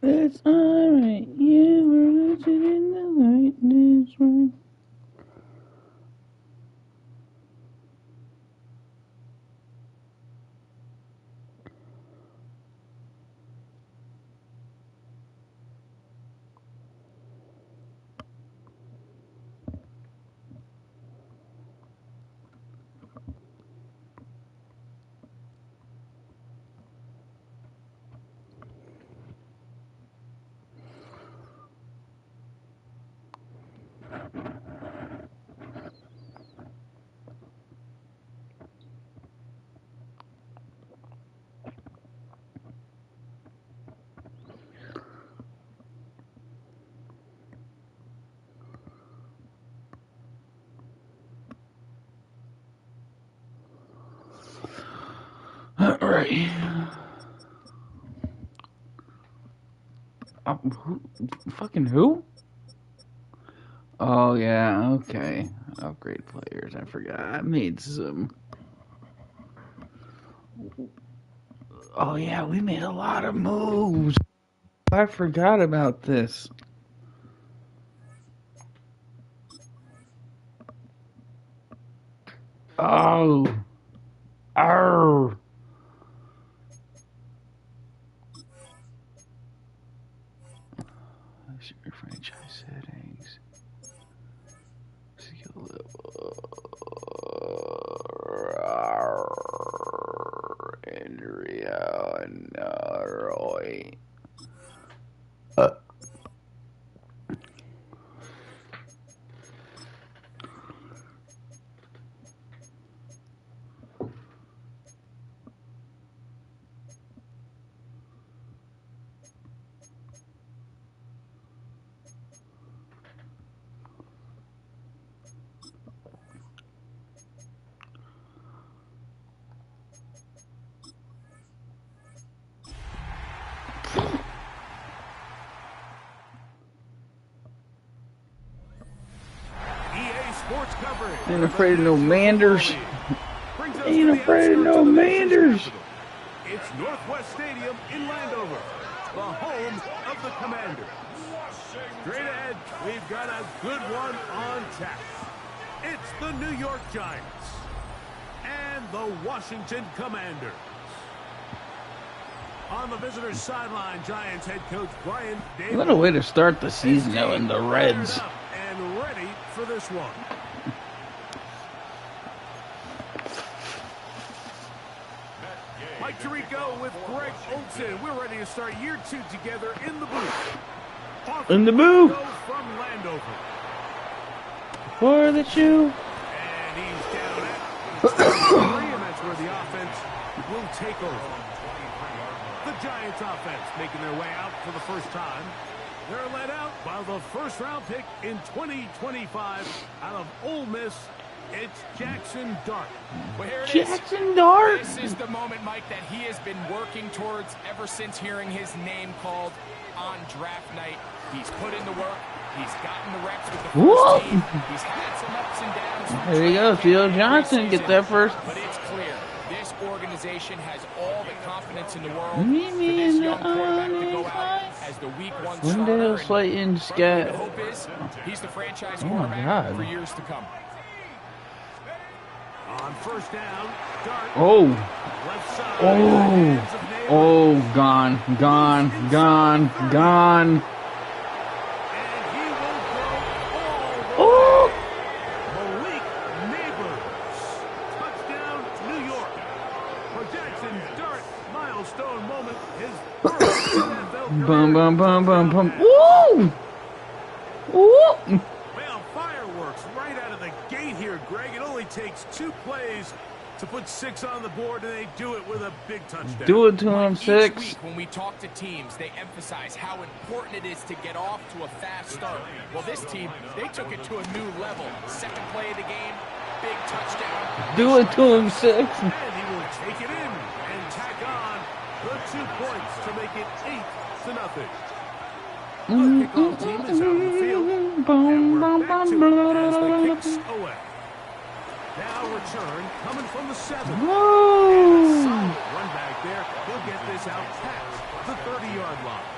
It's alright, you were losing in the lightness room. Alright. Fucking who? Oh, yeah, okay. Upgrade players, I forgot. I made some. Oh, yeah, we made a lot of moves. I forgot about this. Oh. Arr. Your franchise settings. Skill level. Andrea and Roy. Ain't afraid of no Manders. Ain't afraid of no Manders. It's Northwest Stadium in Landover, the home of the Commanders. Straight ahead, we've got a good one on tap. It's the New York Giants and the Washington Commanders. On the visitor's sideline, Giants head coach Brian Davis. What a way to start the season, though, in the Reds. And ready for this one. Mike Tirico with Greg Olson. We're ready to start year 2 together in the booth. In the booth. From Landover. For the shoe. And he's down at 3, and that's where the offense will take over. The Giants offense making their way out for the first time. They're led out by the first-round pick in 2025 out of Ole Miss. It's Jackson Dart. Well, here it Jackson is. Dart. This is the moment, Mike, that he has been working towards ever since hearing his name called on draft night. He's put in the work. He's gotten the reps with the first team. He's had some ups and downs. There you go. Theo Johnson get that first. But it's clear this organization has all the confidence in the world Meet for me this in young the quarterback to go honest out as the week 1 Wendell starter. Slayton The Scat. hope is he's the franchise Oh my quarterback God. for years to come. On first down, Dart. Oh. Left side. Oh. Oh, gone. Gone. Gone. Gone. And he will go all the Oh. way. Malik Neighbors. Touchdown, New York. For Jackson Dart, milestone moment. His first NFL career. Bum, bum, bum, bum, bum. Woo! Woo! Well, fireworks right out of the gate here, Greg. It only takes 2 plays to put 6 on the board, and they do it with a big touchdown. Do it to him, Each 6. week when we talk to teams, they emphasize how important it is to get off to a fast start. Well, this team, they took it to a new level. Second play of the game, big touchdown. Do it to him, 6. And he will take it in and tack on the 2 points to make it 8-0. The kickoff team is out on the field, and we're back to it as the kicks away. Now return coming from the 7. Whoa! Solid run back there. He'll get this out past the 30-yard line.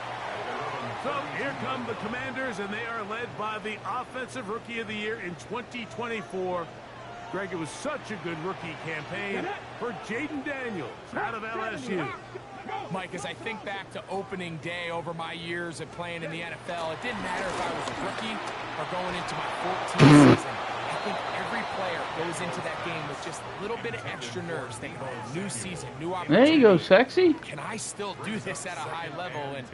So here come the Commanders, and they are led by the Offensive Rookie of the Year in 2024. Greg, it was such a good rookie campaign for Jaden Daniels out of LSU. Mike, as I think back to opening day over my years of playing in the NFL, it didn't matter if I was a rookie or going into my 14th season. I think every player goes into that game with just a little bit of extra nerves, thinking, oh, new season, new opportunity. There you go, sexy. Can I still do this at a high level? And,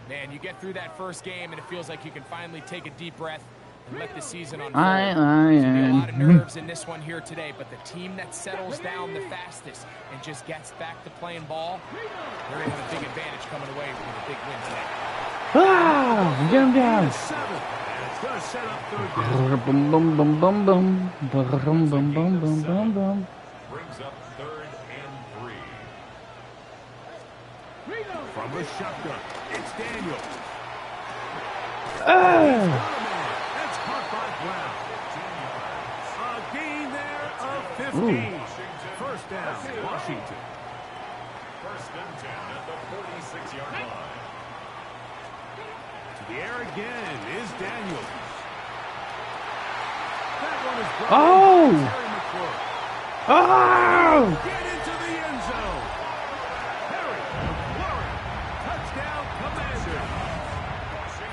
man, you get through that first game, and it feels like you can finally take a deep breath and let the season unfold. There's going to be a lot of nerves in this one here today, but the team that settles down the fastest and just gets back to playing ball, they're going to have a big advantage coming away with a big win today. Ah, get him down. It's going to set up third down. Bum bum bum bum bum bum bum bum bum bum bum. Brings up 3rd and 3. From the shotgun, it's Daniels. That's caught by Brown. A gain there of 15. First down, Washington. 1st and 10 at the 46-yard line. To the air again is Daniels. That one is brought Oh! in by Terry McClure. Oh! Get into the end zone. Terry McClure. Touchdown, Commander.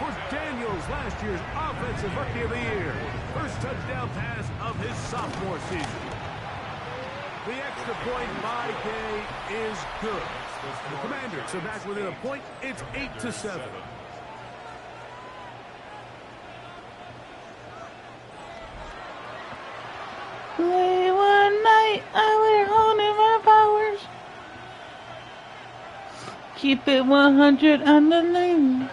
For Daniels, last year's Offensive Rookie of the Year. First touchdown pass of his sophomore season. The extra point by Day is good. The Commanders are back within a point. It's 8-7. Late one night, I went home in my powers. Keep it 100 on the lane.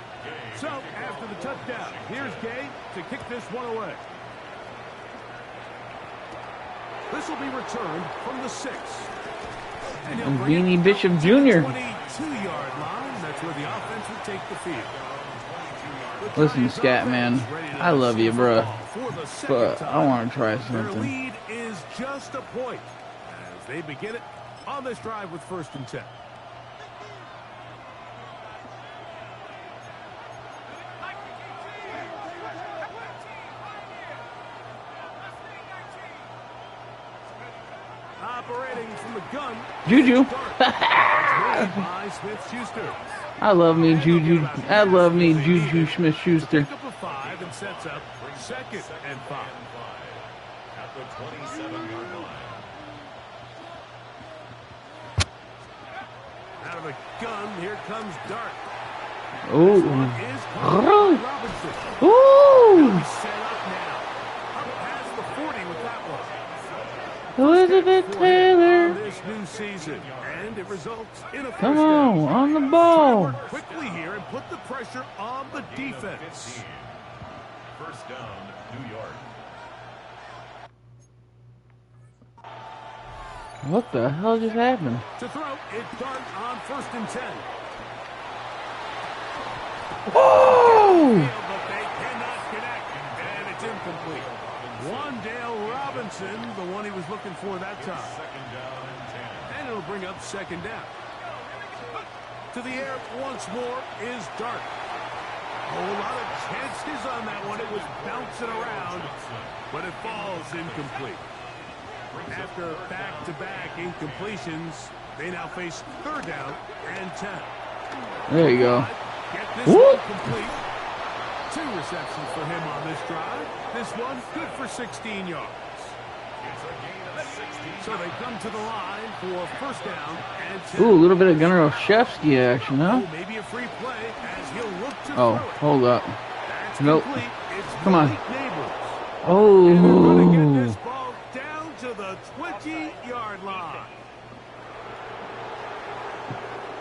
So, after the touchdown, here's Gay to kick this one away. This will be returned from the 6. And he'll bring Beanie it Bishop to the Jr. 22-yard line. That's where the offense will take the field. The Listen, Giants Scat Man, offense ready to I love you, seize the bruh. ball for the second But time. I want to try Their something. lead is just a point as they begin it on this drive with 1st and 10. Operating from the gun. Juju. By Smith-Schuster. I love me, Juju. I love me, Juju Smith-Schuster. Pick up a 5 and sets up 2nd and 5. At the 27-yard line. Out of the gun, here comes Dart. Ooh. Is Robinson. Ooh. Set up now. Up past the 40 with that one. Elizabeth On Taylor. this new season, and it results in a first Come down. on the Try to ball. work quickly here and put the pressure on the defense. 1st down, New York. What the hell just happened? To throw, it's Dart on 1st and 10. Whoa! But they cannot connect, and it's incomplete. Wandale Robinson, the one he was looking for that time. 2nd down and 10. And it'll bring up 2nd down. To the air once more is Dart. A whole lot of chances on that one. It was bouncing around, but it falls incomplete. After back-to-back incompletions, they now face 3rd down and 10. There you go. Get this Whoop. one complete. 2 receptions for him on this drive. This one good for 16 yards. It's a gain of 16. So they come to the line for 1st down and 10. Ooh, a little bit of Gunnar Olszewski action, huh? Oh, maybe a free play as he'll look to Oh, throw it. hold up. That's Nope. complete. It's Come on. Malik Neighbors. And they're going to get this Oh. ball down to the 20-yard line.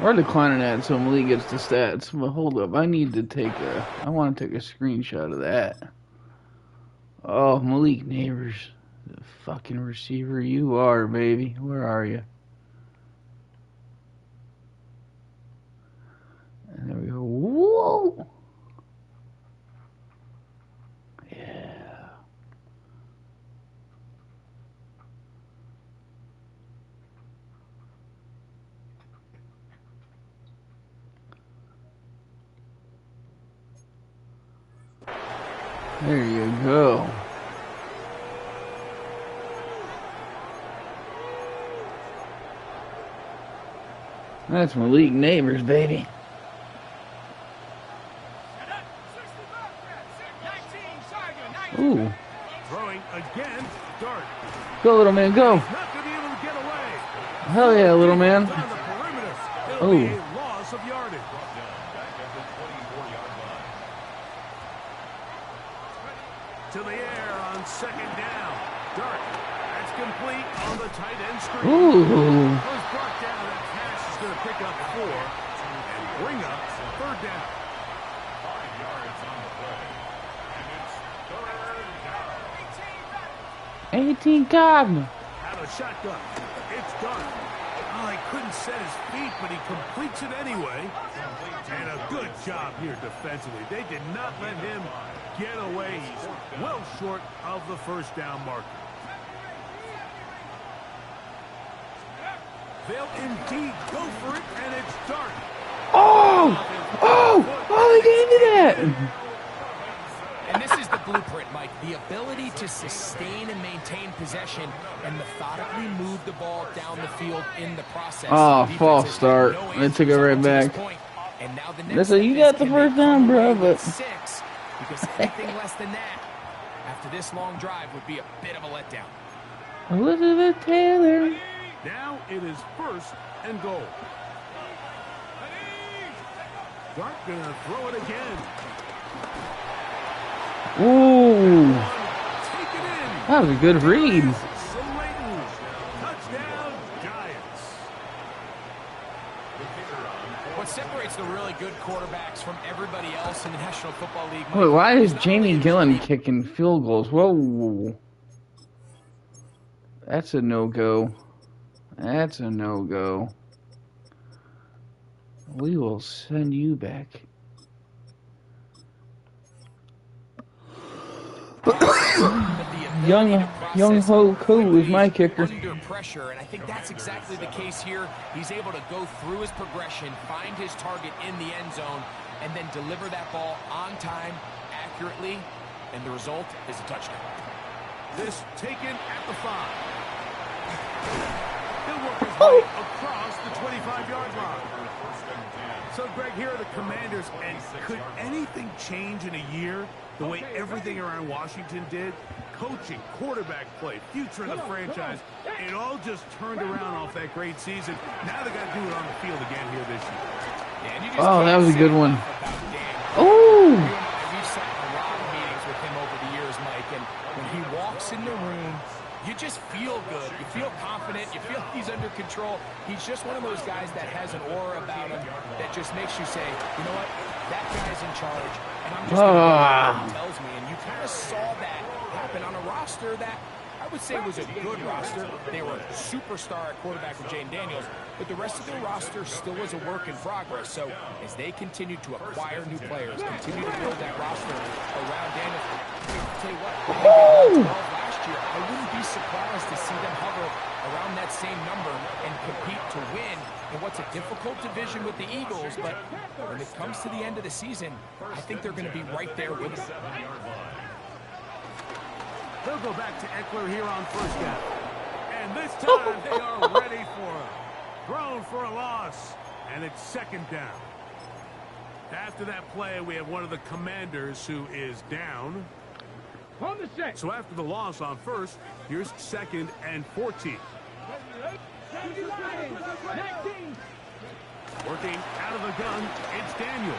We're declining that so Malik gets the stats. But hold up, I need to I want to take a screenshot of that. Oh, Malik Neighbors, the fucking receiver you are, baby. Where are you? And there we go. Whoa! Yeah. There you go. That's Malik Neighbors, baby. Ooh. Throwing again, Dart. Go, little man, go. Not going to be able to get away. Hell yeah, little man. On the perimeter. It'll Ooh. be a loss of yardage. To the air on second down. Dart. That's complete on the tight end screen. Ooh. Was brought down. That pass is going to pick up 4 and bring up third down. 5 yards on the play. And it's third down. 18 Cogman. Out of shotgun. It's Dart. Oh, he couldn't set his feet, but he completes it anyway. And a good job here defensively. They did not let him get away. He's well short of the first down marker. They'll indeed go for it, and it's Dart. Oh, they gave me that. And this is the blueprint, Mike. The ability to sustain and maintain possession and methodically move the ball down the field in the process. Oh, false start. They took it right back. And now the They next said, you got the first down, bro, but 6, because anything less than that after this long drive would be a bit of a letdown. Elizabeth Taylor. Now it is first and goal. Dart gonna throw it again. Ooh, Take it in. that was a good read. Slayton. Touchdown, Giants. What separates the really good quarterbacks from everybody else in the National Football League, Mike, Wait, why is not Jamie only Gillen the- kicking field goals? Whoa. That's a no-go. That's a no-go. We will send you back. Young Ho Koo is my kicker. Under pressure, and I think that's exactly the case here. He's able to go through his progression, find his target in the end zone, and then deliver that ball on time, accurately, and the result is a touchdown. This taken at the 5. He'll work his way across the 25-yard line. So, Greg, here are the Commanders, and could anything change in a year the way everything around Washington did? Coaching, quarterback play, future of the franchise, it all just turned around off that great season. Now they got to do it on the field again here this year. Yeah, and you just Oh, that can't was a say good one. enough about Dan. Oh, We've sat in a lot of meetings with him over the years, Mike, and when he walks in the room, you just feel good. You feel confident. You feel he's under control. He's just one of those guys that has an aura about him that just makes you say, you know what, that guy's in charge, and I'm just going to do what he tells me. And you kind of saw that happen on a roster that I would say was a good roster. They were superstar at quarterback with Jane Daniels, but the rest of their roster still was a work in progress. So as they continue to acquire new players, continue to build that roster around Daniels, I'll tell you what, I think they won 12 last year. I wouldn't be surprised to see them hover around that same number and compete to win in what's a difficult division with the Eagles. But when it comes to the end of the season, I think they're going to be right there with them. They'll go back to Eckler here on first down. And this time they are ready for him. Thrown for a loss. And it's second down. After that play, we have one of the Commanders who is down. On the set. So after the loss on first, here's second and 14. 19. Working out of the gun, it's Daniels.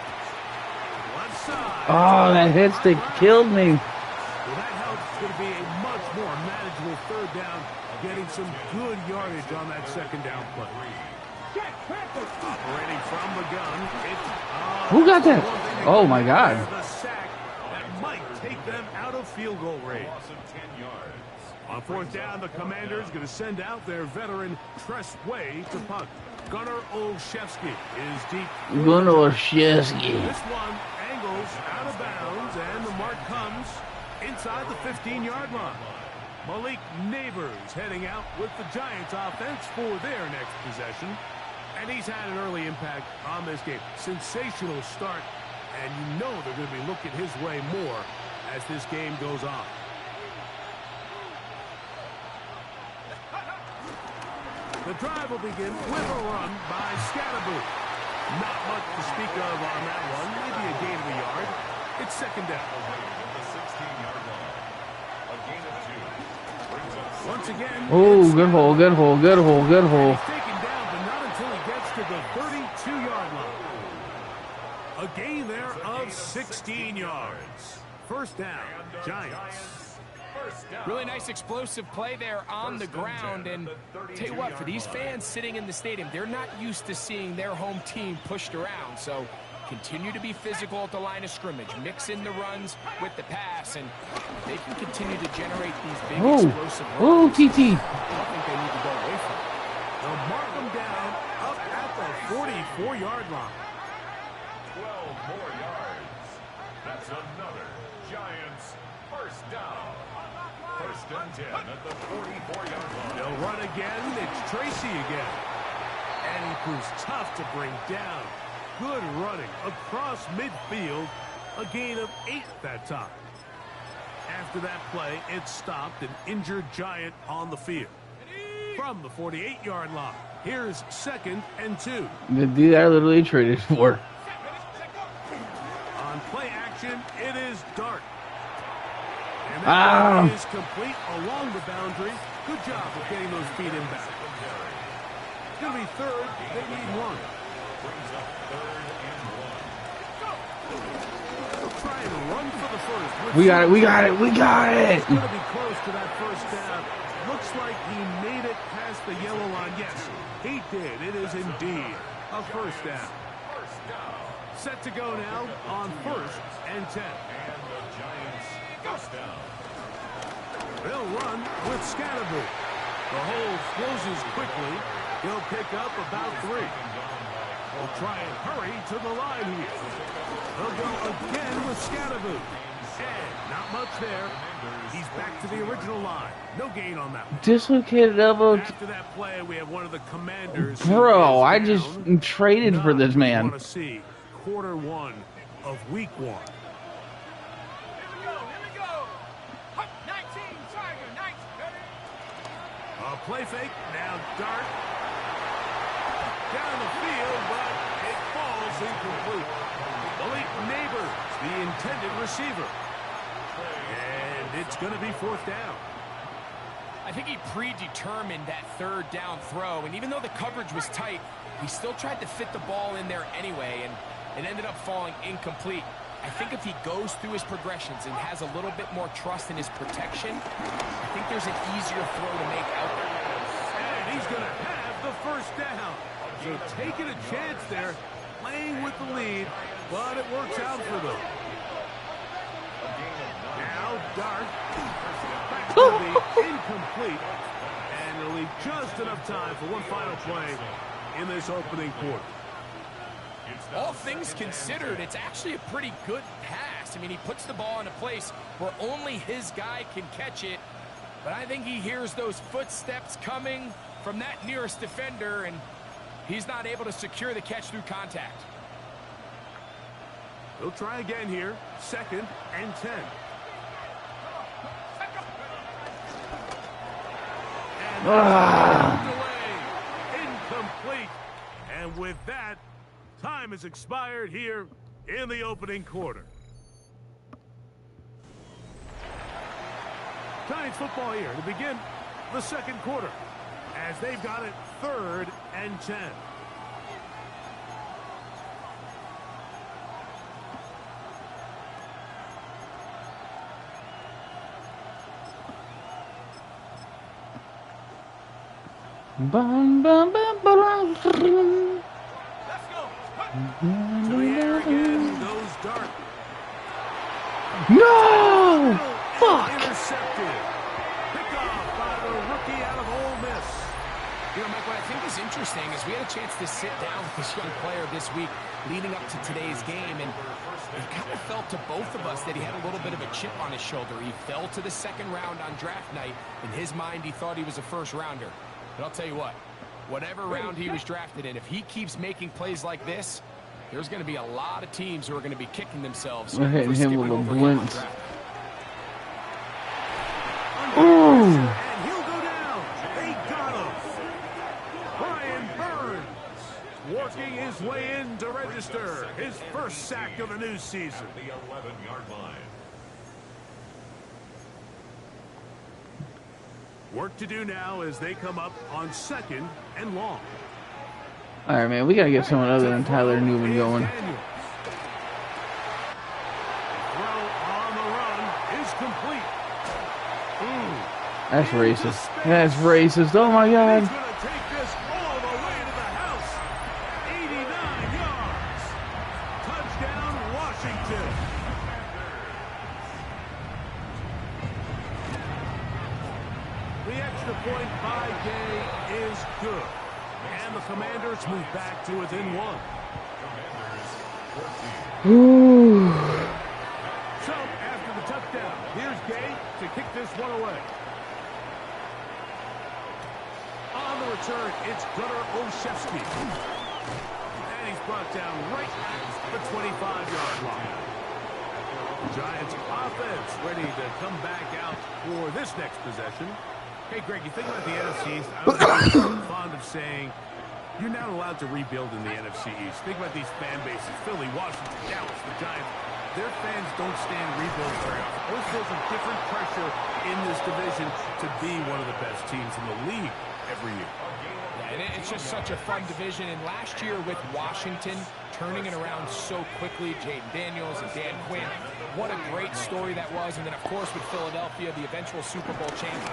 Left side. oh, that hit stick killed me. Well, that helps. It's going to be a much more manageable third down, getting some good yardage on that second down play. Operating from the gun, it's... Who got that? Oh, my God. The sack that might take them out of field goal range. On fourth down, the Commanders going to send out their veteran Tress Way to punt. Gunnar Olszewski is deep. Gunnar Olszewski. This one angles out of bounds, and the mark comes inside the 15-yard line. Malik Neighbors heading out with the Giants offense for their next possession. And he's had an early impact on this game. Sensational start, and you know they're going to be looking his way more as this game goes on. The drive will begin with a run by Scatterboo. Not much to speak of on that one. Maybe a gain of a yard. It's second down. The 16-yard line. A gain of 2. Brings up Once again. Oh, good hole, good hole, good hole, good hole. He's taken down, but not until he gets to the 32-yard line. A gain there of 16 yards. First down, Giants. Really nice explosive play there on the ground. And tell you what, for these fans sitting in the stadium, they're not used to seeing their home team pushed around. So continue to be physical at the line of scrimmage. Mix in the runs with the pass, and they can continue to generate these big explosive runs. Oh, TT. I don't think they need to go away from it. They'll mark them down up at the 44-yard line. 12 more yards. That's another Giants first down. First and 10 at the 44-yard line. They'll run again. It's Tracy again. And he proves tough to bring down. Good running across midfield. A gain of 8 that time. After that play, it stopped an injured Giant on the field. From the 48-yard line, here's second and 2. The dude I literally traded for. On play action, it is Dart. And that is complete along the boundary. Good job of getting those feet in back. It's going to be third. They need 1. Brings up 3rd and 1. They'll try and run for the first. We got it, we got it, we got it. It's going to be close to that first down. Looks like he made it past the yellow line. Yes, he did. It is indeed a first down. Set to go now on 1st and 10. And the Giants first down. They'll run with Scatterboo. The hole closes quickly. He'll pick up about 3. They'll try and hurry to the line here. They'll go again with Scatterboo. And not much there. He's back to the original line. No gain on that one. Dislocated elbow. After that play, we have one of the commanders. Bro, I just traded for this man. Want to see quarter 1 of week 1. Here we go. 19, Tiger, 19. A play fake. Now Dart. Down the field, but it falls incomplete. Malik Neighbors, the intended receiver. And it's going to be 4th down. I think he predetermined that 3rd down throw, and even though the coverage was tight, he still tried to fit the ball in there anyway, and it ended up falling incomplete. I think if he goes through his progressions and has a little bit more trust in his protection, I think there's an easier throw to make out there. And he's going to have the first down. So taking a chance there, playing with the lead, but it works out for them. Now Dart back to the incomplete, and they'll leave just enough time for one final play in this opening quarter. All things considered, it's actually a pretty good pass. I mean, he puts the ball in a place where only his guy can catch it, but I think he hears those footsteps coming from that nearest defender, and he's not able to secure the catch through contact. They'll try again here, 2nd and 10. And delay, incomplete. And with that, time has expired here in the opening quarter. Giants football here to begin the 2nd quarter, as they've got it 3rd and 10. Bum, bum, bum, bum. Let's go. To the air again goes Dart. No! Fuck! Intercepted. Pickoff by the rookie out of Ole Miss. You know, Mike, what I think is interesting is we had a chance to sit down with this young player this week leading up to today's game, and it kind of felt to both of us that he had a little bit of a chip on his shoulder. He fell to the 2nd round on draft night. In his mind, he thought he was a 1st rounder. But I'll tell you what, whatever round he was drafted in, if he keeps making plays like this, there's going to be a lot of teams who are going to be kicking themselves. I hit for him skipping with a over him on blitz. draft. working his way in to register his first sack of the new season. The 11-yard line. Work to do now as they come up on 2nd and long. All right, man. We gotta get someone other than Tyler Newman going. Daniels. Throw on the run is complete. That's racist. That's racist. Oh my He's God. going to take this all the way to the house. 89 yards. Touchdown, Washington. The extra point by Gay is good. And the Commanders move back to within 1. Ooh. So, after the touchdown, here's Gay to kick this one away. On the return, it's Gunnar Olszewski. And he's brought down right at the 25-yard line. Giants offense ready to come back out for this next possession. Hey, Greg, you think about the NFC East, I'm fond of saying you're not allowed to rebuild in the NFC East. Think about these fan bases, Philly, Washington, Dallas, the Giants. Their fans don't stand rebuilds very often. Always feels a different pressure in this division to be one of the best teams in the league every year. Yeah, and it's just such a fun division. And last year with Washington turning it around so quickly, Jaden Daniels and Dan Quinn, what a great story that was. And then, of course, with Philadelphia, the eventual Super Bowl champ.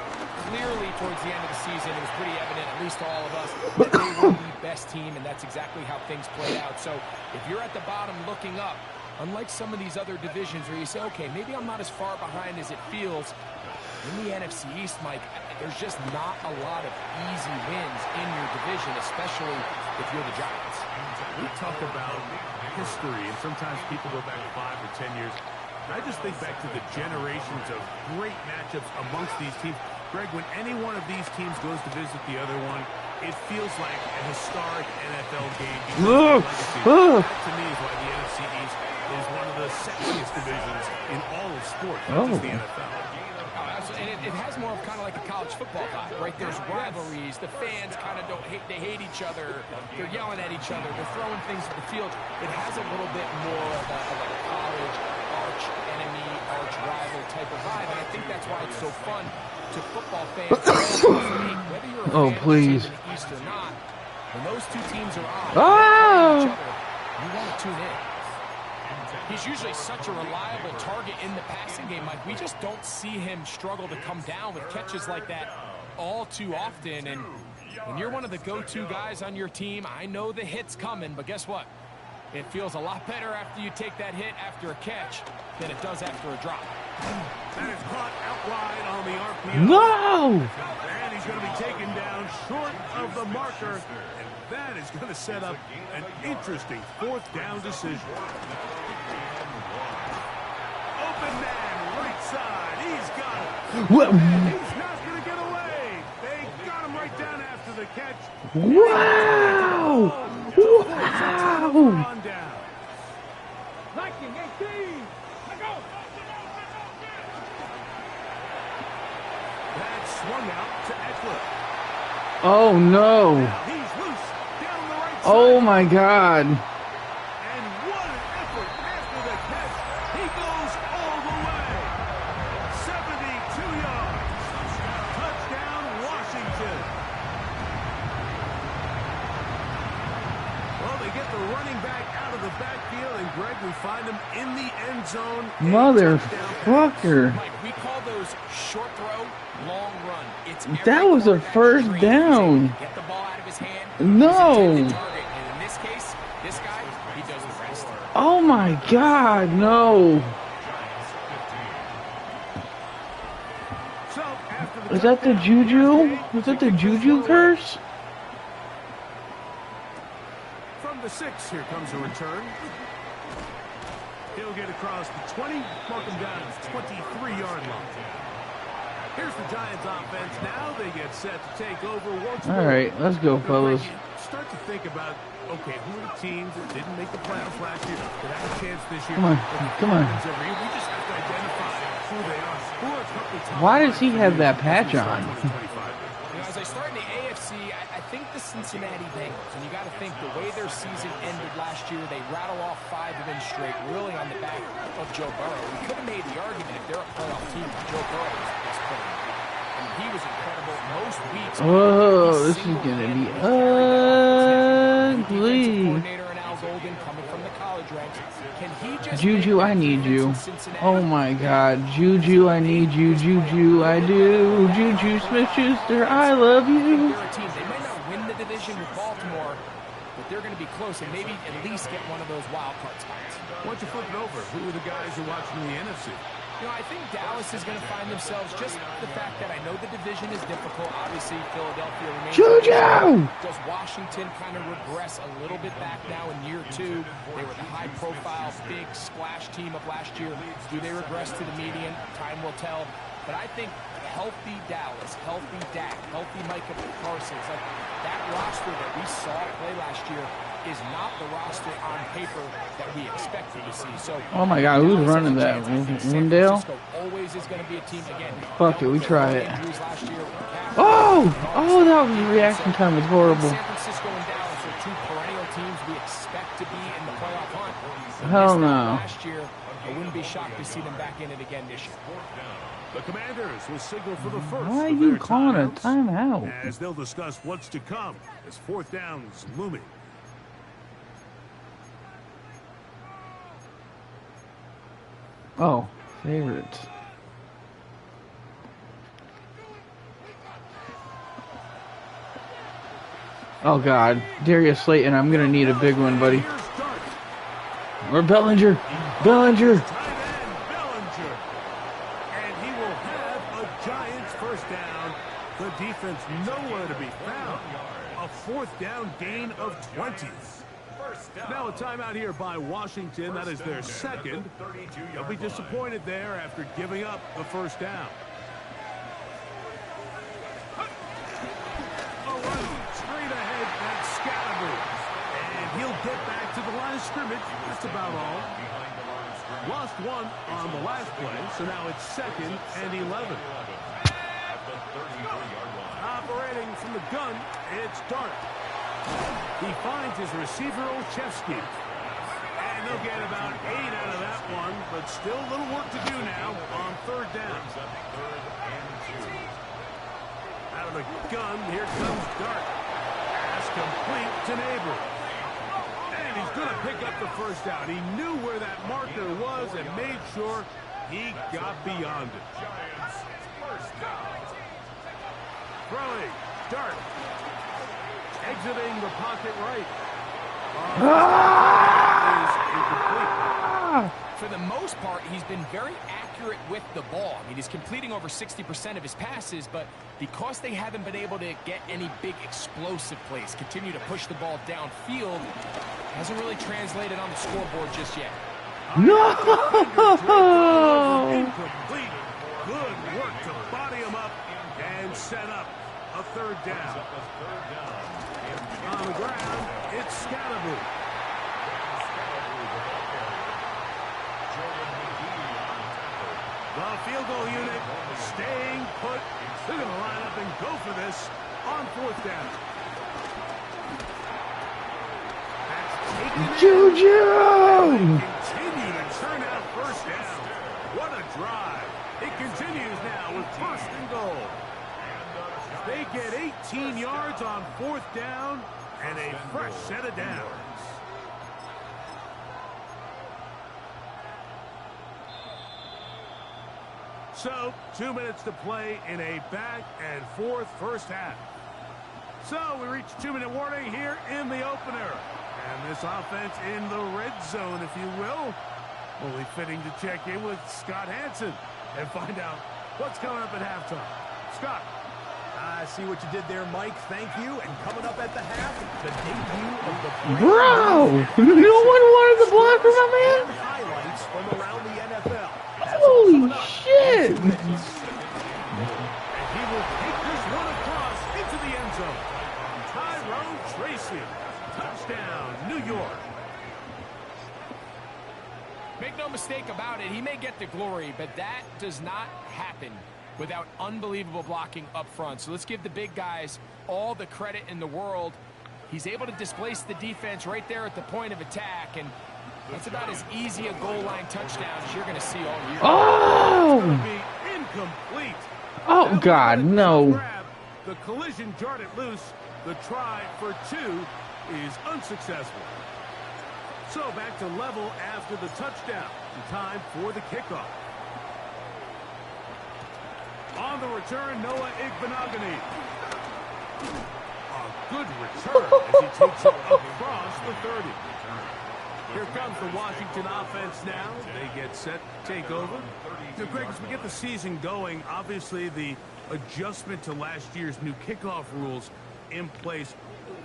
Clearly, towards the end of the season, it was pretty evident, at least to all of us, that they were the best team, and that's exactly how things played out. So if you're at the bottom looking up, unlike some of these other divisions where you say, okay, maybe I'm not as far behind as it feels, in the NFC East, Mike, there's just not a lot of easy wins in your division, especially if you're the Giants. We talk about history, and sometimes people go back 5 or 10 years. I just think back to the generations of great matchups amongst these teams. Greg, when any one of these teams goes to visit the other one, it feels like a historic NFL game. That, to me, is why the NFC East is one of the sexiest divisions in all of sports, not just the NFL. And it has more of kind of like a college football vibe, right? There's rivalries. The fans kind of they hate each other. They're yelling at each other. They're throwing things at the field. It has a little bit more of a college arch enemy, arch rival type of vibe. And I think that's why it's so fun to football fans. Whether you're a fan please. of the East or not, when those two teams are on Oh! each other, you want to tune in. He's usually such a reliable target in the passing game, Mike. We just don't see him struggle to come down with catches like that all too often. And when you're one of the go-to guys on your team, I know the hit's coming, but guess what? It feels a lot better after you take that hit after a catch than it does after a drop. And it's caught out wide on the RPO. No! And he's going to be taken down short of the marker. And that is going to set up an interesting 4th down decision. Open man, right side. He's got it. And he's not going to get away. They got him right down after the catch. Wow! Wow! On down. Liking 18. Let go. That swung out to Eckler. Oh no! Now he's loose down the right side. Oh my God! And what an effort after the catch. He goes all the way. 72 yards. Touchdown, Washington. Well, they get the running back out of the backfield, and Greg, we find him in the end zone. Motherfucker! Mike, we call those short throw, long run. It's That was a first down. Get the ball out of his hand. No! And in this case, this guy, he does the rest. Oh my God! No! So, after the Is that the touchdown, juju? Was that the juju curse? from the 6, here comes a return. He'll get across the 20, mark him down at the 23-yard line. Here's the Giants offense. Now they get set to take over once more. All right, let's go, fellas. Start to think about, okay, who are the teams that didn't make the playoffs last year that have a chance this year? Come on, come on. We just have to identify who they are. Who are a couple of top Why does he guys have for that you patch as we start on? 2025? As they start in the AFC, I think the Cincinnati Bengals, and you got to think the way their season ended last year, they rattle off 5 wins straight, really on the back of Joe Burrow. We could have made the argument if they're a playoff team, Joe Burrow was playing. And he was incredible most weeks. Whoa, this is going to be ugly. Juju, I need you. Oh my God, Juju, I need you. Juju, I do. Juju Smith-Schuster, I love you. They're a team. They might not win the division with Baltimore, but they're going to be close and maybe at least get one of those wild card spots. Why don't you flip it over? Who are the guys you're watching in the NFC? You know, I think Dallas is going to find themselves just the fact that I know the division is difficult. Obviously, Philadelphia remains. Juju! Does Washington kind of regress a little bit back now in year 2? They were the high-profile, big splash team of last year. Do they regress to the median? Time will tell. But I think healthy Dallas, healthy Dak, healthy Micah Parsons, like that roster that we saw play last year is not the roster on paper that we expected to see. So, oh my God, who's running that? Wendell? Always is going to be a team again. Fuck it, we try it. Oh, that was reaction time was horrible. San Francisco and Dallas are 2 perennial teams we expect to be in the playoff hunt. Hell no. Last year, I wouldn't be shocked to see them back in it again this year. The Commanders will signal for the first. Why are you calling a timeout? As they'll discuss what's to come as 4th down's looming. Oh, favorites. Oh God, Darius Slayton, I'm gonna need a big one, buddy. Or Bellinger. Bellinger. The defense nowhere to be found. A 4th down gain of 20. Now a timeout here by Washington. That is their second. They'll be disappointed there after giving up the 1st down. A run straight ahead. That's Scalaboo. And he'll get back to the line of scrimmage. That's about all. Lost 1 on the last play, so now it's 2nd and 11. Operating from the gun, it's Dart. He finds his receiver, Olszewski. And they'll get about 8 out of that one, but still a little work to do now on 3rd down. Out of the gun, here comes Dart. Pass complete to Neighbor. And he's going to pick up the 1st down. He knew where that marker was and made sure he got beyond it. Throwing, Dart, exiting the pocket right. For the most part, he's been very accurate with the ball. I mean, he's completing over 60% of his passes, but because they haven't been able to get any big explosive plays, continue to push the ball downfield, hasn't really translated on the scoreboard just yet. No! Incomplete. Good work to body him up and set up a 3rd down. On the ground, it's Scalaboo. The field goal unit staying put. They're going to line up and go for this on 4th down. That's Juju! Continue to turn out 1st down. What a drive. It continues now with 1st and goal. They get 18 yards on 4th down and a fresh set of downs. So, 2 minutes to play in a back and forth 1st half. So, we reach 2-minute warning here in the opener. And this offense in the red zone, if you will. Only fitting to check in with Scott Hansen and find out what's coming up at halftime. Scott. I see what you did there, Mike. Thank you. And coming up at the half, the debut of the Bro! No one wanted the block for my man? highlights from around the NFL. Holy shit! And he will take this one across into the end zone. Tyrone Tracy. Touchdown, New York. Make no mistake about it, he may get the glory, but that does not happen without unbelievable blocking up front. So let's give the big guys all the credit in the world. He's able to displace the defense right there at the point of attack, and that's about as easy a goal line touchdown as you're going to see all year. Oh! It's going to be incomplete. Oh, God, no. The collision jarred it loose. The try for 2 is unsuccessful. So back to level after the touchdown. Time for the kickoff. On the return, Noah Igbenogany. A good return as he takes it across the 30. Here comes the Washington offense now. They get set, take over. Now, Greg, as we get the season going, obviously the adjustment to last year's new kickoff rules in place.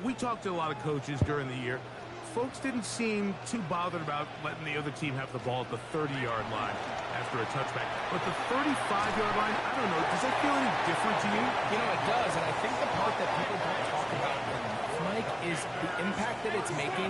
We talked to a lot of coaches during the year. Folks didn't seem too bothered about letting the other team have the ball at the 30-yard line after a touchback. But the 35-yard line, I don't know, does that feel any different to you? You know, it does, and I think the part that people don't talk about, Mike, is the impact that it's making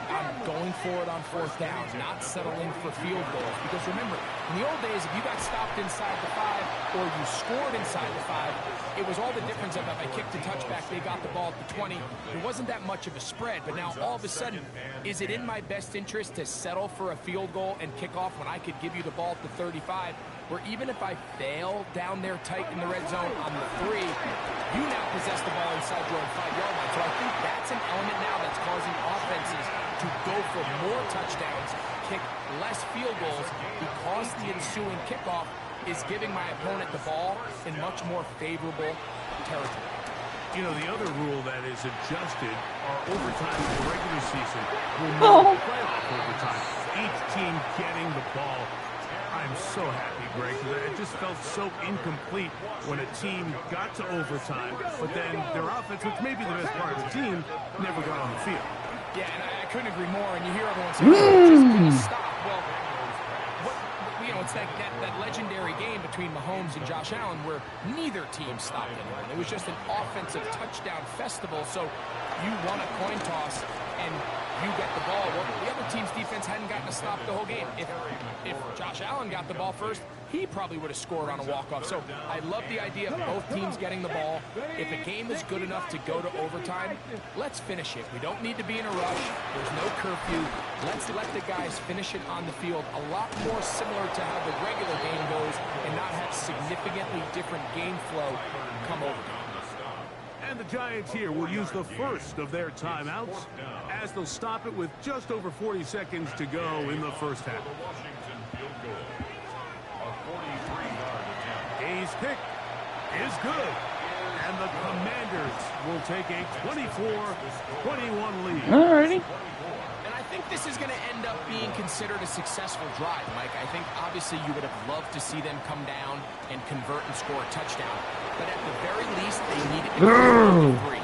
on going for it on 4th down, not settling for field goals. Because remember, in the old days, if you got stopped inside the 5 or you scored inside the 5, it was all the difference of if I kicked a touchback, they got the ball at the 20. There wasn't that much of a spread, but now all of a sudden, is it in my best interest to settle for a field goal and kick off when I could give you the ball at the 35? Where even if I fail down there tight in the red zone on the 3, you now possess the ball inside your own 5-yard line. So I think that's an element now that's causing offenses to go for more touchdowns, kick less field goals, because the ensuing kickoff is giving my opponent the ball in much more favorable territory. You know, the other rule that is adjusted are overtime in the regular season will move playoff overtime. Each team getting the ball. I'm so happy, Greg, because it just felt so incomplete when a team got to overtime, but then their offense, which may be the best part of the team, never got on the field. Yeah, and I couldn't agree more, and you hear everyone say, oh, just couldn't stop. Well, it's that legendary game between Mahomes and Josh Allen where neither team stopped anyone. It was just an offensive touchdown festival, so you won a coin toss and you get the ball. Well, the other team's defense hadn't gotten a stop the whole game. If Josh Allen got the ball first, he probably would have scored on a walk-off. So I love the idea of both teams getting the ball. If a game is good enough to go to overtime, let's finish it. We don't need to be in a rush. There's no curfew. Let's let the guys finish it on the field a lot more similar to how the regular game goes and not have significantly different game flow come overtime. And the Giants here will use the first of their timeouts as they'll stop it with just over 40 seconds to go in the first half. Hayes' kick is good. And the Commanders will take a 24-21 lead. Alrighty. And I think this is going to end up being considered a successful drive, Mike. I think obviously you would have loved to see them come down and convert and score a touchdown. But at the very least, they needed to go 3.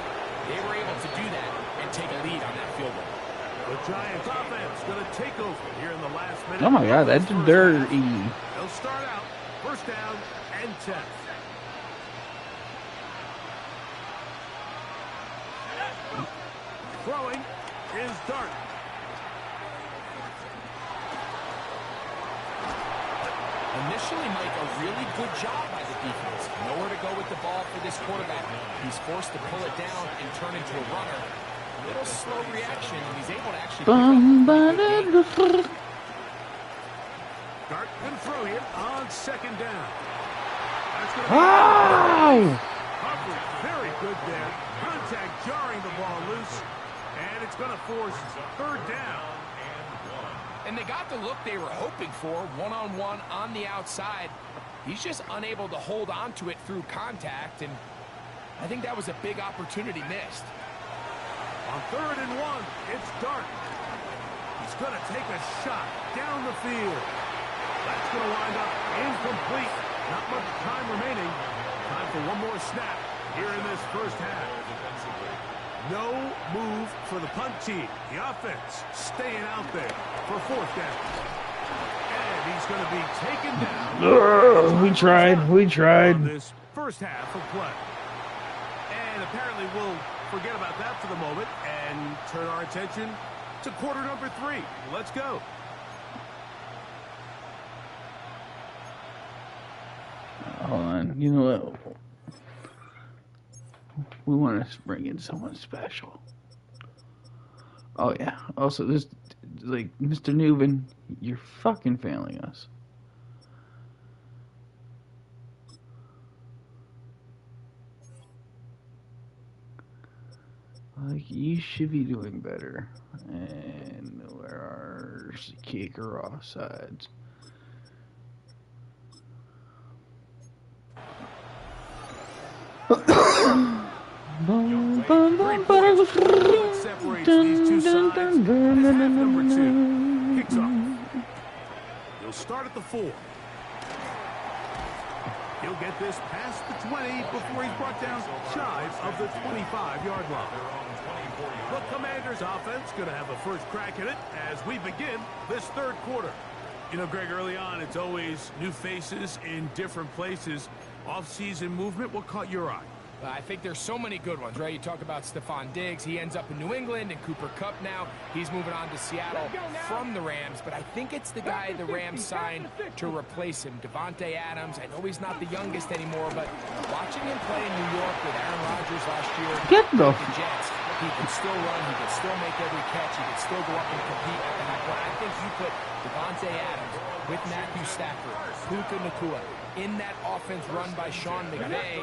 They were able to do that and take a lead on that field goal. The Giants offense going to take over here in the last minute. Oh my God, that's dirty. They'll start out first down and 10. Throwing is Dart. Initially, Mike, a really good job by the defense. Nowhere to go with the ball for this quarterback. He's forced to pull it down and turn into a runner. Little slow reaction, and he's able to actually pick up. Dart can throw here on second down. That's going to Oh! coverage very good there. Contact jarring the ball loose, and it's going to force third down. And they got the look they were hoping for, one-on-one on the outside. He's just unable to hold on to it through contact, and I think that was a big opportunity missed. On 3rd and 1, it's Dart. He's going to take a shot down the field. That's going to wind up incomplete. Not much time remaining. Time for one more snap here in this first half. No move for the punt team. The offense staying out there for 4th down. And he's going to be taken down. We tried. On this first half of play. And apparently we'll forget about that for the moment and turn our attention to quarter number 3. Let's go. Hold on. You know what? We want to bring in someone special. Oh yeah. Also, this, like, Mr. Newman, you're fucking failing us. Like, you should be doing better. And where are kick or offsides? What separates these two sides as half number 2 kicks off. He'll start at the 4. He'll get this past the 20 before he's brought down shy of the 25-yard line. The Commanders' offense going to have a first crack at it as we begin this third quarter. You know, Greg, early on, it's always new faces in different places. Off-season movement, what caught your eye? I think there's so many good ones, right? You talk about Stephon Diggs. He ends up in New England, and Cooper Kupp now. He's moving on to Seattle from the Rams, but I think it's the guy the Rams signed to replace him, Davante Adams. I know he's not the youngest anymore, but watching him play in New York with Aaron Rodgers last year, the Jets, he can still run, he can still make every catch, he can still go up and compete at the high point. I think you put Davante Adams with Matthew Stafford, Puka Nacua, in that offense run by Sean McVay.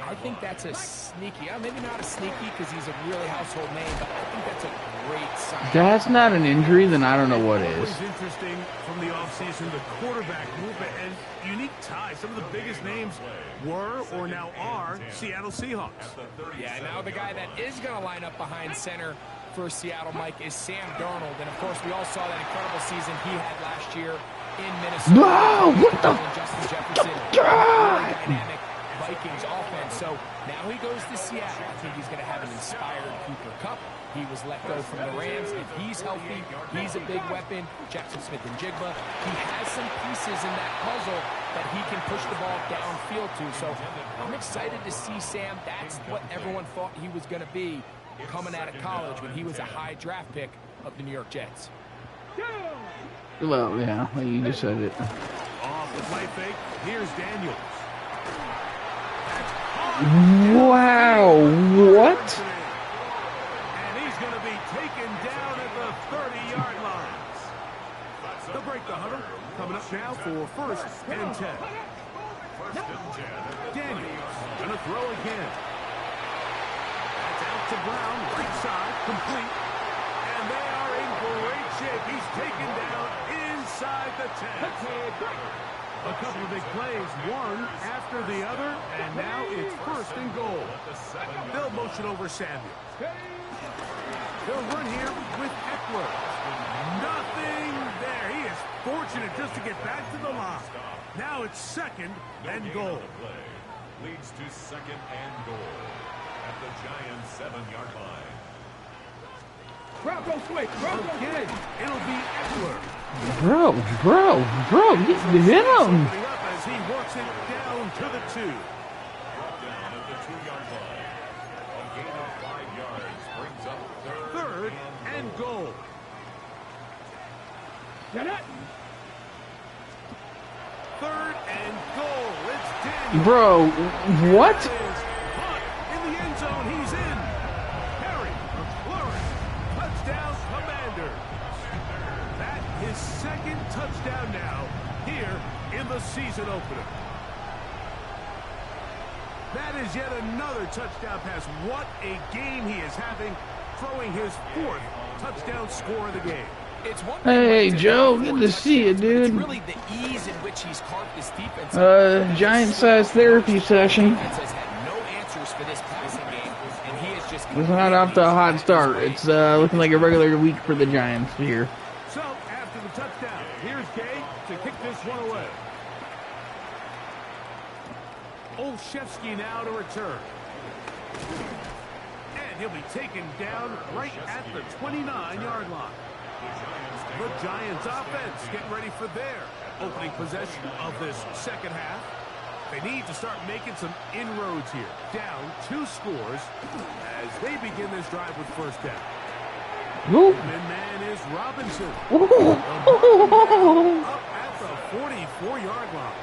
I think that's a sneaky, maybe not a sneaky because he's a really household name, but I think that's a great sign. That's not an injury, then I don't know what is. It's interesting from the offseason, the quarterback movement and unique ties. Some of the biggest names were or now are Seattle Seahawks. Yeah, now the guy that is going to line up behind center for Seattle, Mike, is Sam Darnold. And, of course, we all saw that incredible season he had last year in Minnesota. Wow, what the Justin Jefferson, really dynamic Vikings offense. So now he goes to Seattle. I think he's going to have an inspired Cooper Kupp. He was let go from the Rams. If he's healthy, he's a big weapon. Jackson Smith and Jigba. He has some pieces in that puzzle that he can push the ball downfield to. So I'm excited to see Sam. That's what everyone thought he was going to be coming out of college when he was a high draft pick of the New York Jets. Well, yeah, well, you just said it. Off the play fake, here's Daniels. Wow, what? And he's going to be taken down at the 30-yard line. They'll break the huddle. Coming up now for first and 10. Daniels going to throw again. That's out to Brown, right side, complete. And they are in great shape. He's taken down inside the 10. A couple of big plays, one after the other, and now it's first and goal. They'll motion over Samuels. They'll run here with Eckler. Nothing there. He is fortunate just to get back to the line. Now it's second and goal. Leads to second and goal at the Giants' 7-yard line. Bronco switch. Bronco Again, it'll be Eckler. Bro, hit him. As he works it down to the 2. Down at the 2-yard line. A gain of 5 yards brings up Third and goal. Get it. Third and goal. It's Daniels. Bro, what? Hunt in the end zone. He's in. Harry McLaurin. Touchdown, Commanders. That his second touchdown now here in the season opener. That is yet another touchdown pass. What a game he is having, throwing his 4th touchdown score of the game. It's one Hey, Joe, good to see you, dude. It's really the ease in which he's carved this defense. Giant-sized therapy session. Defense has had no answers for this passing game, and he is just... It's not off to a hot start. It's looking like a regular week for the Giants here. So, after the touchdown, here's Gay to kick this one away. Olszewski now to return. And he'll be taken down right at the 29-yard line. The Giants offense getting ready for their opening possession of this second half. They need to start making some inroads here. Down 2 scores as they begin this drive with first down. Man is Robinson. Up at the 44-yard line.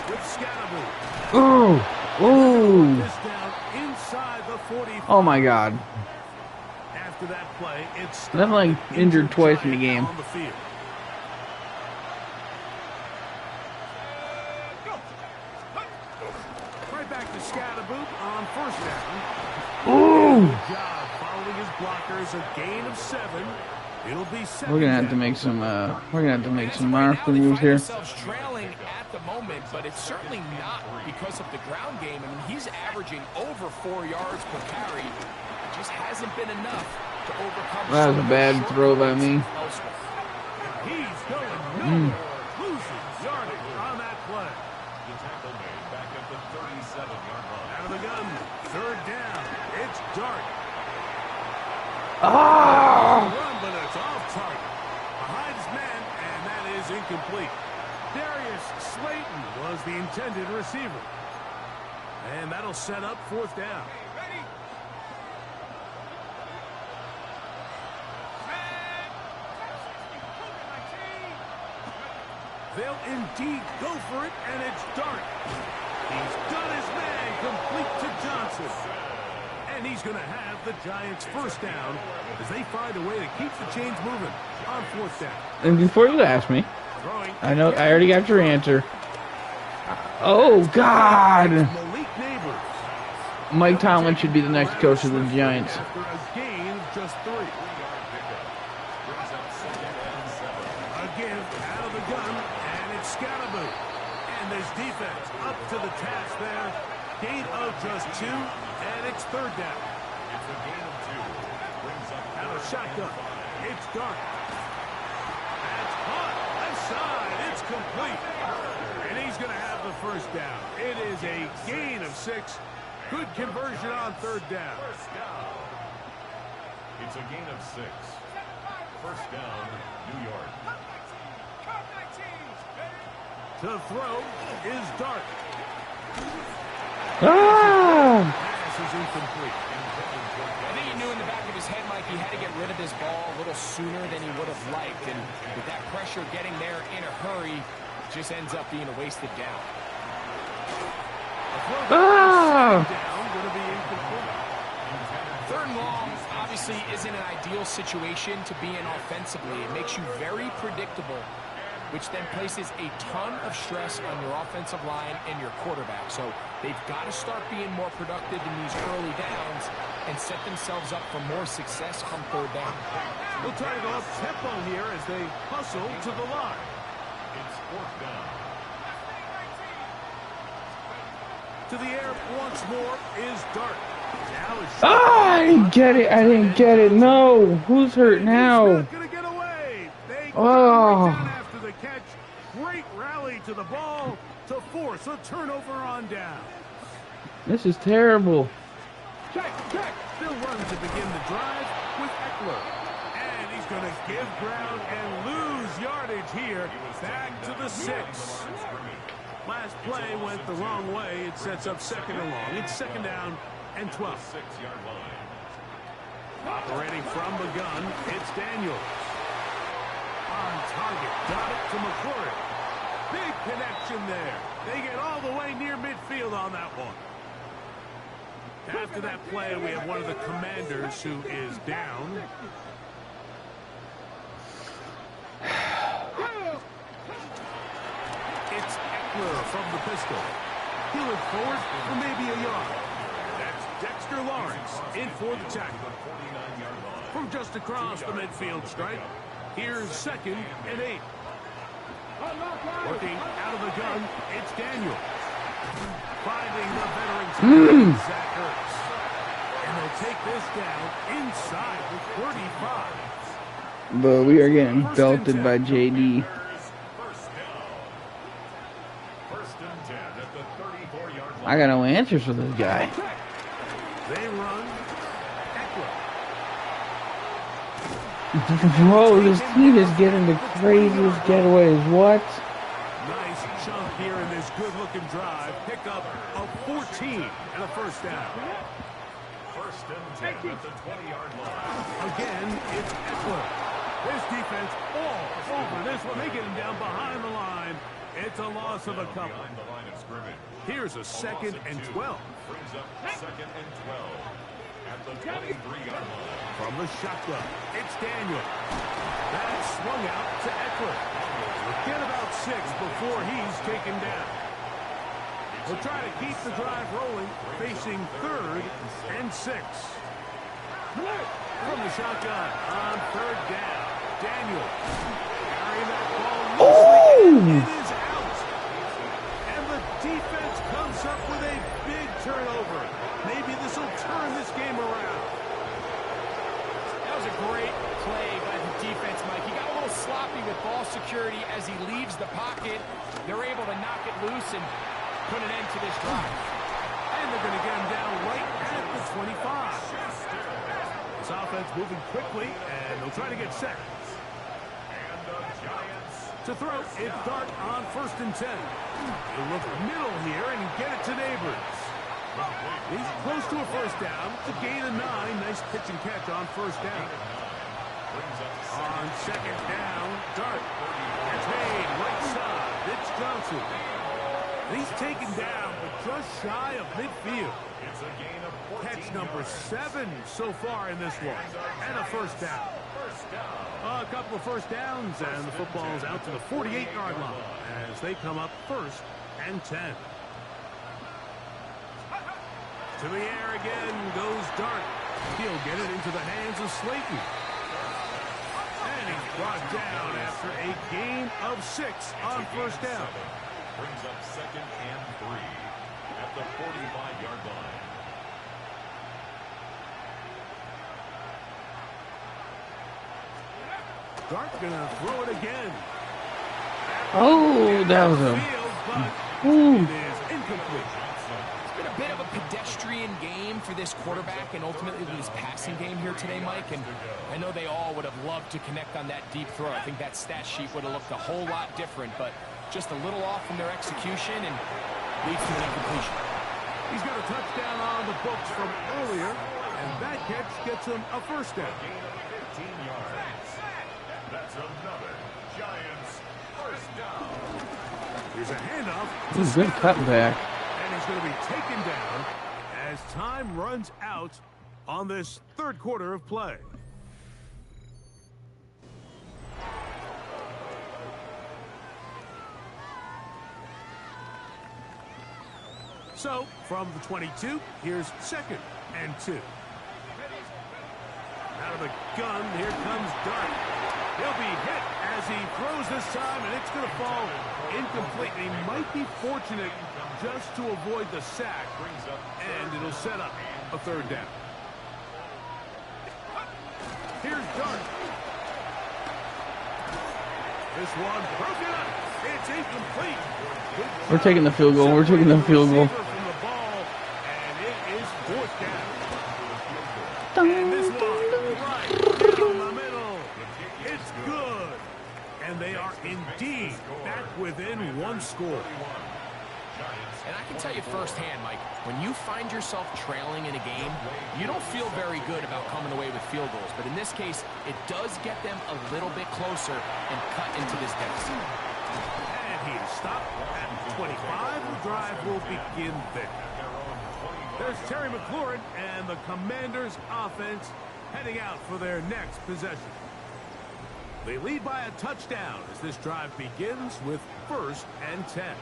with Scatterboot. Ooh. Ooh. This down inside the 45. Oh my God. After that play, it's That like injured twice in the game. on the field. Right back to Scatterboot on first down. Ooh. Good job following his blockers. A gain of 7. It'll be 7. We're gonna have to make some. We're gonna have to make some Right now, monster they moves find here. themselves trailing at the moment, but it's certainly not because of the ground game. I mean, he's averaging over 4 yards per carry. It just hasn't been enough to overcome. That was a bad throw by me. Elsewhere. He's going nowhere. Losing yardage on that play. The tackle made back at the 37-yard line. Out of the gun. Third down. It's Dart. Ah! Run, but it's off target. Behind his man, and that is incomplete. Darius Slayton was the intended receiver. And that'll set up fourth down. They'll indeed go for it, and it's Dart. He's done his man, complete to Johnson. And he's going to have the Giants first down as they find a way to keep the chains moving on fourth down. And before you ask me, Throwing. I know I already got your answer. Oh God! Malik Neighbors. Mike Tomlin should be the next coach of the Giants. After a gain of just 3. Again, out of the gun, and it's Scatterboot. And this defense up to the task there. Gain of just 2, and it's third down. It's a gain of 2. Brings up Out of shotgun, it's Dart. That's caught, left side, it's complete. And he's going to have the first down. It is a gain of 6. Good conversion on third down. It's a gain of 6. First down, New York. To throw is Dart. Ah! Pass is incomplete. I think he knew in the back of his head, Mike, he had to get rid of this ball a little sooner than he would have liked. And with that pressure getting there in a hurry, it just ends up being a wasted down. Ah! Down, going to be incomplete. Third and long obviously isn't an ideal situation to be in offensively. It makes you very predictable, which then places a ton of stress on your offensive line and your quarterback. So they've got to start being more productive in these early downs and set themselves up for more success come third down. We'll try to go up tempo here as they hustle to the line. It's fourth down. To the air once more is Dart. Now it's Ah! I didn't get it. I didn't get it. No. Who's hurt He's now? not going to get away. They got Oh. right down after the catch. Great rally to the ball to force a turnover on down. This is terrible. Check. Still runs to begin the drive with Eckler. And he's going to give ground and lose yardage here. Back to the 6. Last play went the wrong way. It sets up second and long. It's second down and 12. 6-yard line. Operating from the gun, it's Daniels. On target, got it to McClure. Big connection there. They get all the way near midfield on that one. After that play, we have one of the commanders who is down. It's Eckler from the pistol. He'll look forward for maybe a yard. That's Dexter Lawrence in for the tackle. From just across the midfield stripe, here's second and 8. Working out of the gun, it's Daniel. Finding the veteran Zach Ertz. And they'll take this down inside the 35. But we are getting belted by JD. First and 10 at the 34-yard line. I got no answers for this guy. They run. Whoa, this team is getting the craziest getaways. What? Nice chunk here in this good-looking drive. Pick up of 14 and a first down. First and 10 at the 20-yard line. Again, it's Eckler. This defense all over this one. They get him down behind the line. It's a loss of a couple. Behind the line of scrimmage. Here's a 2nd and 12. Brings up 2nd and 12 at the 23-yard line. From the shotgun, it's Daniel. That's swung out to Eckler. We'll get about 6 before he's taken down. We'll try to keep the drive rolling, facing 3rd and 6. From the shotgun on 3rd down, Daniel carrying that ball loosely. It is out. And the defense comes up with a big turnover. Maybe this will turn this game around. That was a great play by the defense, Mike. He got a little sloppy with ball security as he leaves the pocket. They're able to knock it loose and put an end to this drive. And they're going to get him down right at the 25. This offense moving quickly, and they'll try to get set. And the Giants. To throw, it's Dart on 1st and 10. He'll look middle here and get it to Neighbors. He's close to a 1st down. It's a gain of 9. Nice pitch and catch on 1st down. On 2nd down, Dart. It's made right side. It's Johnson. And he's taken down, but just shy of midfield. It's a gain of 14 Catch number 7 so far in this one. And a 1st down. A couple of 1st downs, and the football's out to the 48-yard line as they come up 1st and 10. To the air again goes Dart. He'll get it into the hands of Slayton. And he's brought down after a gain of 6 on 1st down. Brings up 2nd and 3 at the 45-yard line. Dart gonna throw it again. Oh, that was a... It is incomplete. It's been a bit of a pedestrian game for this quarterback and ultimately this passing game here today, Mike. And I know they all would have loved to connect on that deep throw. I think that stat sheet would have looked a whole lot different, but just a little off from their execution and leads to an incompletion. He's got a touchdown on the books from earlier, and that catch gets him a 1st down. Gain of 15 yards. That's another Giants 1st down. Here's a handoff. Ooh, good cutback. And he's going to be taken down as time runs out on this 3rd quarter of play. So, from the 22, here's 2nd and 2. Out of the gun, here comes Dart. He'll be hit as he throws this time, and it's going to fall incomplete. He might be fortunate just to avoid the sack, and it'll set up a 3rd down. Here's Dart. This one broken up. It's incomplete. We're taking the field goal. We're taking the field goal. From the ball, and it is 4th down. And this one right down the middle. It's good. And they are indeed back within 1 score. And I can tell you firsthand, Mike, when you find yourself trailing in a game, you don't feel very good about coming away with field goals. But in this case, it does get them a little bit closer and cut into this deficit. And he is stopped at 25. The drive will begin there. There's Terry McLaurin and the Commanders' offense heading out for their next possession. They lead by a touchdown as this drive begins with 1st and 10.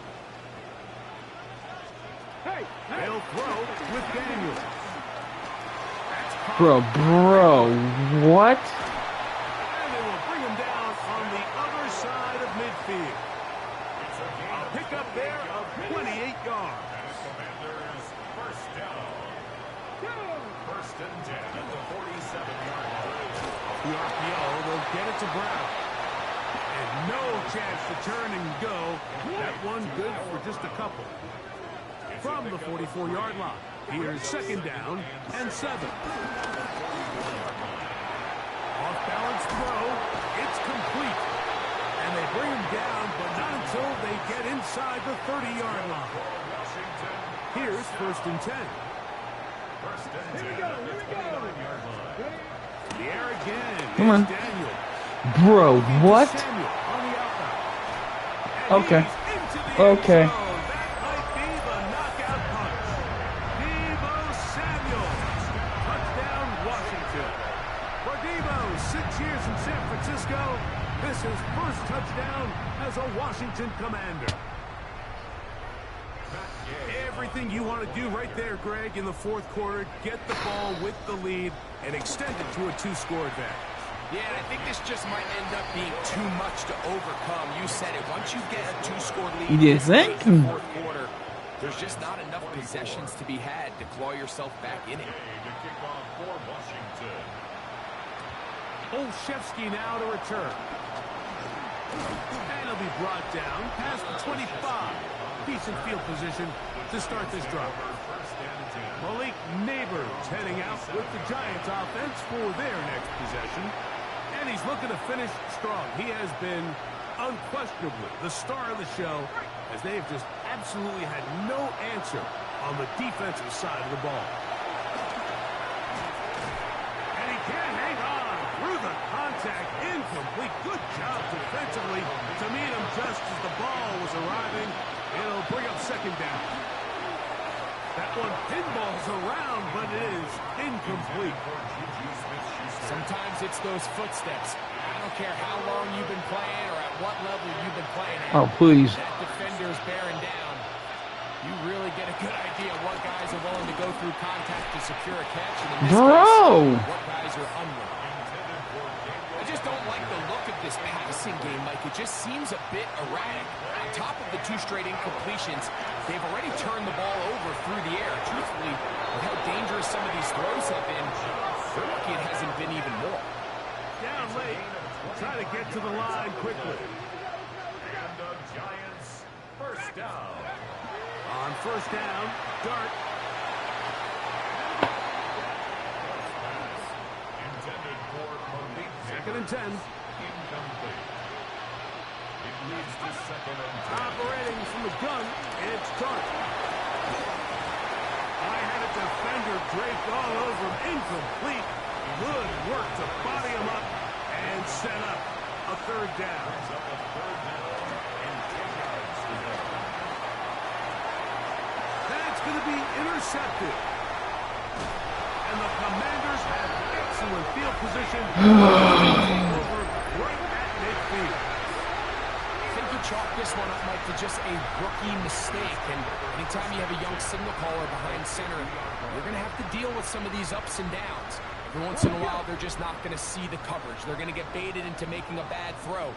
They'll throw with Daniel. Bro, what? And they will bring him down on the other side of midfield. A pickup there of 28 yards. Commanders 1st down. 1st and 10 at the 47-yard line. The RPO will get it to Brown. And no chance to turn and go. That one good for just a couple. From the 44-yard line, here's 2nd down and 7. Off-balance throw. It's complete. And they bring him down, but not until they get inside the 30-yard line. Here's 1st and 10. 1st and 10 at the 29-yard line. The air again. Come on. Daniel. Bro, what? Samuel on the outside. And Okay. he's into the end Okay. zone. That might be the knockout punch. Deebo Samuel. Touchdown, Washington. For Deebo, 6 years in San Francisco, this is his first touchdown as a Washington Commander. Everything you want to do right there, Greg, in the fourth quarter, get the ball with the lead and extend it to a 2-score advantage. Yeah, I think this just might end up being too much to overcome. You said it. Once you get a 2-score lead You in think? the fourth quarter, there's just not enough possessions to be had to claw yourself back in it. To kick off for Washington. Olszewski now to return. And he'll be brought down past the 25. Decent field position to start this drive. Malik Neighbors heading out with the Giants offense for their next possession. And he's looking to finish strong. He has been unquestionably the star of the show as they have just absolutely had no answer on the defensive side of the ball. And he can't hang on through the contact. Incomplete. Good job defensively to meet him just as the ball was arriving. It'll bring up second down. That one pinballs around, but it is incomplete. Sometimes it's those footsteps. I don't care how long you've been playing or at what level you've been playing at. Oh, please. That defender's bearing down. You really get a good idea what guys are willing to go through contact to secure a catch. And in this Bro! case, what guys are unwilling. I just don't like the look of this passing game, Mike. It just seems a bit erratic. On top of the 2 straight incompletions, they've already turned the ball over through the air. Truthfully, with how dangerous some of these throws have been, they're lucky it hasn't been even more. Down late. Try to get to the line quickly. And the Giants first down. On first down, Dart. Intended for Malik. Second and 10. Incomplete. It leads to second and 10. Operating from the gun, it's Dart. I had a defender draped all over him. Incomplete. Good work to body him up and set up a third down. Brings up a third down and 10 yards to go. That's going to be intercepted. And the Commanders have excellent field position. Over right at midfield. I think you chalk this one up, Mike, to just a rookie mistake. And anytime you have a young signal caller behind center, you're going to have to deal with some of these ups and downs. Every once in a while, they're just not going to see the coverage. They're going to get baited into making a bad throw.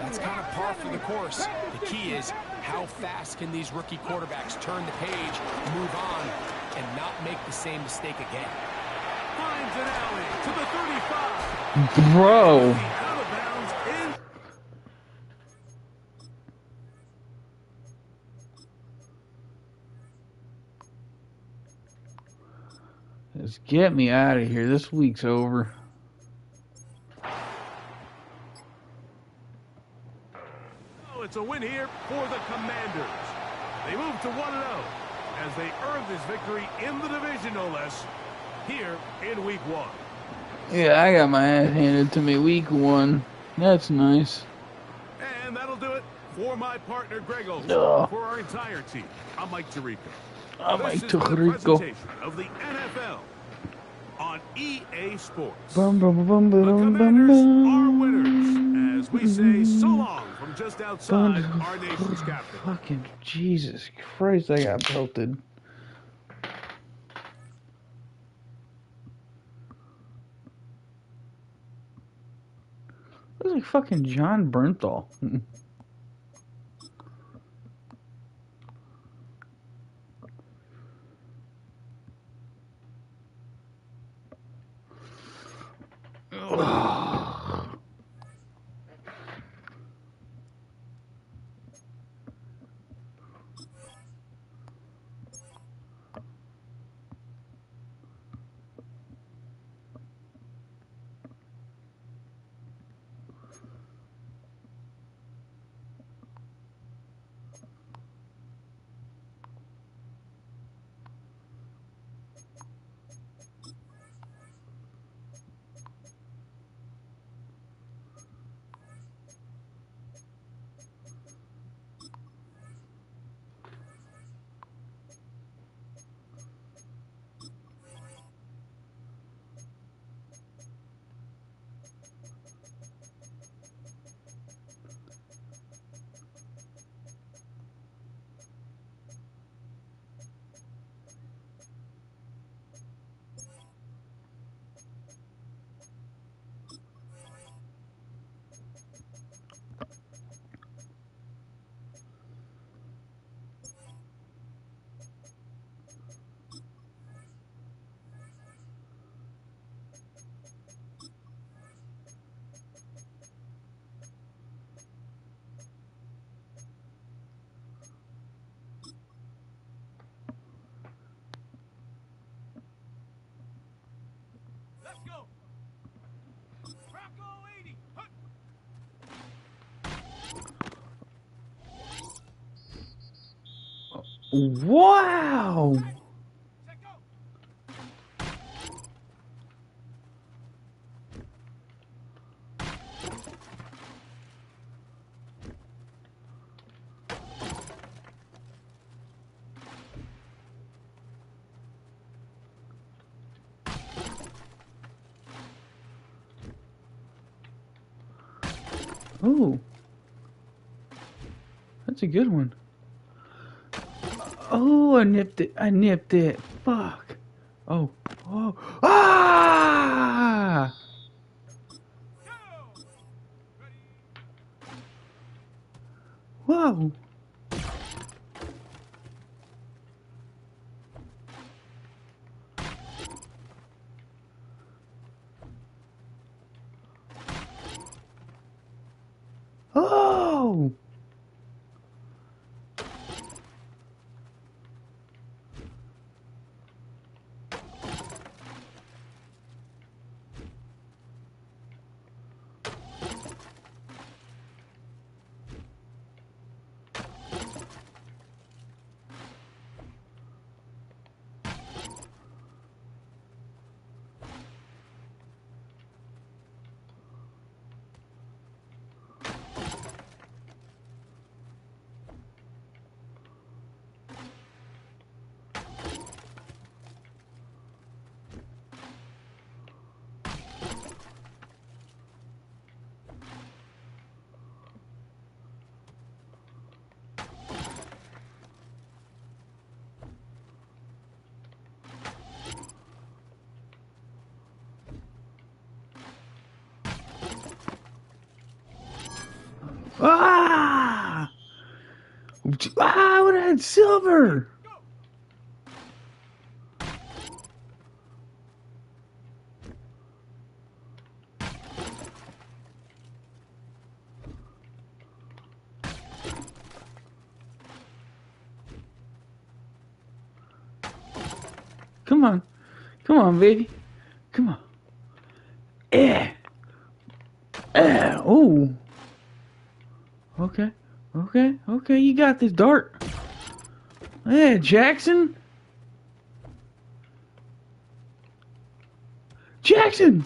That's kind of par for the course. The key is how fast can these rookie quarterbacks turn the page, move on, and not make the same mistake again. Finds an alley to the 35. Bro. Out of bounds in. Just get me out of here. This week's over. Oh, it's a win here for the Commanders. They move to 1-0 as they earn this victory in the division, no less, here in Week 1. Yeah, I got my ass handed to me week 1. That's nice. And that'll do it for my partner, Greg Olson. Ugh. For our entire team, I'm Mike Tirico. I'm This Mike has been a Tirico. presentation of the NFL on EA Sports. Bum, bum, bum, The bum, Commanders bum, are bum. winners as we say so long from just outside our nation's capital. Fucking Jesus Christ, I got pelted. Looks like fucking John Bernthal. Let's go. Rocco 80. Hup. Wow! Set go. Oh, that's a good one. Oh, I nipped it. I nipped it. Fuck. Oh. Oh. Ah! Go. Ready. Whoa. Oh. Ah! Ah, I would have had silver. Come on. Come on, baby. Come on. Eh. Eh. Oh. Okay. Okay. Okay. You got this dart. Yeah, Jackson. Jackson.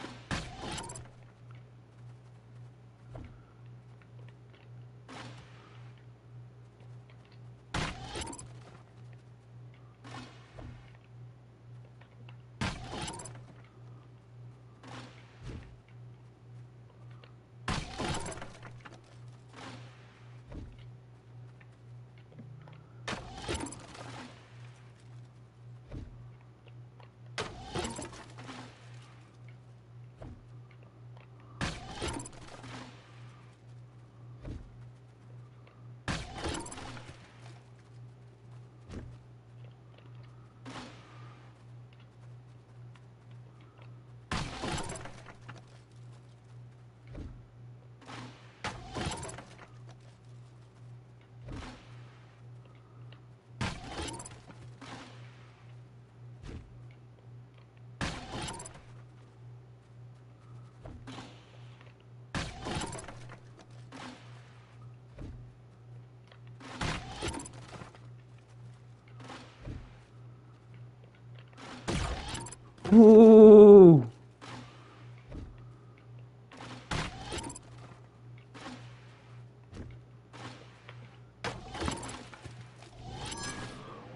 Ooh.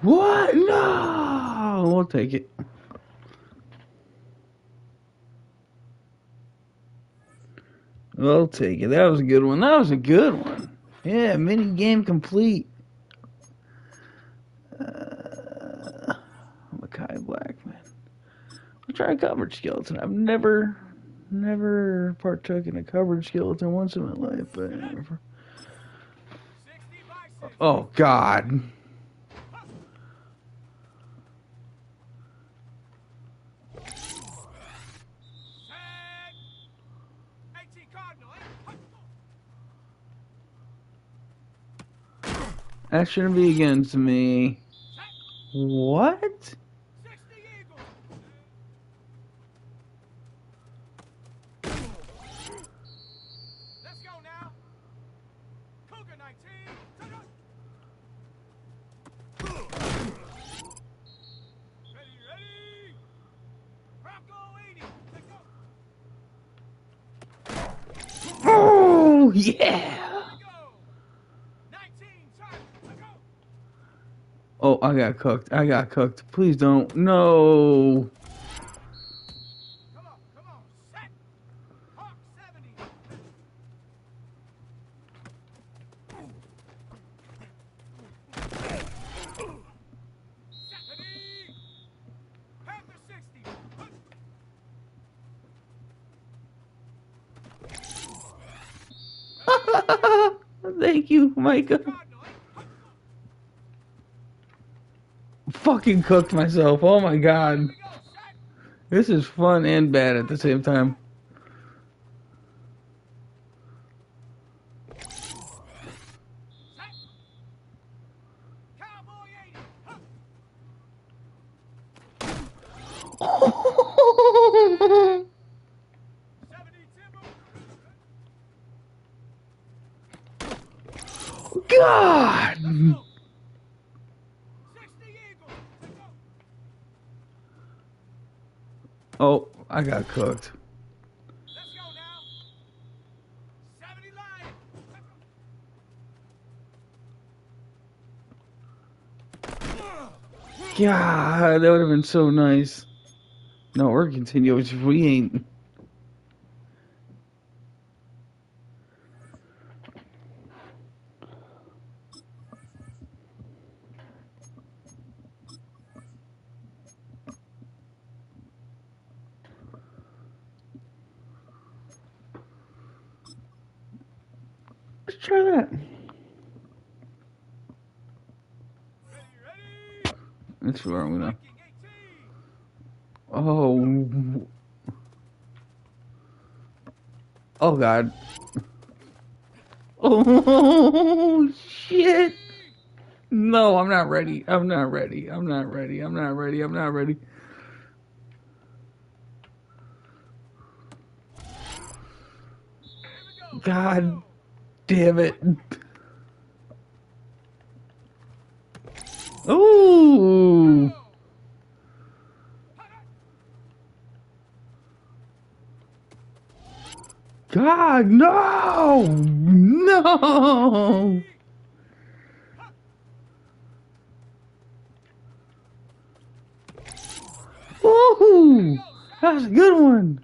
What? No. We'll take it. We'll take it. That was a good one. That was a good one. Yeah, mini game complete. Mackay Blackman. I'll try a coverage skeleton. I've never partook in a coverage skeleton once in my life, but 60 by 60. oh God. Tag. 18 Cardinal. That shouldn't be against me. What? 60 Eagle. Yeah. Go. 19, Charlie. Let's go. Oh, I got cooked. I got cooked. Please don't. No. Come on. Set. Hawk 70. 70. Panther 60. Thank you, Micah. Cardinal. Fucking cooked myself. Oh my god. Here we go. Set. This is fun and bad at the same time. Set. Cowboy 80. Huh. God. 70 Timber. Let's go. 60 Eagle. Let's go. Oh, I got cooked. Let's go now. 70 Lion. God, that would have been so nice. No, we're continuous. We ain't. Let's try that. Ready. That's where I'm gonna. Viking 18. Oh. Oh God. Oh shit. No, I'm not ready. I'm not ready. I'm not ready. I'm not ready. I'm not ready. Here we go. God damn it. Ooh. God, no! No! Woohoo! That was a good one.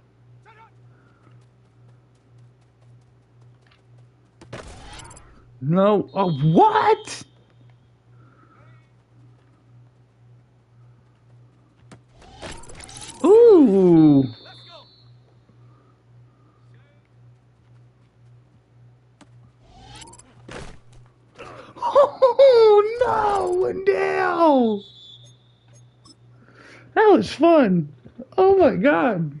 No. Oh, what? Ooh. Let's go. Oh, no, Wendell. That was fun. Oh, my God.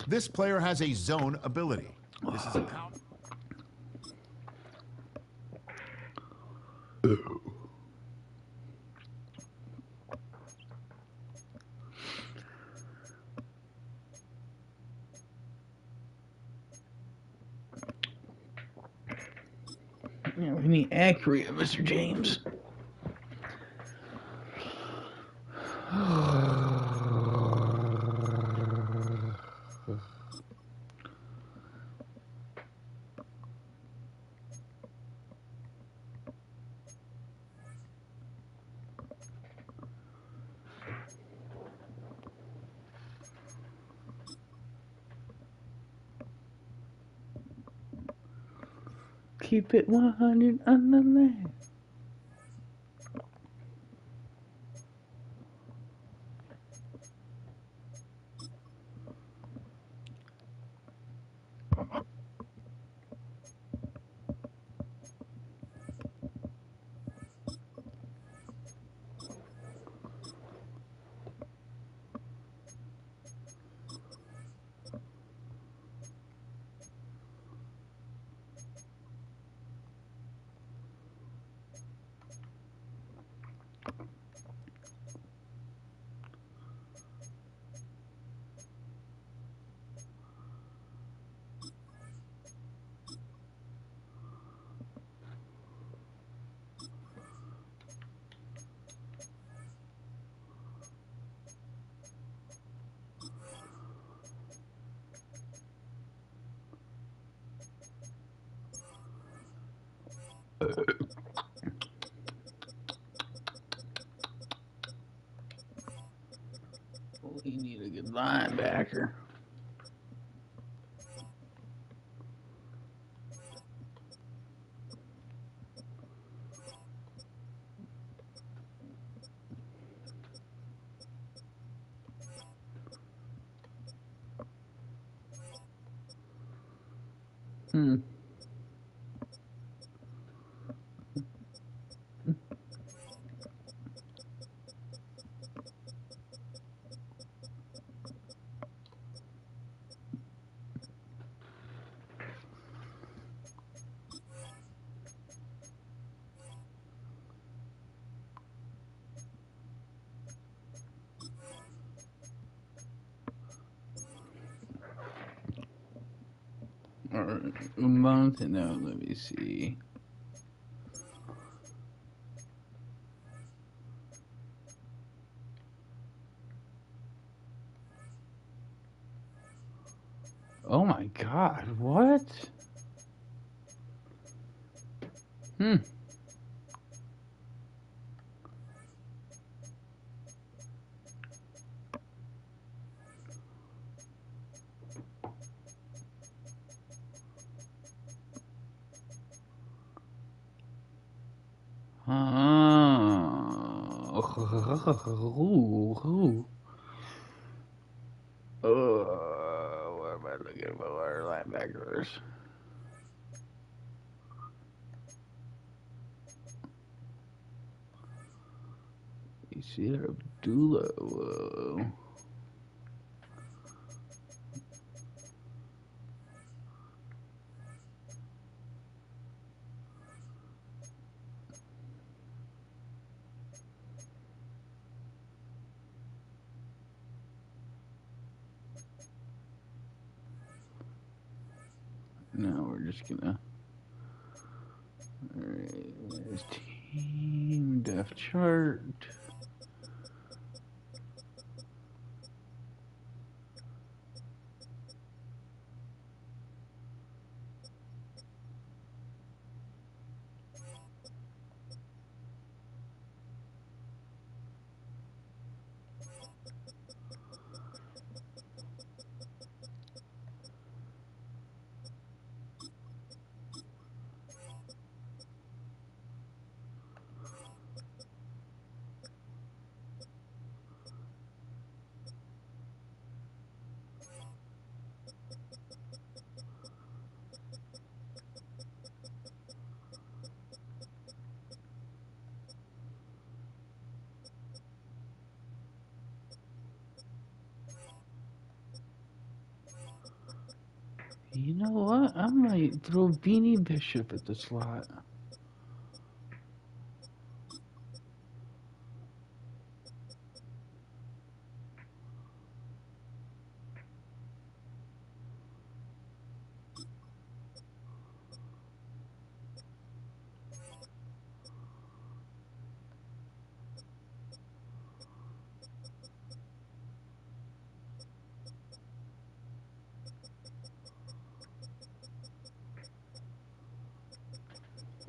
This player has a zone ability. This is a power. Yeah, we need accurate, Mr. James. Keep it 100 on the land. We need a good linebacker. Hmm. Or a month? No, let me see. Oh my God, what? Hmm. Ooh. What am I looking for? Linebackers. You see there, Abdullah. Whoa. No, we're just gonna. Alright, there's team depth chart. You know what? I might throw Beanie Bishop at the slot.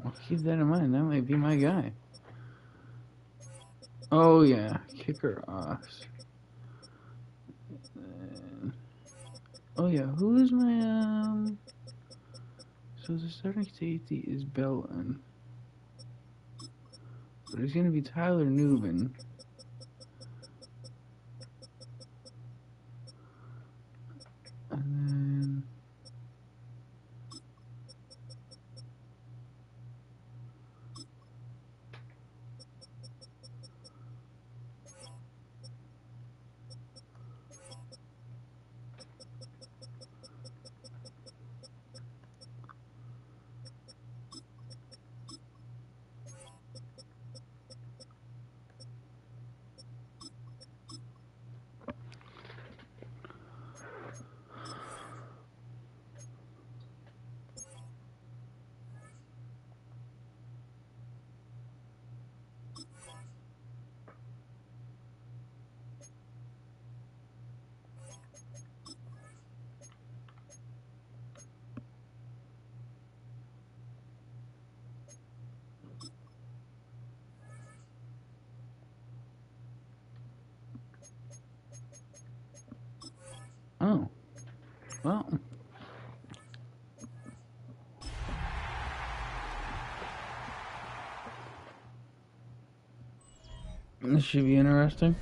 I'll keep that in mind. That might be my guy. Oh yeah, kicker off. Oh yeah, who is my So the starting safety is Belton, but it's gonna be Tyler Newman. And then Oh. Well. This should be interesting.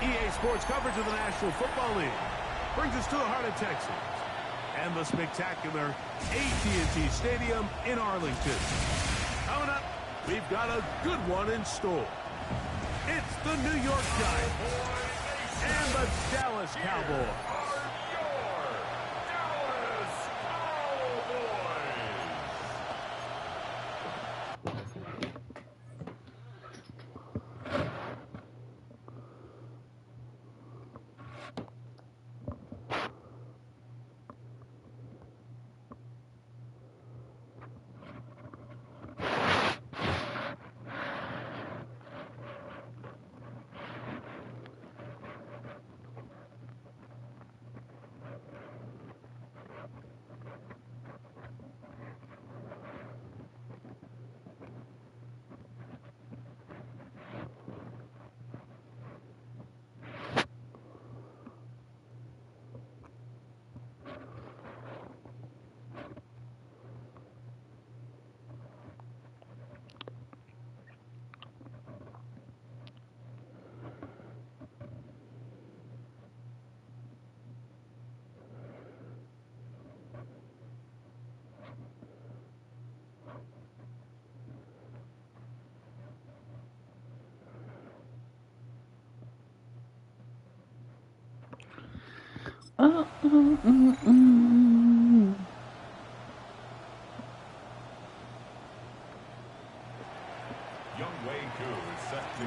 EA Sports coverage of the National Football League brings us to the heart of Texas and the spectacular AT&T Stadium in Arlington. Coming up, we've got a good one in store. It's the New York Giants and the Dallas Cowboys.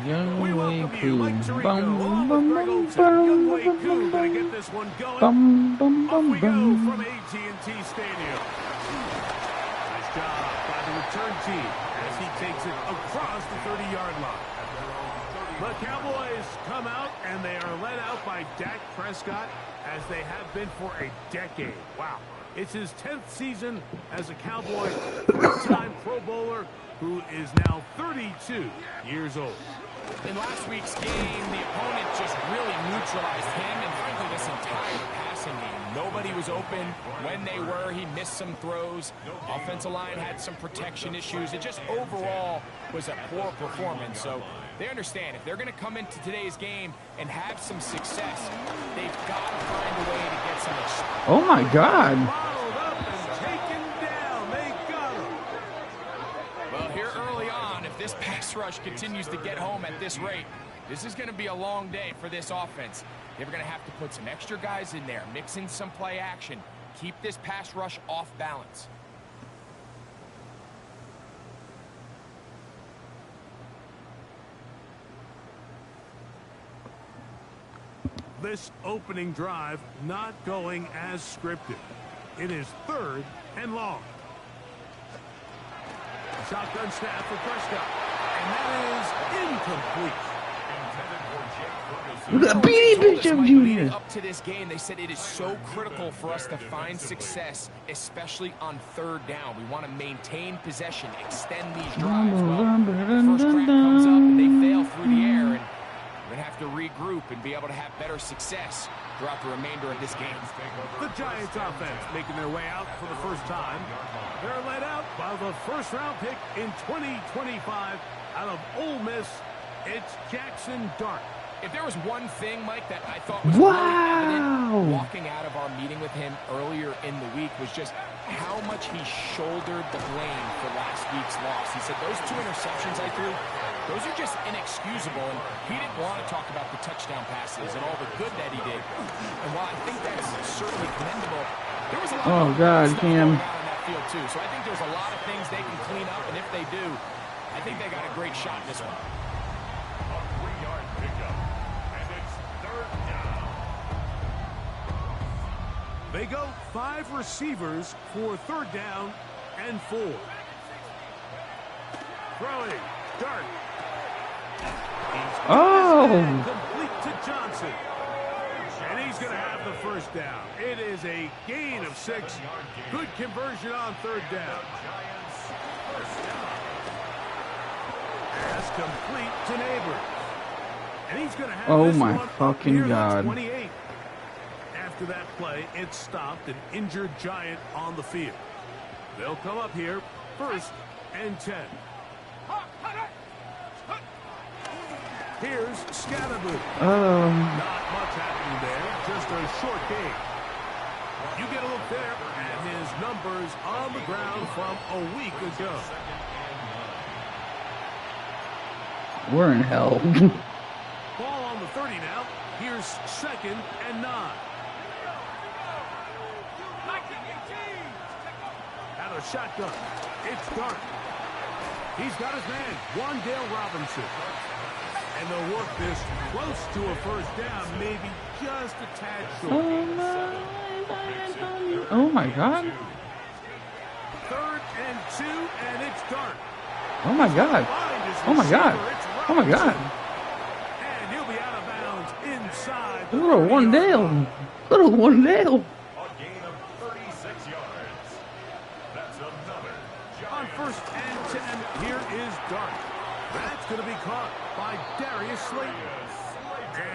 Young We welcome Way you, Mike Cool. Tirico, along with Greg Olson. Young Way Cool going to get this one going. Off we go from AT&T Stadium. Nice job by the return team as he takes it across the 30-yard line. The Cowboys come out, and they are led out by Dak Prescott, as they have been for a decade. Wow. It's his 10th season as a Cowboy, three-time Pro Bowler, who is now 32 years old. In last week's game, the opponent just really neutralized him and frankly this entire passing game. Nobody was open. When they were, he missed some throws. Offensive line had some protection issues. It just overall was a poor performance. So they understand if they're going to come into today's game and have some success, they've got to find a way to get some experience. Oh my God. Bottled up and taken down. They got him. Well, here early on, if this pass rush continues to get home at this rate, this is going to be a long day for this offense. They're going to have to put some extra guys in there, mix in some play action, keep this pass rush off balance. This opening drive not going as scripted. It is 3rd and long. Shotgun snap for Prescott. And that is incomplete. Look at Beanie Bishop Leading Jr. up to this game, they said it is so critical for us to find success, especially on 3rd down. We want to maintain possession, extend these drives. Well, the first crack comes up and they fail through the air, and we're going to have to regroup and be able to have better success throughout the remainder of this game. The Giants offense making their way out for the first time. They're led out by the first-round pick in 2025 out of Ole Miss. It's Jackson Dart. If there was one thing, Mike, that I thought was really evident walking out of our meeting with him earlier in the week was just how much he shouldered the blame for last week's loss. He said those 2 interceptions I threw, those are just inexcusable, and he didn't want to talk about the touchdown passes and all the good that he did. And while I think that's certainly commendable, there was a lot of stuff going on in that field too. So I think there's a lot of things they can clean up, and if they do, I think they got a great shot in this one. A 3-yard pickup, and it's 3rd down. They go 5 receivers for 3rd down and 4. Throwing. Dart. Complete to Johnson. And he's going to have the first down. It is a gain of 6. Good conversion on 3rd down. Pass complete to Neighbors. And he's going to have Oh this my one fucking near the God. 28. After After that play, it stopped an injured Giant on the field. They'll come up here, 1st and 10. Here's Scatterboo. Not much happening there, just a short game. You get a look there, and his numbers on the ground from a week ago. We're in hell. Ball on the 30 now. Here's 2nd and 9. Out of shotgun. It's Dart. He's got his man, Wandale Robinson. And they'll work this close to a 1st down, maybe just a tad short. Oh my God. 3rd and 2, and it's Dart. Oh my God. Oh my God. Oh my God. And he'll be out of bounds inside. Little Wandale. Little Wandale. A gain of 36 yards. That's another On Giants. 1st and 10, here is Dart. That's going to be caught by Darius Slayton.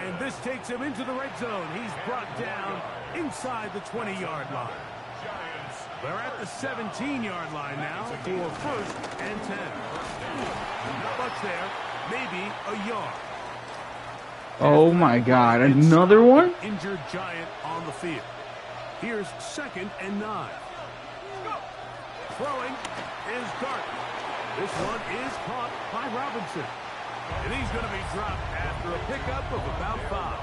And this takes him into the red zone. He's brought down inside the 20-yard line. They're at the 17-yard line now for 1st and 10. Not much there. Maybe a yard. Oh my God. Another one? Injured Giant on the field. Here's 2nd and 9. Throwing is Dart. This one is caught by Robinson. And he's going to be dropped after a pickup of about 5.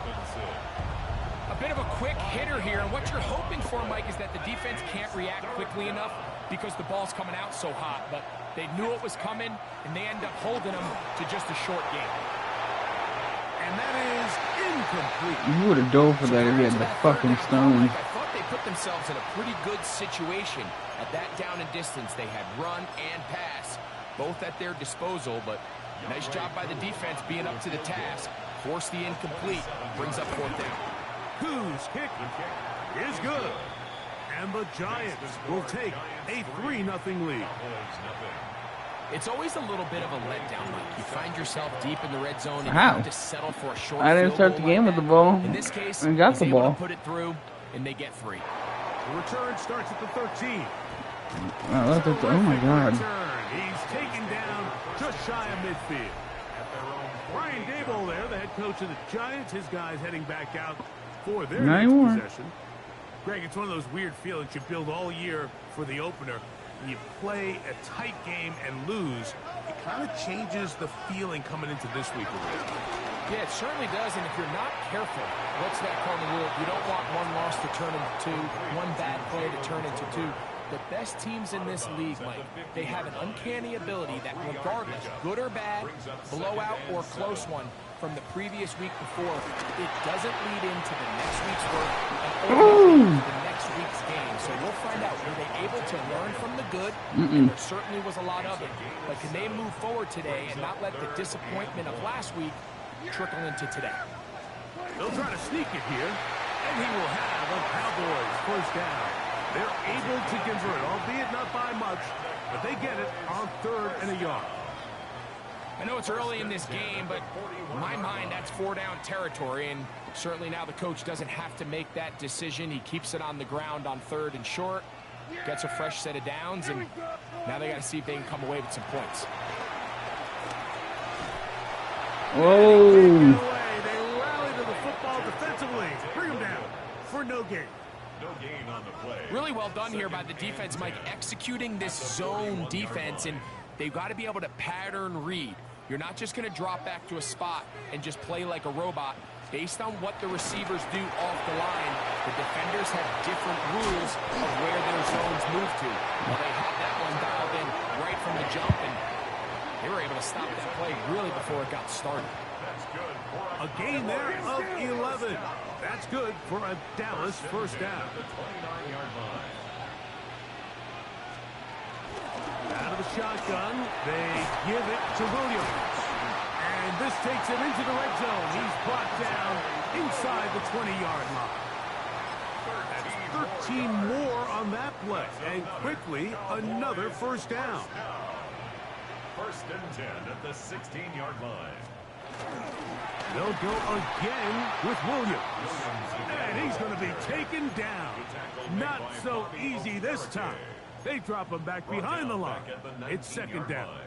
A bit of a quick hitter here, and what you're hoping for, Mike, is that the defense can't react quickly enough because the ball's coming out so hot. But they knew it was coming, and they end up holding them to just a short game. And that is incomplete. You would have dove for that if you had the fucking stones. I thought they put themselves in a pretty good situation at that down and distance. They had run and pass, both at their disposal, but nice job by the defense being up to the task. Force the incomplete, brings up 4th down. Whose kick is good. And the Giants will take a 3-0 lead. It's always a little bit of a letdown, Mike. You find yourself deep in the red zone and you How? have to settle for a short I didn't field start goal the game like with the that. ball. In this case, I got he's the able ball. to put it through, and they get 3. The return starts at the 13. Oh my God. Return. He's taken down just shy of midfield. Brian Daboll there, the head coach of the Giants. His guys heading back out for their Not next anymore. possession. Greg, it's one of those weird feelings you build all year for the opener. When you play a tight game and lose, it kind of changes the feeling coming into this week. Yeah, it certainly does, and if you're not careful, what's that called in the rule? You don't want one loss to turn into 2, one bad play to turn into 2. The best teams in this league, Mike, they have an uncanny ability that regardless, good or bad, blowout or close one, from the previous week before, it doesn't lead into the next week's work and ultimately the next week's game. So we'll find out, were they able to learn from the good? And there certainly was a lot of it. But can they move forward today and not let the disappointment of last week trickle into today? They'll try to sneak it here, and he will have a Cowboys 1st down. They're able to convert, albeit not by much, but they get it on 3rd and a yard. I know it's early in this game, but in my mind, that's 4-down territory, and certainly now the coach doesn't have to make that decision. He keeps it on the ground on 3rd and short, gets a fresh set of downs, and now they got to see if they can come away with some points. Oh. They rally to the football defensively. Bring them down for no gain. No gain on the play. Really well done here by the defense, Mike, executing this zone defense, and they've got to be able to pattern read. You're not just going to drop back to a spot and just play like a robot. Based on what the receivers do off the line, the defenders have different rules of where their zones move to. Well, they had that one dialed in right from the jump, and they were able to stop that play really before it got started. A gain there of 11. That's good for a Dallas 1st down. Out of the shotgun, they give it to Williams. And this takes him into the red zone. He's brought down inside the 20-yard line. That's 13 more on that play. And quickly, another 1st down. 1st and 10 at the 16-yard line. They'll go again with Williams. And he's going to be taken down. Not so easy this time. They drop him back behind the line. It's second down.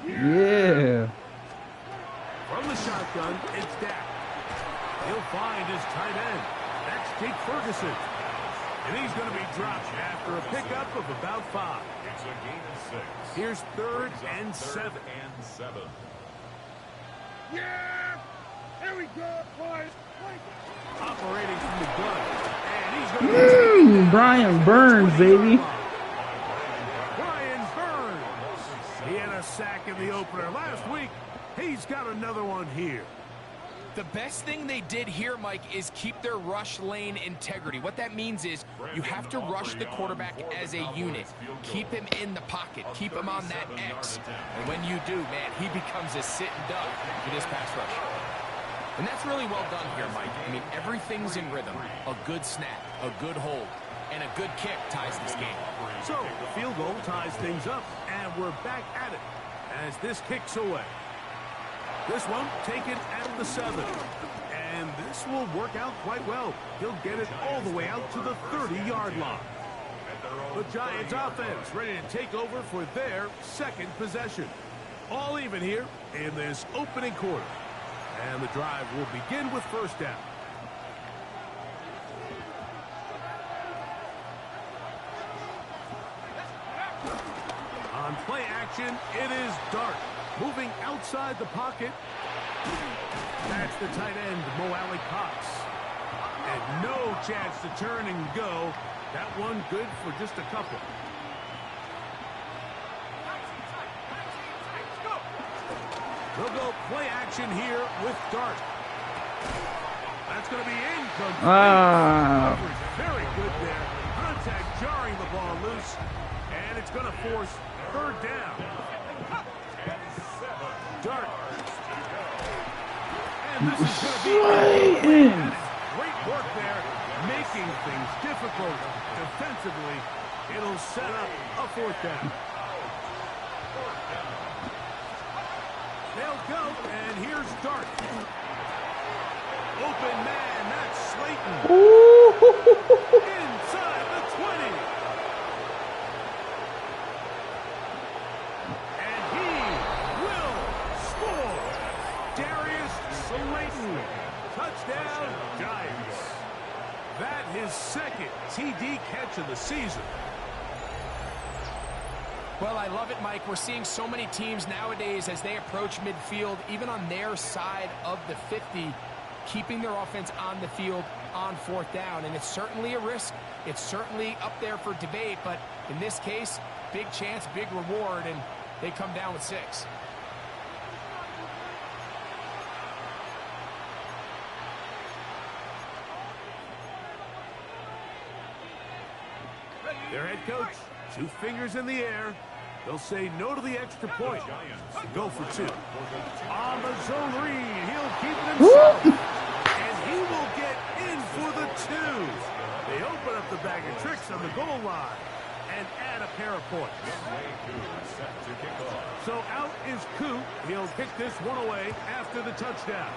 Yeah. From the shotgun, it's Dak. He'll find his tight end. That's Jake Ferguson. And he's going to be dropped after a pickup of about 5. It's a gain of 6. Here's third and 7. Yeah! Here we go, boys. Operating from the gun. And he's going to be Brian Burns, baby. Brian Burns. He had a sack in the opener last week. He's got another one here. The best thing they did here, Mike, is keep their rush lane integrity. What that means is you have to rush the quarterback as a unit. Keep him in the pocket. Keep him on that X. And when you do, man, he becomes a sitting duck for this pass rush. And that's really well done here, Mike. I mean, everything's in rhythm. A good snap, a good hold, and a good kick ties this game. So the field goal ties things up, and we're back at it as this kicks away. This one taken at the 7. And this will work out quite well. He'll get it all the way out to the 30-yard line. The Giants offense ready to take over for their second possession. All even here in this opening quarter. And the drive will begin with first down. On play action, it is Dart. Moving outside the pocket. That's the tight end, Mo Alley Cox. And no chance to turn and go. That one good for just a couple. They'll go play action here with Dart. That's going to be incomplete. Very good there. Contact jarring the ball loose. And it's going to force third down. Dart. And this is going to be great work there, making things difficult defensively. It'll set up a fourth down. They'll go, and here's Dart. Open man, that's Slayton. Inside the 20. And he will score. Darius Slayton. Touchdown, Giants. That his second TD catch of the season. Well, I love it, Mike. We're seeing so many teams nowadays as they approach midfield, even on their side of the 50, keeping their offense on the field on fourth down. And it's certainly a risk. It's certainly up there for debate. But in this case, big chance, big reward, and they come down with 6. Their head coach, 2 fingers in the air. They'll say no to the extra point. Go for 2. On the zone read, he'll keep it himself. And he will get in for the 2. They open up the bag of tricks on the goal line and add a pair of points. So out is Coop. He'll kick this one away after the touchdown.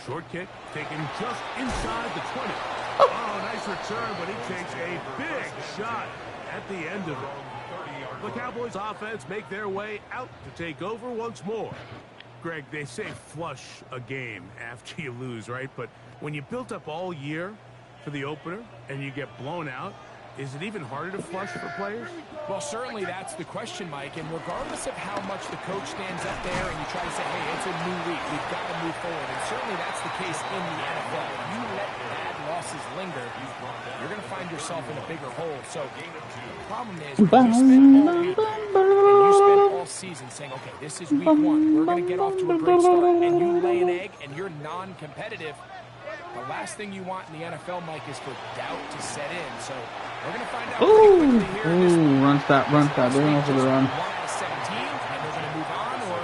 Short kick taken just inside the 20. Oh, nice return, but he takes a big shot at the end of it. The Cowboys offense make their way out to take over once more. Greg, they say flush a game after you lose, right? But when you built up all year for the opener and you get blown out, is it even harder to flush for players? Well, certainly that's the question, Mike. And regardless of how much the coach stands up there and you try to say, hey, it's a new week, we've got to move forward. And certainly that's the case in the NFL. If you let bad losses linger, you're going to find yourself in a bigger hole. So the problem is, when you spend all week and you spend all season saying, okay, this is week 1, we're going to get off to a great start, and you lay an egg and you're non-competitive, the last thing you want in the NFL, Mike, is for doubt to set in. So we're going to find out pretty quickly here. Run stop. They're going for the run. 1 out of 17, and they're going to move on, or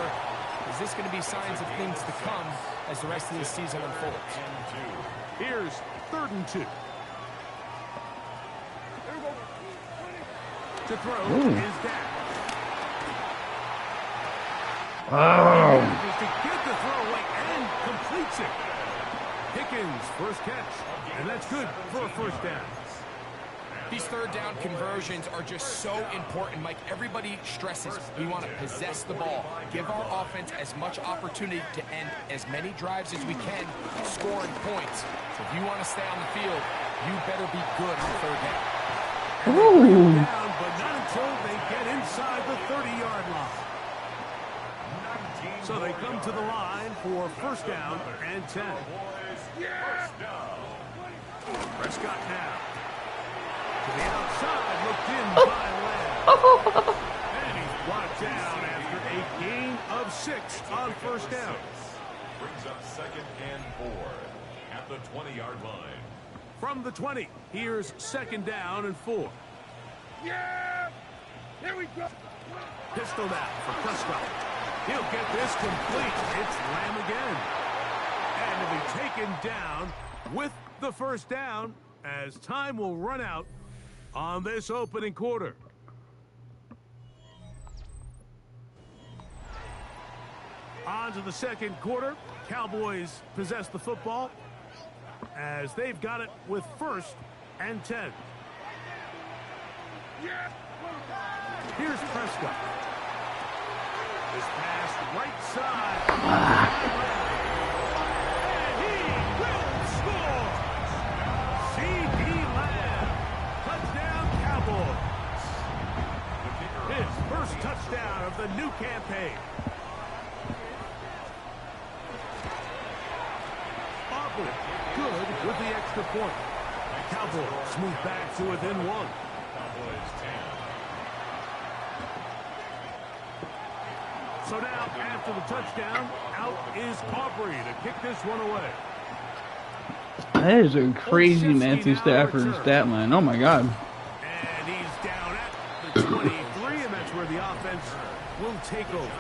is this going to be signs of things to come as the rest of this season unfolds? Here's 3rd and 2. to throw Ooh. is Dak. Oh. Manages to get the throw away and completes it. Pickens, first catch, and that's good for a first down. These third down conversions are just so important, Mike. Everybody stresses we want to possess the ball, give our offense as much opportunity to end as many drives as we can, scoring points. So if you want to stay on the field, you better be good on third down. Ooh. Down, but not until they get inside the 30-yard line. So they come to the line for first down and 10. Prescott now. To the outside, looked in by Lamb. And he's brought down after a gain of 6 on first down. Brings up 2nd and 4 at the 20-yard line. From the 20, here's 2nd down and 4. Yeah! Here we go! Pistol now for Prescott. He'll get this complete. It's Lamb again. And he'll be taken down with the first down as time will run out on this opening quarter. On to the second quarter. Cowboys possess the football as they've got it with 1st and 10. Here's Prescott. This pass right side. And he will score. C.D. Lamb. Touchdown Cowboys. His first touchdown of the new campaign. Aubrey, good with the extra point. Cowboys move back to within 1. Cowboys 10. So now, after the touchdown, out is Aubrey to kick this one away. That is a crazy Matthew Stafford stat line. Oh my God. And he's down at the 23, and that's where the offense will take over.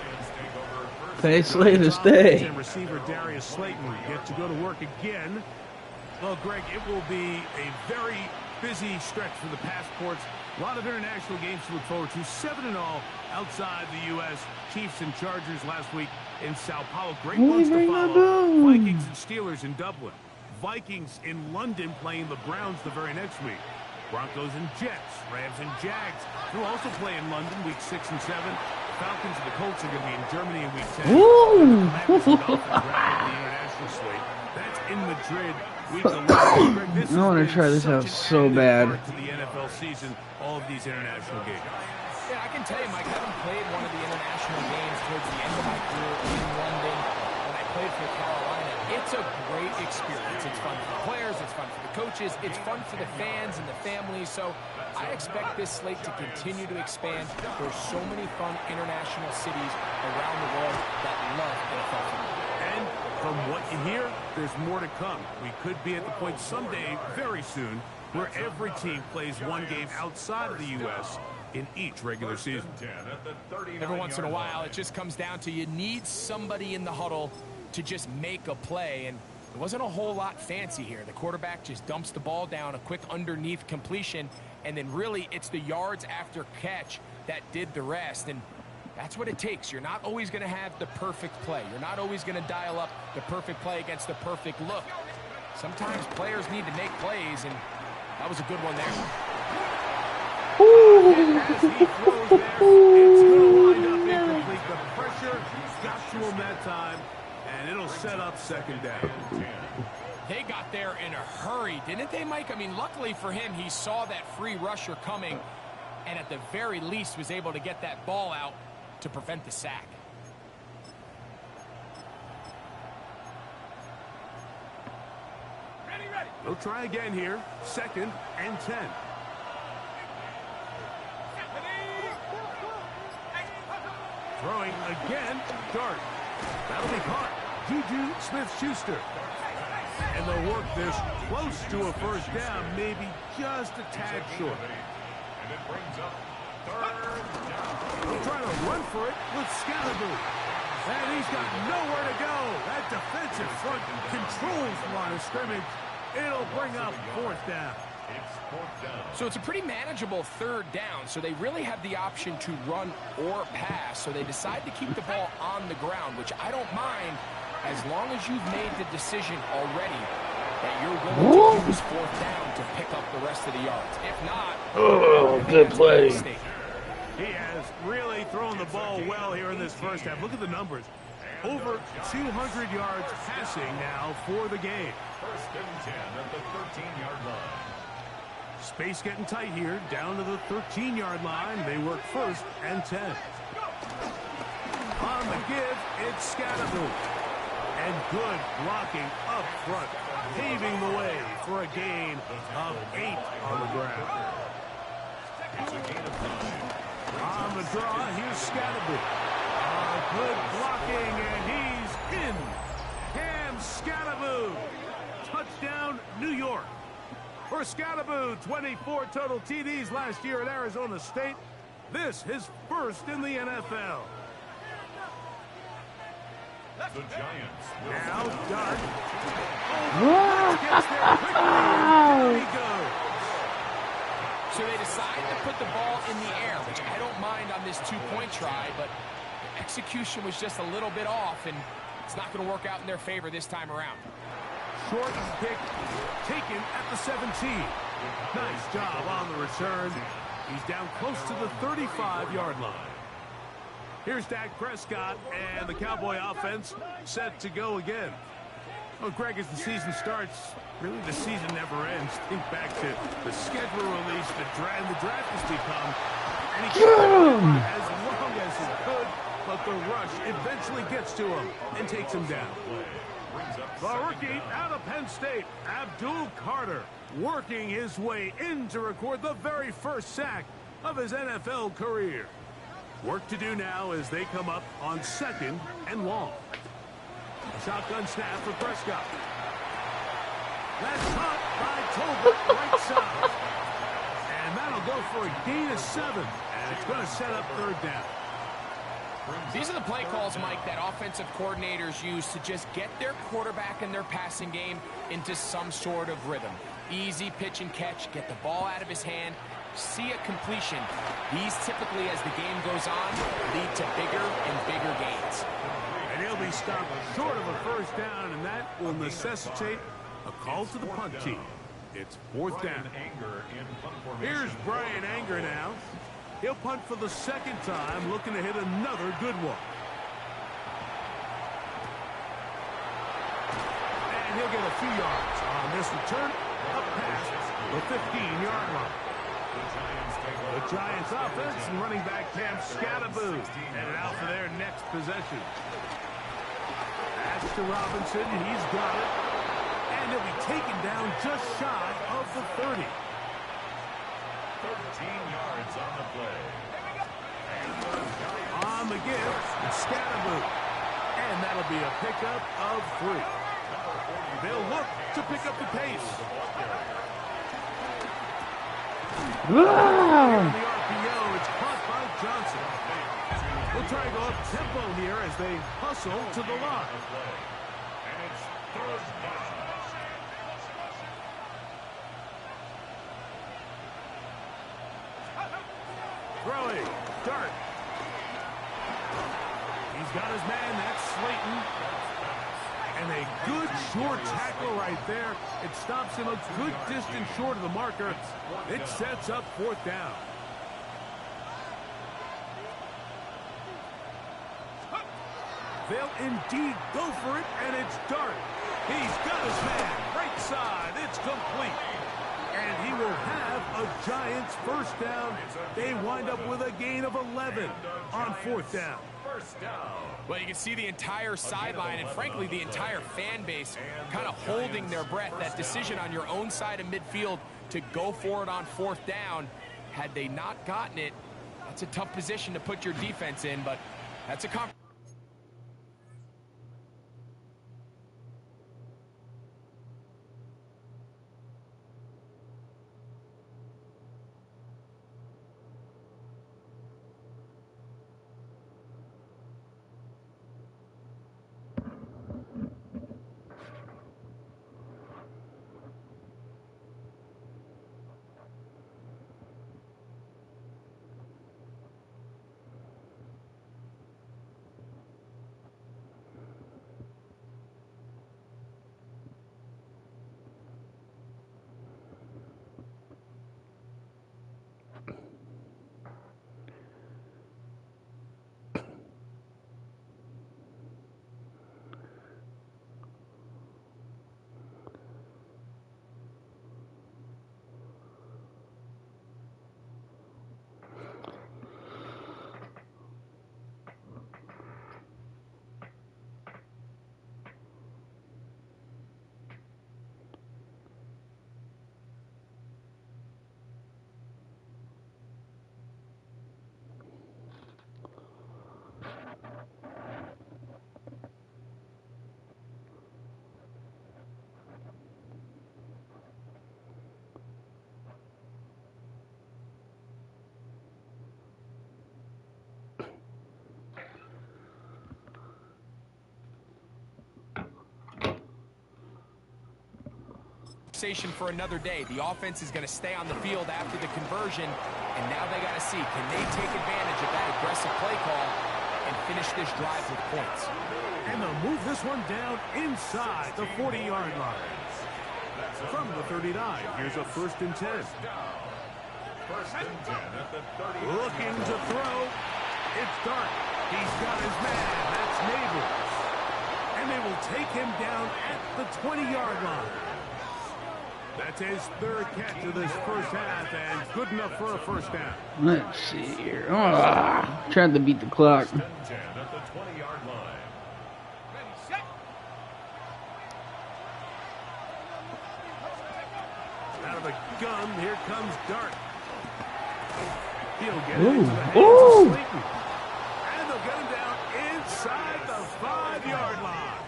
Pay Slay to stay. And receiver Darius Slayton get to go to work again. Well, Greg, it will be a very busy stretch for the passports. A lot of international games to look forward to. 7 in all outside the U.S. Chiefs and Chargers last week in Sao Paulo. Great ones to follow. Vikings and Steelers in Dublin. Vikings in London playing the Browns the very next week. Broncos and Jets. Rams and Jags will also play in London week 6 and 7. Falcons and the Colts are going to be in Germany in week 10. Ooh. The international slate. That's in Madrid. Week 11. I want to try this out so bad. To the NFL season, all of these international games. Yeah, I can tell you, Mike, having played one of the international games towards the end of my career in London when I played for Carolina, it's a great experience. It's fun for the players, it's fun for the coaches, it's fun for the fans and the families. So I expect this slate to continue to expand. There's so many fun international cities around the world that love NFL football. And from what you hear, there's more to come. We could be at the point someday, very soon, where every team plays one game outside of the U.S. in each regular season. Every once in a while, it just comes down to you need somebody in the huddle to just make a play, and it wasn't a whole lot fancy here. The quarterback just dumps the ball down, a quick underneath completion, and then really it's the yards after catch that did the rest, and that's what it takes. You're not always going to have the perfect play. You're not always going to dial up the perfect play against the perfect look. Sometimes players need to make plays, and that was a good one there. As he throws there, it's going to wind up incomplete. The pressure got to him that time, and it'll set up 2nd down. They got there in a hurry, didn't they, Mike? I mean, luckily for him, he saw that free rusher coming, and at the very least was able to get that ball out to prevent the sack. They'll try again here. 2nd and 10. Throwing again. Dart. That'll be caught. Juju Smith-Schuster. And they'll work this close to a first down, maybe just a tad short. And it brings up 3rd down. They'll try to run for it with Scalaboo. And he's got nowhere to go. That defensive front controls the line of scrimmage. It'll bring up 4th down. It's 4th down. So it's a pretty manageable 3rd down, so they really have the option to run or pass, so they decide to keep the ball on the ground, which I don't mind as long as you've made the decision already that you're willing to use 4th down to pick up the rest of the yards. If not, good play. He has really thrown the ball well here in this first half. Look at the numbers. Over 200 yards passing now for the game. 1st and 10 at the 13-yard line. Space getting tight here, down to the 13-yard line. They work 1st and 10. On the give, it's Scatteroo. And good blocking up front, paving the way for a gain of 8 on the ground. It's a gain of 9. On the draw, here's Scatteroo. Good blocking, and he's in. Cam Scatteroo. Touchdown, New York. For Scatteroo, 24 total TDs last year at Arizona State. This his first in the NFL. The Giants will Now, Dart. Oh, gets there quickly. There he goes. So they decide to put the ball in the air, which I don't mind on this 2-point try, but the execution was just a little bit off, and it's not going to work out in their favor this time around. Short kick taken at the 17. Nice job on the return. He's down close to the 35-yard line. Here's Dak Prescott and the Cowboy offense set to go again. Well, Greg, as the season starts, really the season never ends. Think back to the schedule release, the draft has become, and he can't as long as he could, but the rush eventually gets to him and takes him down. The rookie out of Penn State, Abdul Carter, working his way in to record the very first sack of his NFL career. Work to do now as they come up on 2nd and long. A shotgun snap for Prescott. That's caught by Tolbert, right side. And that'll go for a gain of 7. And it's going to set up 3rd down. These are the play calls, Mike, that offensive coordinators use to just get their quarterback and their passing game into some sort of rhythm. Easy pitch and catch, get the ball out of his hand, see a completion. These typically, as the game goes on, lead to bigger and bigger gains. And he'll be stopped short of a 1st down, and that will necessitate a call to the punt team. It's 4th down. Here's Brian Anger now. He'll punt for the 2nd time, looking to hit another good one. And he'll get a few yards on this return, up past the 15-yard line. The Giants offense and running back Cam Scatteroo headed out for their next possession. That's to Robinson. He's got it. And he'll be taken down just shy of the 30. 13 yards on the play. On the give, Scatteroo. And that'll be a pickup of 3. They'll look to pick up the pace. In the RPO, it's caught by Johnson. We'll try to go up tempo here as they hustle to the line. And it's 3rd down. Throwing, Dart. He's got his man, that's Slayton. And a good short tackle right there. It stops him a good distance short of the marker. It sets up 4th down. They'll indeed go for it, and it's Dart. He's got his man, right side, it's complete. And he will have a Giants 1st down. They wind up with a gain of 11 on 4th down. 1st down. Well, you can see the entire sideline and, frankly, the entire fan base kind of holding their breath. That decision on your own side of midfield to go for it on 4th down, had they not gotten it, that's a tough position to put your defense in, but that's a conversation for another day. The offense is going to stay on the field after the conversion, and now they got to see, can they take advantage of that aggressive play call and finish this drive with points? And they'll move this one down inside the 40-yard line. From the 39, here's a 1st and 10. First and 10 at the 30. Looking to throw. It's Dart. He's got his man. That's Neighbors. And they will take him down at the 20-yard line. That's his 3rd catch of this first half, and good enough for a 1st down. Let's see here. Trying to beat the clock. First and 10 at the 20-yard line. Out of a gun, here comes Dart. He'll get it into the hands Ooh. of Slayton. And they'll get him down inside the 5-yard line.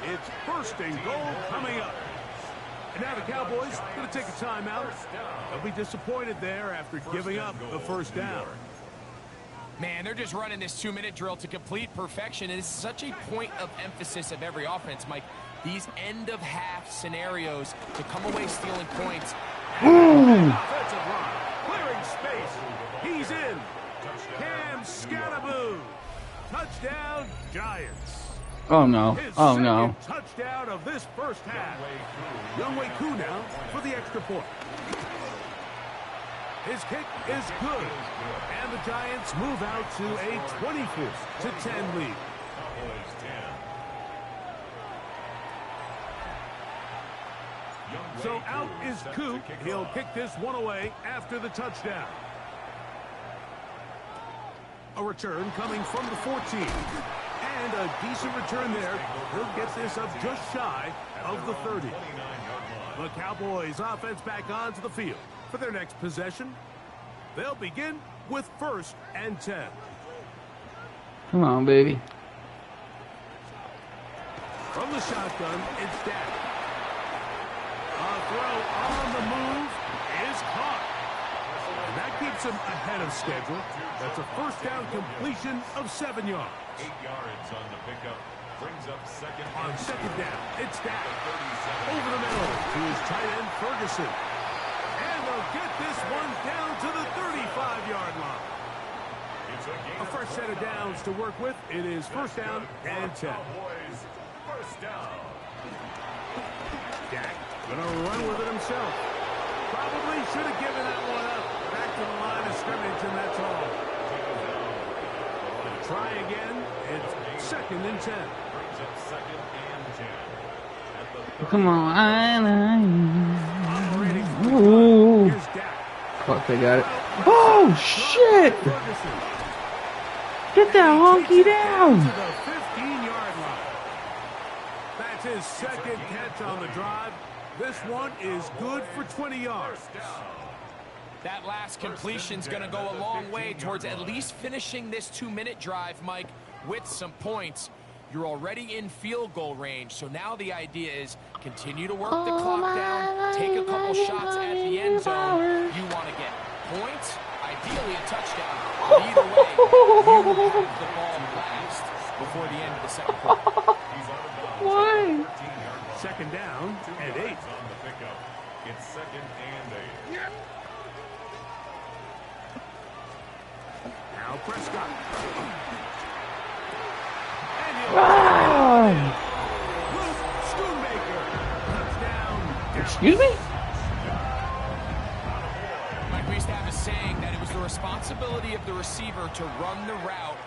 It's 1st and goal coming up. And now the Cowboys going to take a timeout. They'll be disappointed there after giving up the 1st down. Man, they're just running this 2-minute drill to complete perfection. And it's such a point of emphasis of every offense, Mike. These end-of-half scenarios to come away stealing points. Offensive line, clearing space. He's in. Cam Scattaboo. Touchdown, Giants. Oh no. His Oh no. second touchdown of this first half. Younghoe Koo now for the extra point. His kick is good. And the Giants move out to a 24-10 lead. So out is Koo. He'll kick this one away after the touchdown. A return coming from the 14. And a decent return there. He'll get this up just shy of the 30. The Cowboys offense back onto the field for their next possession. They'll begin with 1st and 10. Come on, baby. From the shotgun, it's Dak. A throw on the move is caught. And that keeps him ahead of schedule. That's a 1st down completion of 7 yards. 8 yards on the pickup. Brings up second. On 2nd down, it's Dak. Over the middle to his tight end, Ferguson. And they'll get this one down to the 35-yard line. A fresh set of downs to work with. It is 1st down and 10. Cowboys, 1st down. Dak gonna run with it himself. Probably should have given that one up. Back to the line of scrimmage, and that's all. Try again. It's 2nd and 10. Brings up 2nd and 10. At the Come on. Operating Ooh. Here's Dak. Fuck, they got it. Oh, shit! Ferguson. Get that honky down! To the 15-yard line. That's his 2nd catch on the drive. This one is good for 20 yards. That last completion's going to go a long way towards at least finishing this 2-minute drive, Mike, with some points. You're already in field goal range, so now the idea is continue to work the clock down, take a couple shots at the end zone. You want to get points, ideally a touchdown. But either way, you have the ball last before the end of the 2nd quarter. Why? 2nd down and 8. on the pickup. It's 2nd and 8. Now Prescott. Excuse me? Mike, we used to have a saying that it was the responsibility of the receiver to run the route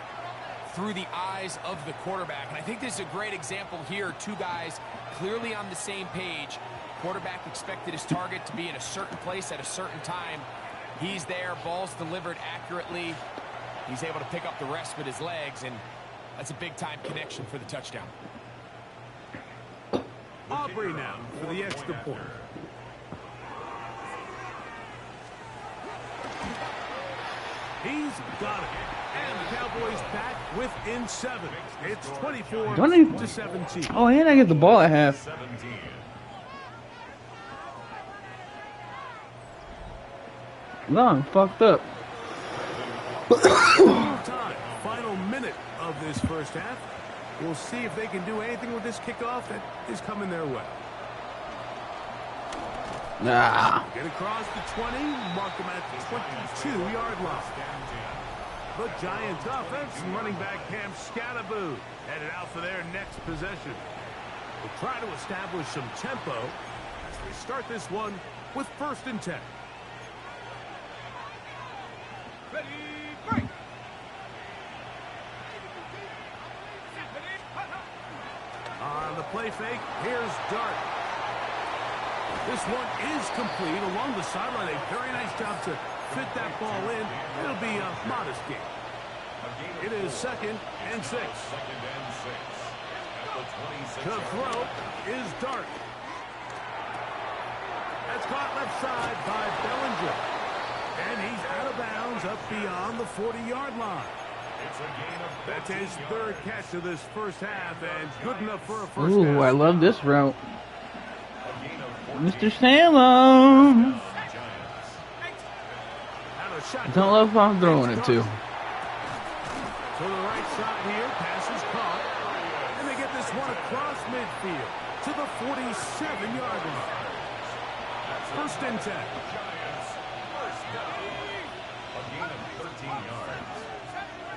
through the eyes of the quarterback. And I think this is a great example here. 2 guys clearly on the same page. Quarterback expected his target to be in a certain place at a certain time. He's there, ball's delivered accurately. He's able to pick up the rest with his legs, and that's a big-time connection for the touchdown. Aubrey now for the extra point. He's got it. And the Cowboys back within 7. It's 24-17. Oh, and I get the ball at half. 17. No, I'm fucked up. Time. Final minute of this first half. We'll see if they can do anything with this kickoff that is coming their way. Nah. Get across the 20, mark them at the 22-yard line. The Giants offense and running back Cam Scatterboo headed out for their next possession. We'll try to establish some tempo as they start this one with 1st and 10. Ready, break! On the play fake, here's Dart. This one is complete along the sideline. A very nice job to fit that ball in. It'll be a modest gain. It is 2nd and 6. To throw is Dart. That's caught left side by Bellinger. And he's out of bounds up beyond the 40-yard line. That's his 3rd catch of this first half and good enough for a first Ooh, down. I love this route. Mr. Salem. Don't love who I'm throwing it to. To the right side here, pass is caught. And they get this one across midfield to the 47-yard line. 1st and 10. A gain of 13 yards.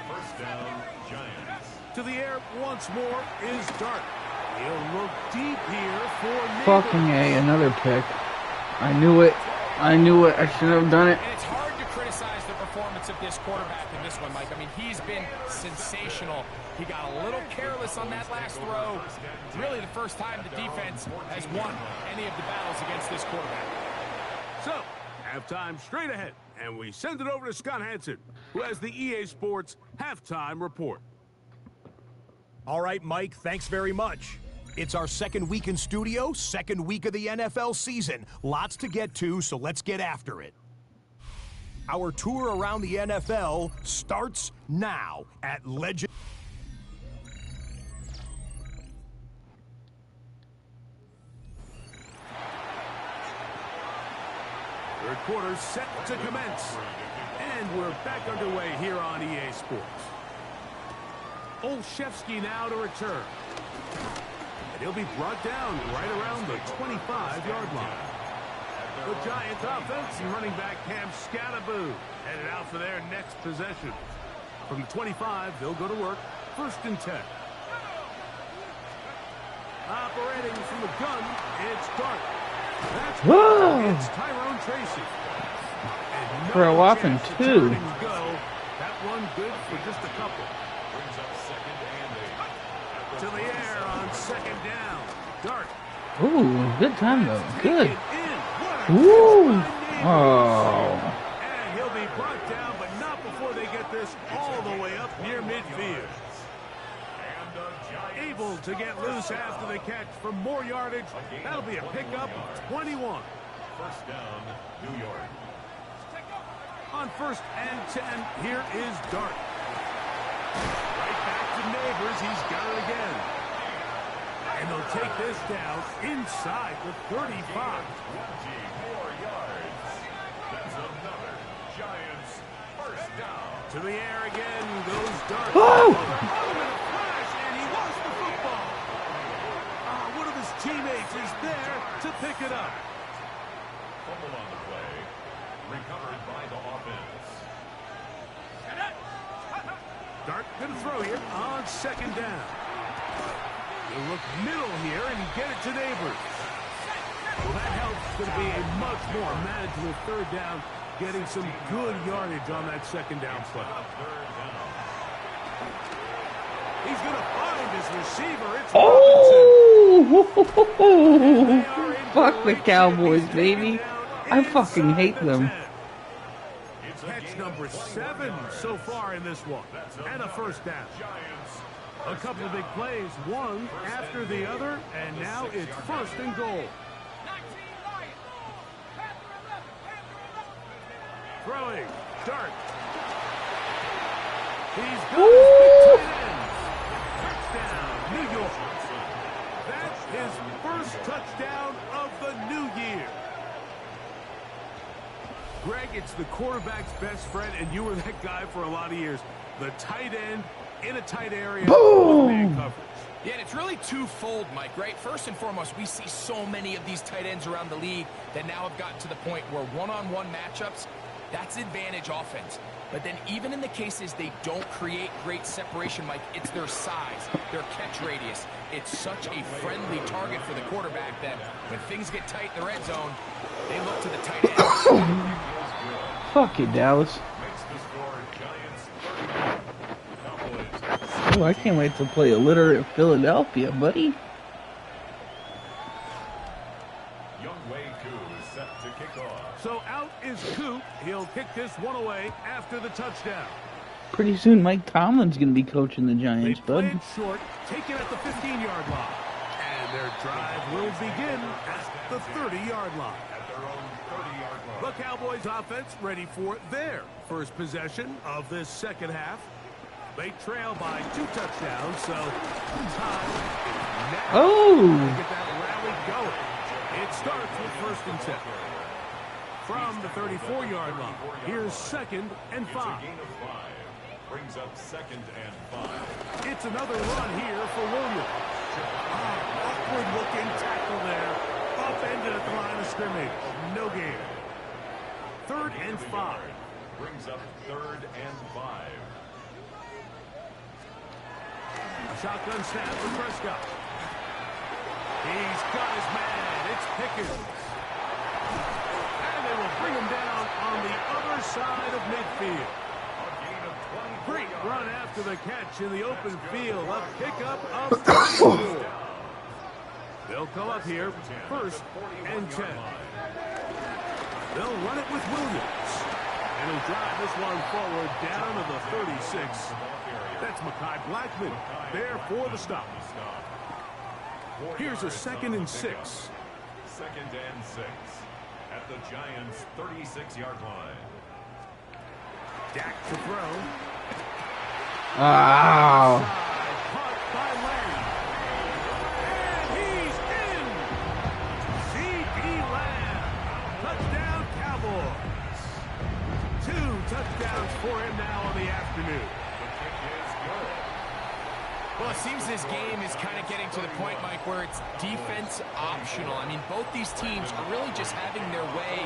1st down, Giants. To the air once more is Dart. He'll look deep here for Fucking A, another pick. I knew it. I knew it. I should have done it. And it's hard to criticize the performance of this quarterback in this one, Mike. I mean, he's been sensational. He got a little careless on that last throw. Really the first time the defense has won any of the battles against this quarterback. So, halftime straight ahead. And we send it over to Scott Hansen, who has the EA Sports halftime report. All right, Mike, thanks very much. It's our 2nd week in studio, 2nd week of the NFL season. Lots to get to, so let's get after it. Our tour around the NFL starts now at Legend. 3rd quarter set to commence. And we're back underway here on EA Sports. Olszewski now to return. And he'll be brought down right around the 25-yard line. The Giants offense and running back Cam Scatterboo headed out for their next possession. From the 25, they'll go to work. 1st and 10. Operating from the gun, it's Dart. That's it's Tyrone Tracy. And For a whopping chance to 2. turn and go. That one good for just a couple. Brings up 2nd and 8. To the air on 2nd down. Dart. Ooh, good time though. Good. Taken in. What a Ooh. catch by Neighbors. Oh. And he'll be brought down, but not before they get this all the way up near midfield. Able to get loose after the catch for more yardage. That'll be a pickup of 21. 1st down, New York. On 1st and 10, here is Dart. Right back to Neighbors. He's got it again. And they'll take this down inside the 35. 20 more yards. That's another Giants 1st down. To the air again goes Dart. Oh! And he lost the football. One of his teammates is there to pick it up. Fumble on the play. Recovered by the offense. Dart going to throw here on 2nd down. He'll look middle here and get it to Neighbors. Well, that helps. Going to be a much more manageable 3rd down, getting some good yardage on that 2nd down play. He's going to find his receiver. It's Robinson. Oh! Fuck the Cowboys, baby. I fucking hate them. Catch number 7 so far in this one. And a 1st down. A couple of big plays, one after the other, and now it's 1st and goal. Throwing, Dart. He's got his big tight end. Touchdown, New York. That's his 1st touchdown of the new year. Greg, it's the quarterback's best friend, and you were that guy for a lot of years. The tight end in a tight area with man coverage. Yeah, and it's really twofold, Mike, right? First and foremost, we see so many of these tight ends around the league that now have gotten to the point where one-on-one matchups, that's advantage offense. But then even in the cases they don't create great separation, Mike, it's their size, their catch radius. It's such a friendly target for the quarterback that when things get tight in the red zone, they look to the tight end. Fuck you, Dallas. Oh, I can't wait to play illiterate Philadelphia, buddy. So out is Coop. He'll kick this one away after the touchdown. Pretty soon, Mike Tomlin's going to be coaching the They Giants, play bud. it short, take it at the 15-yard line. And their drive will begin at the 30-yard line. The Cowboys offense ready for their first possession of this second half. They trail by 2 touchdowns, so time is now to get that rally going. It starts with 1st and 10. From the 34-yard line, here's 2nd and 5. Brings up 2nd and 5. It's another run here for Williams. Awkward-looking tackle there. Upended at the line of scrimmage. No gain. 3rd and 5. Brings up 3rd and 5. A shotgun snap for Prescott. He's got his man. It's Pickens. And they will bring him down on the other side of midfield. Great run after the catch in the open field. A pickup of 4. They'll come up here 1st and 10. They'll run it with Williams. And he'll drive this one forward down to the 36. That's Mekhi Blackman there for the stop. Here's a 2nd and 6. 2nd and 6 at the Giants' 36-yard line. Dak to throw. Wow. Caught by Lamb. And he's in. C.D. Lamb. Touchdown Cowboys. 2 touchdowns for him now on the afternoon. Well, it seems this game is kind of getting to the point, Mike, where it's defense optional. I mean, both these teams are really just having their way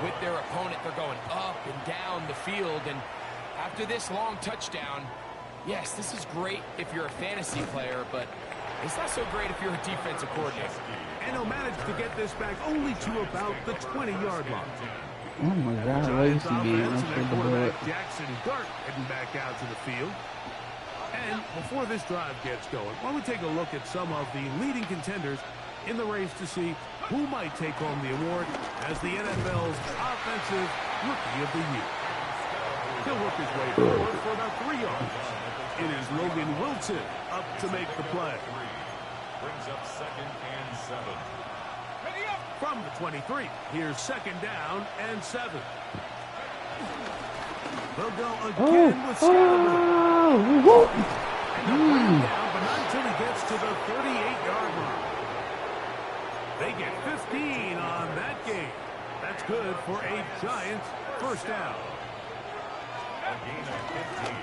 with their opponent. They're going up and down the field, and after this long touchdown, yes, this is great if you're a fantasy player, but it's not so great if you're a defensive coordinator. And he'll manage to get this back only to about the 20-yard line. Oh my God, legacy game. Offense That's and for the quarterback bullet. Jackson Dart heading back out to the field. And before this drive gets going, why don't we take a look at some of the leading contenders in the race to see who might take home the award as the NFL's Offensive Rookie of the Year. He'll work his way forward for about 3 yards. It is Logan Wilson up to make the play. Brings up 2nd and 7. From the 23, here's 2nd down and 7. They'll go again with Scalaboo. And they'll bring him down, but not until he gets to the 38-yard line. They get 15 on that game. That's good for a Giants first down.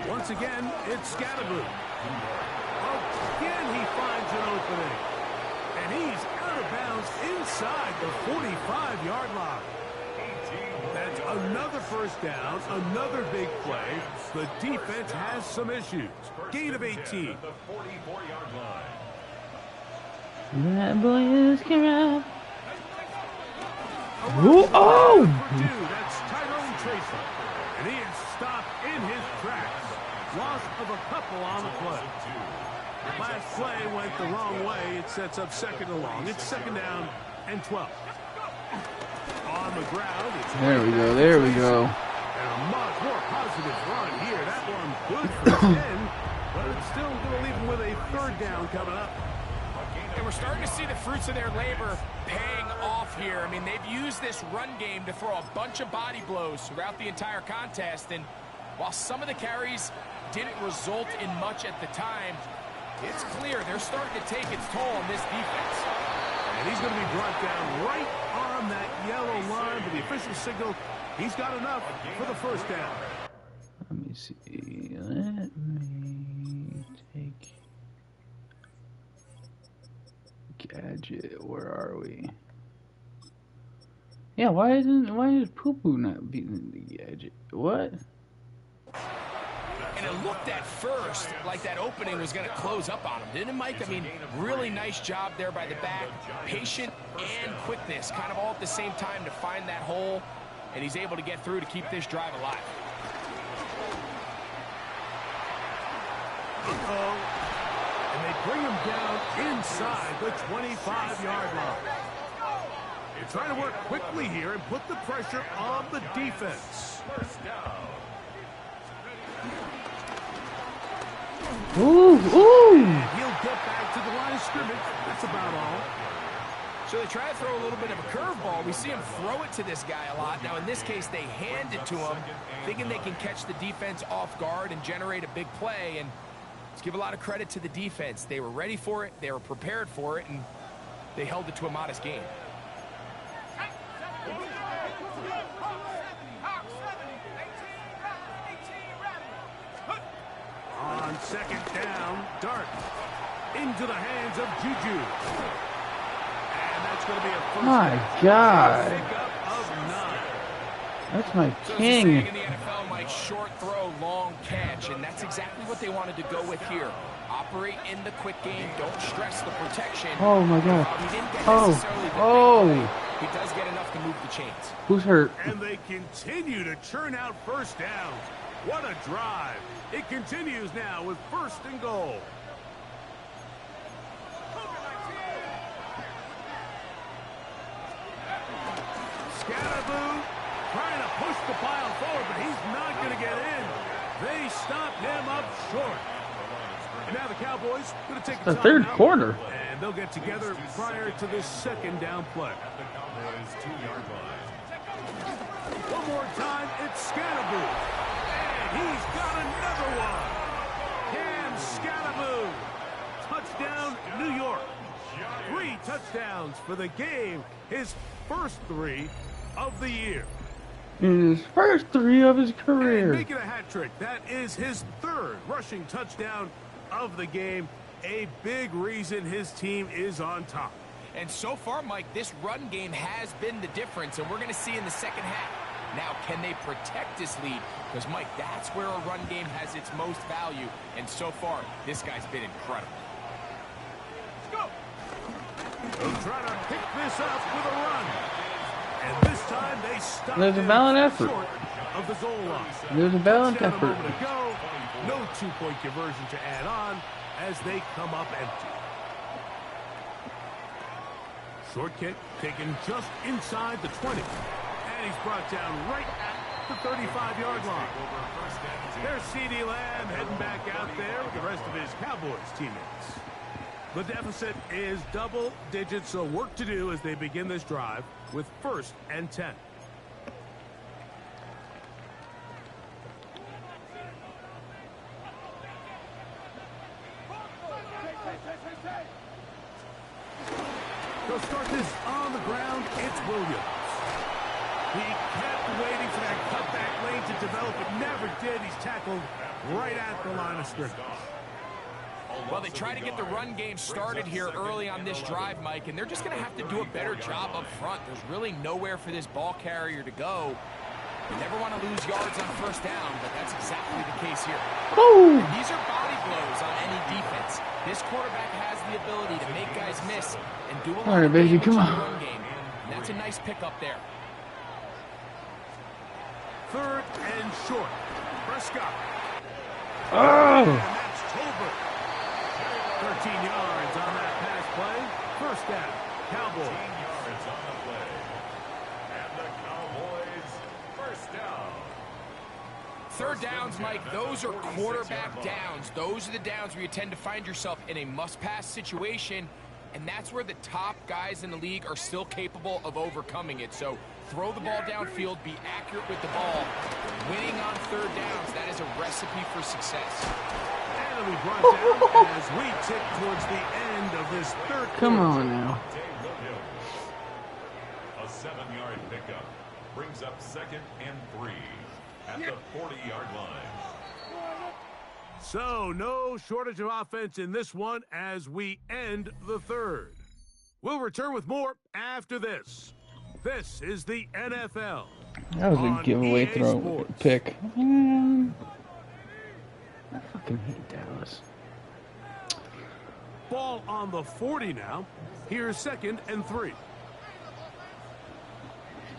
Once again, it's Scalaboo. Again, he finds an opening. And he's out of bounds inside the 45-yard line. That's another first down, another big play. The defense has some issues. Gain of 18. The 44-yard line. That boy is corrupt. Oh! That's Tyrone Tracy. And he is stopped in his tracks. Loss of a couple on the play. Last play went the wrong way. It sets up 2nd and long. It's 2nd down and 12. On the ground. There we go. There we go. And a much more positive run here. That one good for 10, but it's still going to leave him with a 3rd down coming up. And we're starting to see the fruits of their labor paying off here. I mean, they've used this run game to throw a bunch of body blows throughout the entire contest. And while some of the carries didn't result in much at the time, it's clear they're starting to take its toll on this defense. And he's going to be brought down right on that yellow line, but the official signal, he's got enough for the first down. Let me see. Let me take Gadget, where are we? Yeah, why is Poo Poo not beating the Gadget? What? And it looked at first like that opening was going to close up on him, didn't it, Mike? I mean, really nice job there by the back. Patient and quickness, kind of all at the same time to find that hole, and he's able to get through to keep this drive alive. And they bring him down inside the 25-yard line. You're trying to work quickly here and put the pressure on the defense. First down. Ooh, ooh! And he'll get back to the line of scrimmage. That's about all. So they try to throw a little bit of a curveball. We see him throw it to this guy a lot. Now, in this case, they hand it to him, thinking they can catch the defense off guard and generate a big play. And let's give a lot of credit to the defense. They were ready for it, they were prepared for it, and they held it to a modest gain. On second down, Dart into the hands of Juju. And that's going to be a first My down. God. Pickup of 9. That's my So it's a king. saying in the NFL, Mike, short throw, long catch, and that's exactly what they wanted to go with here. Operate in the quick game, don't stress the protection. Oh my God. While he didn't get Oh, necessarily the big oh. play, he does get enough to move the chains. Who's hurt? And they continue to churn out first downs. What a drive. It continues now with first and goal. Scatterboo trying to push the pile forward, but he's not going to get in. They stop him up short. And now the Cowboys going to take a The third timeout, quarter. and they'll get together prior to this second down play. At the Cowboys' 2-yard line. One more time, it's Scatterboo. And he's got another one. Cam Scatterboo. Touchdown, New York. 3 touchdowns for the game. His first 3 of the year. In his first 3 of his And career. making a hat trick. That is his 3rd rushing touchdown of the game. A big reason his team is on top. And so far, Mike, this run game has been the difference, and we're going to see in the second half. Now, can they protect this lead? Because, Mike, that's where a run game has its most value. And so far, this guy's been incredible. They'll try to pick this up with a run. And this time they stop There's a him valiant effort. short of the goal line. There's a valiant Touchdown a effort. moment ago. No 2-point conversion to add on as they come up empty. Short kick taken just inside the 20. And he's brought down right at the 35-yard line. There's C.D. Lamb heading back out there with the rest of his Cowboys teammates. The deficit is double digits, so work to do as they begin this drive with 1st and 10. They'll start this on the ground. It's Williams. He kept waiting for that cutback lane to develop, but never did. He's tackled right at the line of scrimmage. Well, they try to get the run game started here early on this drive, Mike, and they're just going to have to do a better job up front. There's really nowhere for this ball carrier to go. You never want to lose yards on first down, but that's exactly the case here. Oh! These are body blows on any defense. This quarterback has the ability to make guys miss and do a lot All right, of baby, damage come in the on. run game. And that's a nice pickup there. 3rd and short. Prescott. Oh! And that's Tolbert. 13 yards on that pass play. First down. Cowboys. 15 yards on the play. And the Cowboys, first down. Third downs, Mike, those are quarterback downs. Those are the downs where you tend to find yourself in a must-pass situation, and that's where the top guys in the league are still capable of overcoming it. So throw the ball downfield, be accurate with the ball. Winning on third downs, that is a recipe for success. And it'll be brought down as we tick towards the end of this third Come quarter. on now. A 7-yard pickup brings up 2nd and 3 at the 40-yard line. So no shortage of offense in this one as we end the third. We'll return with more after this. This is the NFL. That was a on giveaway EA throw Sports. pick. I fucking hate Dallas. Ball on the 40 now. Here's 2nd and 3.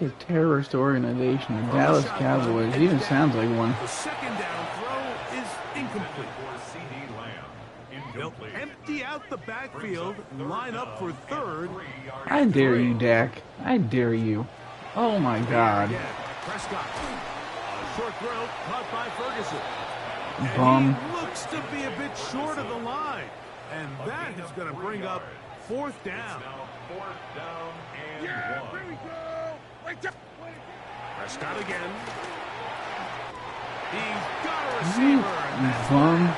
A terrorist organization, the Dallas Cowboys. It even sounds like one. The 2nd down throw is incomplete. They'll empty out the backfield, line up for 3rd. I dare you, Dak. I dare you. Oh my God. Again, Prescott. A short throw caught by Ferguson. And Bum. he looks to be a bit short of the line. And that is going to bring up 4th down. Yeah, here we go. Wait up. Prescott again. He's got a receiver. And that's Bum.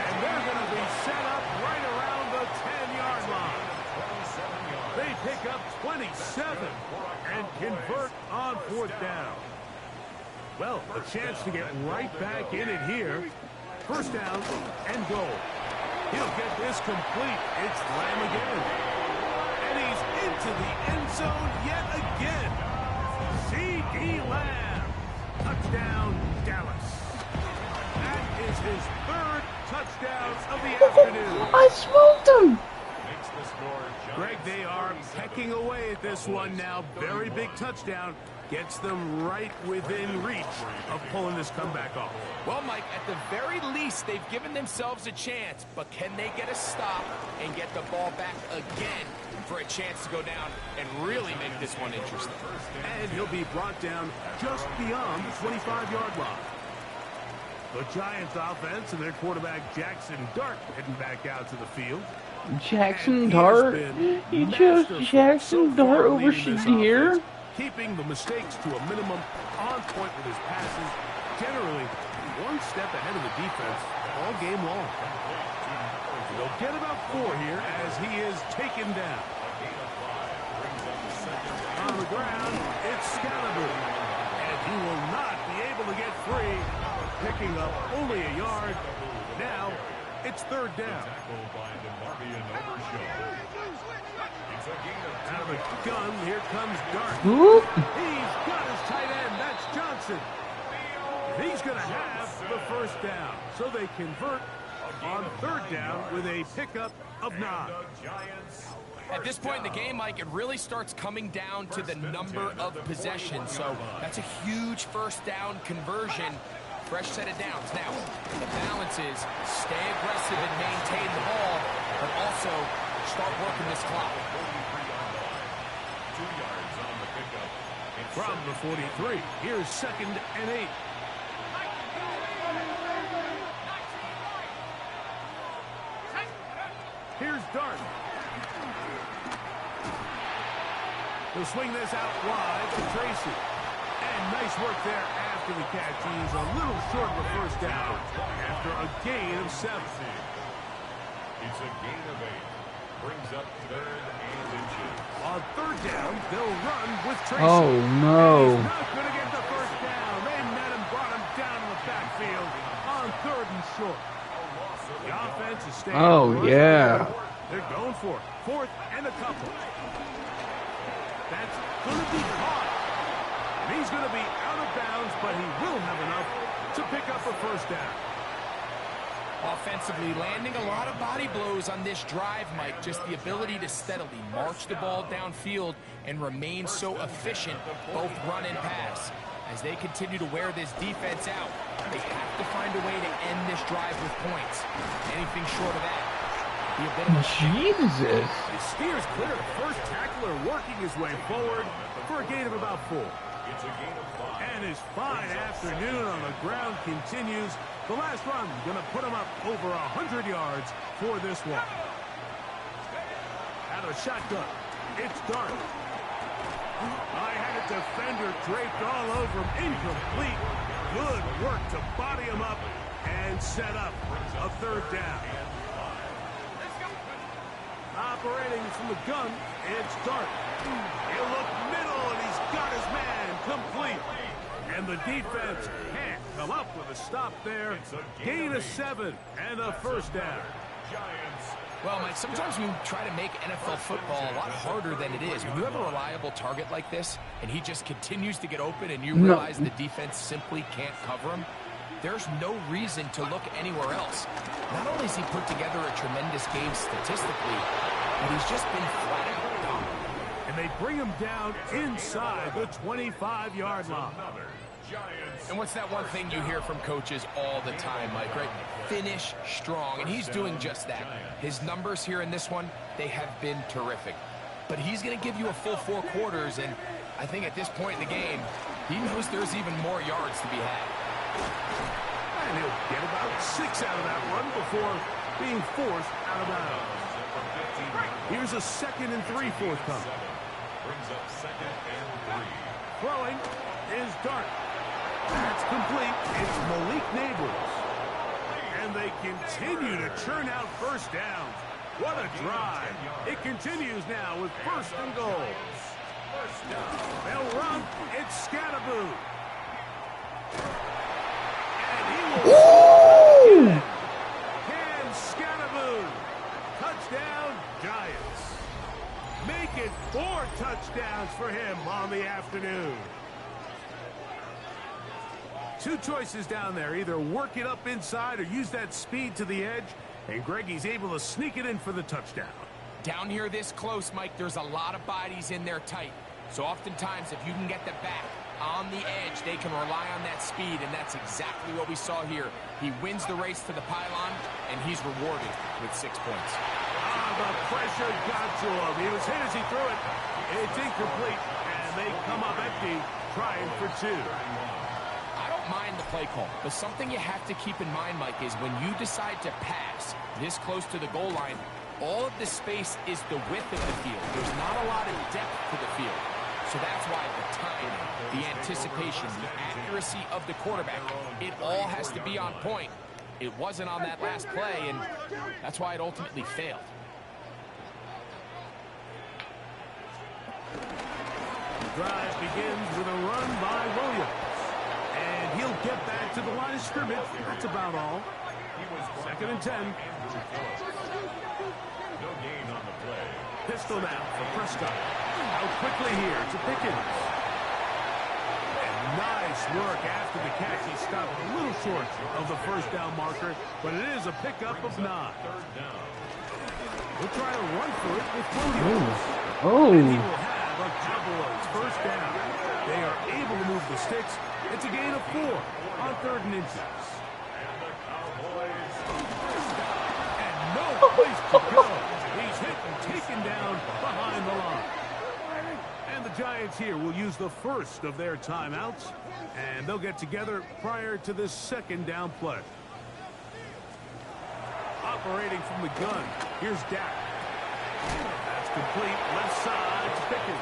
And they're going to be set up right around the 10-yard line. They pick up 27 and convert on 4th down. Well, a chance to get right back in it here. 1st down and goal. He'll get this complete. It's Lamb again. And he's into the end zone yet again. C.D. Lamb. Touchdown, Dallas. That is his 3rd touchdown of the afternoon. I smoked him. Greg, they are pecking away at this one now. Very big touchdown. Gets them right within reach of pulling this comeback off. Well, Mike, at the very least, they've given themselves a chance, but can they get a stop and get the ball back again for a chance to go down and really make this one interesting? And he'll be brought down just beyond the 25-yard line. The Giants offense and their quarterback Jackson Dart heading back out to the field. Jackson Dart? You chose Jackson Dart over Shadir? Keeping the mistakes to a minimum, on point with his passes, generally one step ahead of the defense all game long. He'll get about 4 here as he is taken down. On the ground, it's Scalaboo, and he will not be able to get free, picking up only a yard. Now, it's 3rd down. Out of the gun, here comes Dart. Whoop. He's got his tight end. That's Johnson. And he's going to have the 1st down. So they convert on 3rd down with a pickup of 9. At this point in the game, Mike, it really starts coming down to the number of possessions. So that's a huge 1st down conversion. Fresh set of downs. Now, the balance is stay aggressive and maintain the ball, but also start working this clock. 2 yards on the pickup. From the 43, here's 2nd and 8. Here's Dart. He'll swing this out wide to Tracy. And nice work there after the catch. He's a little short of a 1st down after a gain of 7. It's a gain of 8. Brings up 3rd and inches. On 3rd down, they'll run with Tracy. Oh no. He's not going to get the 1st down. They met him, brought him down to the backfield on 3rd and short. The offense is staying. Oh yeah. They're going for it. 4th and a couple. That's going to be caught. And he's going to be out of bounds, but he will have enough to pick up a 1st down. Offensively, landing a lot of body blows on this drive, Mike. Just the ability to steadily march the ball downfield and remain so efficient, both run and pass. As they continue to wear this defense out, they have to find a way to end this drive with points. Anything short of that would be a bit of a Jesus. He steers clear. First tackler working his way forward for a gain of about 4. It's a gain of 5. And his fine afternoon on the ground continues. The last run going to put him up over 100 yards for this one. Out of a shotgun, it's Dart. I had a defender draped all over him. Incomplete. Good work to body him up and set up a 3rd down. Operating from the gun, it's Dart. He'll look middle, and he's got his man complete. And the defense can't come up with a stop there. Gain of 7 and a 1st down. Giants. Well, Mike, sometimes we try to make NFL football a lot harder than it is. When you have a reliable target like this, and he just continues to get open, and you realize the defense simply can't cover him, there's no reason to look anywhere else. Not only has he put together a tremendous game statistically, but he's just been flat out dominant. And they bring him down inside the 25-yard line. And what's that one thing you hear from coaches all the time, Mike, right? Finish strong, and he's doing just that. His numbers here in this one, they have been terrific. But he's going to give you a full 4 quarters, and I think at this point in the game, he knows there's even more yards to be had. And he'll get about 6 out of that one before being forced out of bounds. Here's a 2nd and 3 forthcoming. Brings up 2nd and 3. Throwing is Dart. That's complete. It's Malik Neighbors. And they continue to churn out first downs. What a drive. It continues now with 1st and goal. They'll run. It's Scattaboo. And he will again. Cam Scattaboo. Touchdown, Giants. Make it 4 touchdowns for him on the afternoon. 2 choices down there. Either work it up inside or use that speed to the edge. And Greggy's able to sneak it in for the touchdown. Down here this close, Mike, there's a lot of bodies in there tight. So oftentimes, if you can get the back on the edge, they can rely on that speed, and that's exactly what we saw here. He wins the race to the pylon, and he's rewarded with 6 points. The pressure got to him. He was hit as he threw it. It's incomplete, and they come up empty, trying for 2. I don't mind the play call, but something you have to keep in mind, Mike, is when you decide to pass this close to the goal line, all of the space is the width of the field. There's not a lot of depth to the field. So that's why the timing, the anticipation, the accuracy of the quarterback, it all has to be on point. It wasn't on that last play, and that's why it ultimately failed. The drive begins with a run by Williams. And he'll get back to the line of scrimmage. That's about all. 2nd and 10. No gain on the play. Pistol now for Prescott. Out quickly here to Pickens. And nice work after the catch. He stopped a little short of the 1st down marker, but it is a pickup of 9. 3rd down. We'll try to run for it with Williams. Oh. And he will have a Cowboys 1st down. They are able to move the sticks. It's a gain of 4 on 3rd and inches. And the Cowboys. And no place to go. He's hit and taken down behind the line. And the Giants here will use the 1st of their timeouts. And they'll get together prior to this 2nd down play. Operating from the gun, here's Dak. That's complete, left side to Pickens.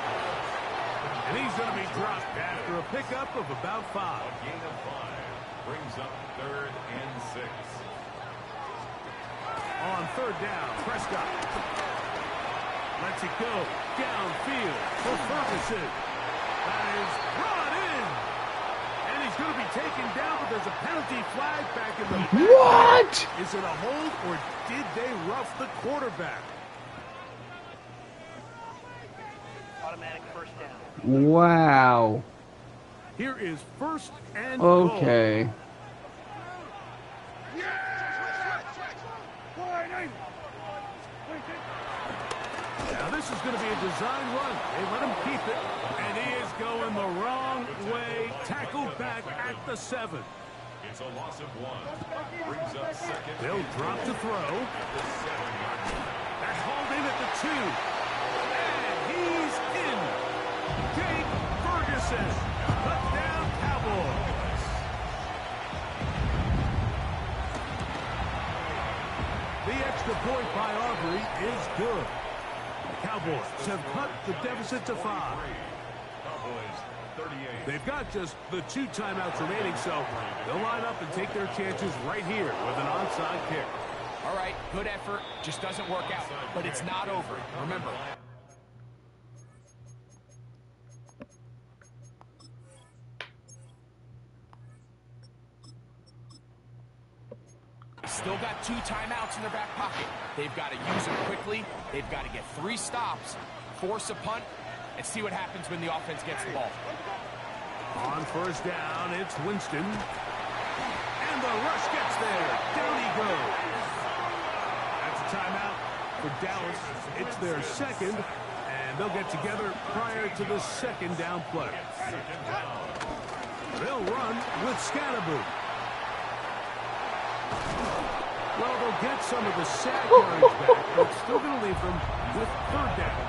And he's going to be dropped after a pickup of about 5. A gain of 5. Brings up 3rd and 6. On 3rd down, Prescott lets it go downfield for Ferguson. That is brought in. And he's going to be taken down, but there's a penalty flag back in the back. What? Is it a hold, or did they rough the quarterback? Automatic 1st down. Wow. Here is 1st and goal. Okay. Now this is going to be a design run. They let him keep it, and he is going the wrong way. Tackled back at the 7. It's a loss of 1. Brings up 2nd. They'll drop to throw. At the 7-yard line. That's hauled in at the 2. And he's in. Jake Ferguson. Touchdown, Cowboys. The extra point by Aubrey is good. The Cowboys have cut the deficit to 5. Cowboys 38. They've got just the 2 timeouts remaining, so they'll line up and take their chances right here with an onside kick. All right, good effort. Just doesn't work out. But it's not over. Remember. Still got 2 timeouts in their back pocket. They've got to use them quickly. They've got to get 3 stops, force a punt, and see what happens when the offense gets the ball. On first down, it's Winston. And the rush gets there. Down he goes. That's a timeout for Dallas. It's their second, and they'll get together prior to the second down play. They'll run with Scatterboo. Well, they'll get some of the sack yards back, but still going to leave them with third down.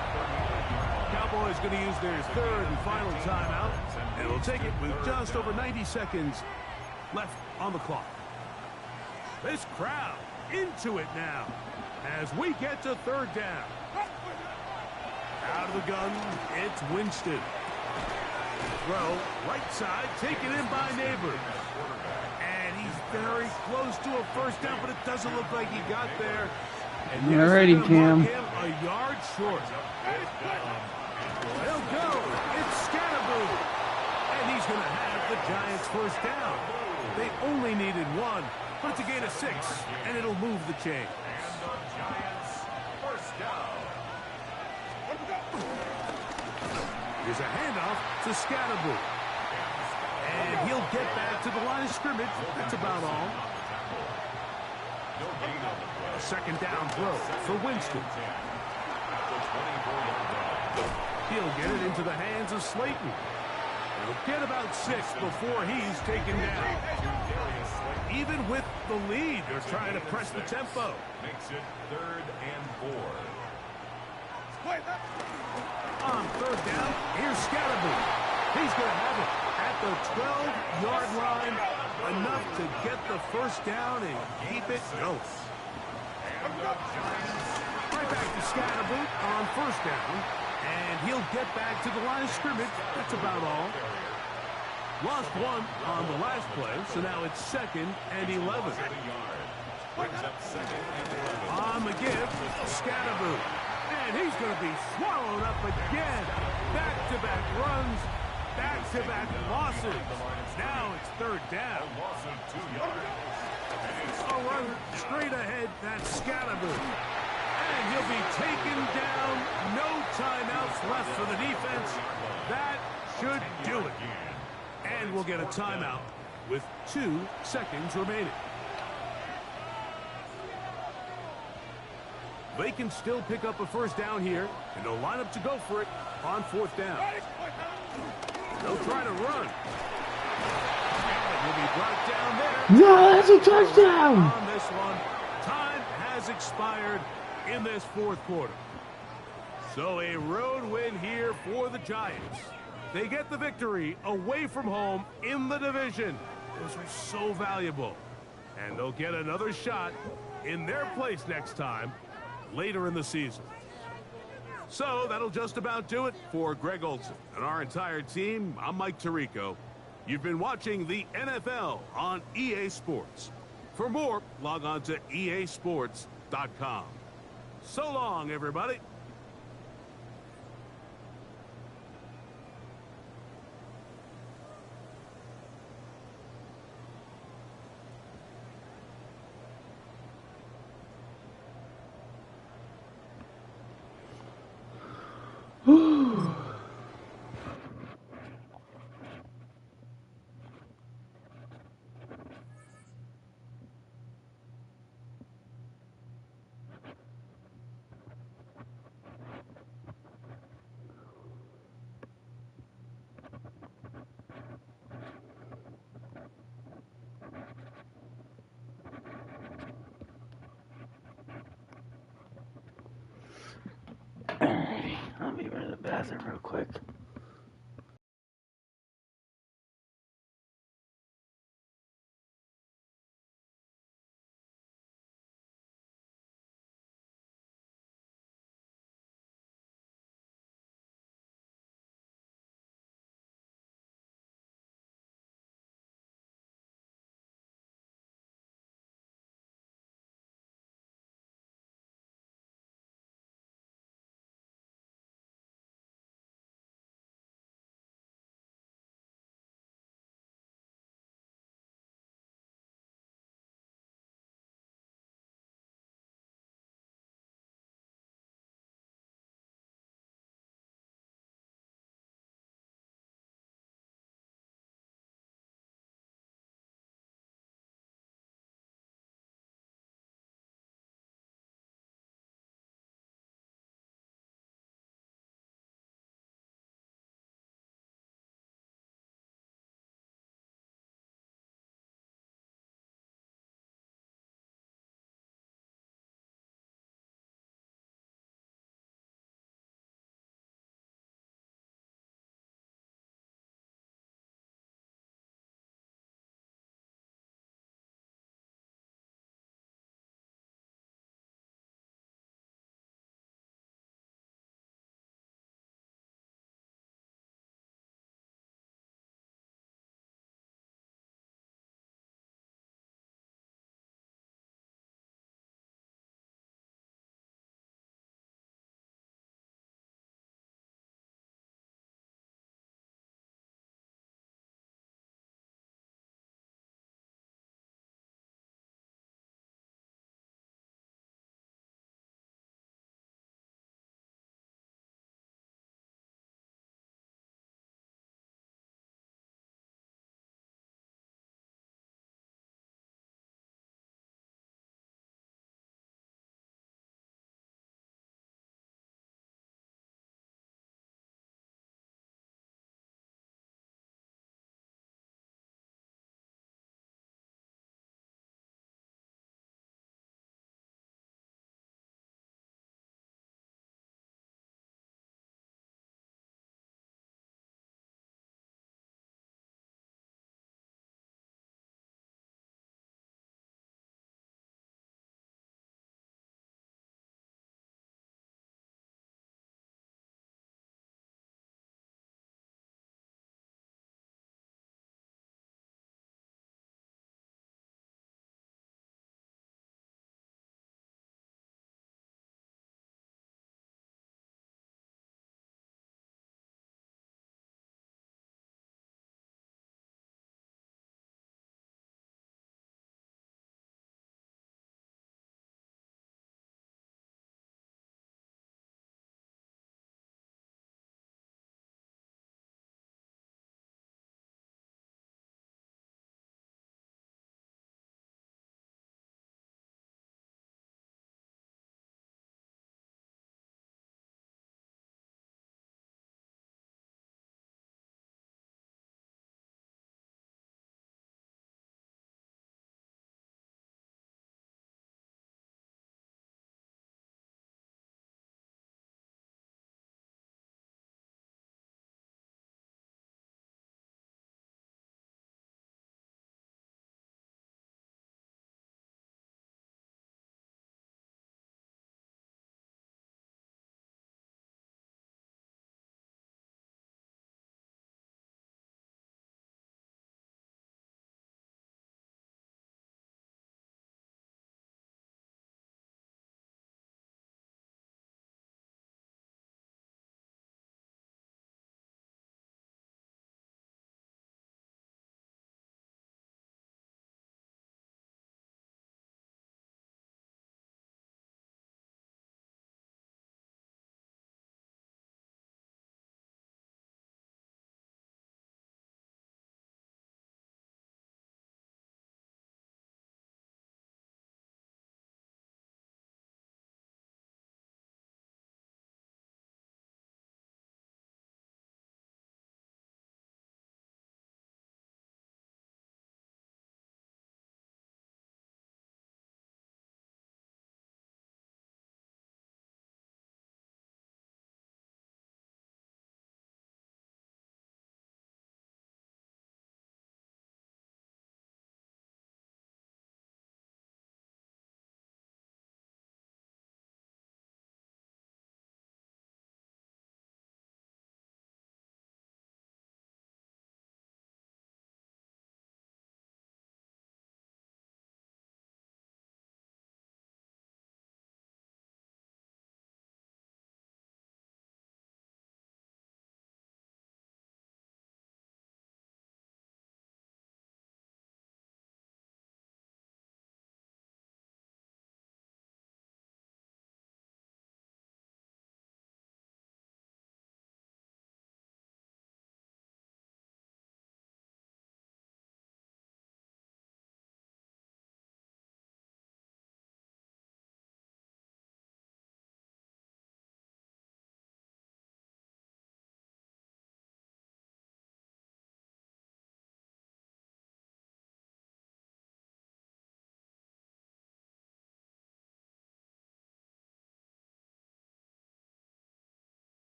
Cowboys going to use their third and final timeout, and will take it with just over 90 seconds left on the clock. This crowd into it now as we get to third down. Out of the gun, it's Winston. Throw, right side, taken in by Neighbors. And he's very close to a first down, but it doesn't look like he got there. And yes, Alrighty, Cam. him a yard short. They'll go. It's Scatterboo. And he's going to have the Giants first down. They only needed 1, but it's a gain of 6, and it'll move the chain. And the Giants first down. Here's a handoff to Scatterboo. And he'll get back to the line of scrimmage. That's about all. A second down throw for Winston. He'll get it into the hands of Slayton. He'll get about 6 before he's taken down. Even with the lead, they're trying to press the tempo. Makes it 3rd and 4. On third down, here's Scatterboo. He's going to have it at the 12-yard line. Enough to get the first down and keep it going. Right back to Scatterboo on first down. And he'll get back to the line of scrimmage. That's about all. Lost 1 on the last play, so now it's 2nd and 11. On the give, Scatterboo. And he's going to be swallowed up again. Back-to-back runs, back-to-back losses. Now it's third down. A run straight ahead, that's Scatterboo. And he'll be taken down. No timeouts left for the defense. That should do it. And we'll get a timeout with 2 seconds remaining. They can still pick up a first down here, and they'll line up to go for it on fourth down. They'll try to run. And he'll be brought down there. No, that's a touchdown. On this one, time has expired in this fourth quarter. So a road win here for the Giants. They get the victory away from home in the division. Those are so valuable. And they'll get another shot in their place next time later in the season. So that'll just about do it for Greg Olson and our entire team. I'm Mike Tirico. You've been watching the NFL on EA Sports. For more, log on to easports.com. So long, everybody. Alrighty, let me run to the bathroom real quick.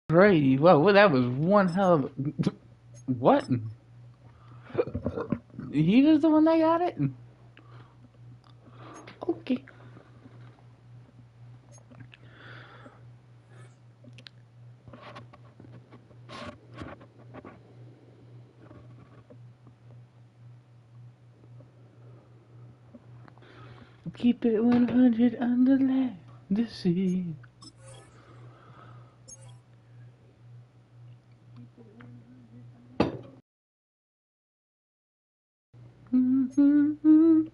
Right. Well, that was one hell of a... What? He was the one that got it? Okay. Keep it 100 on the land, the sea. Mm-hmm.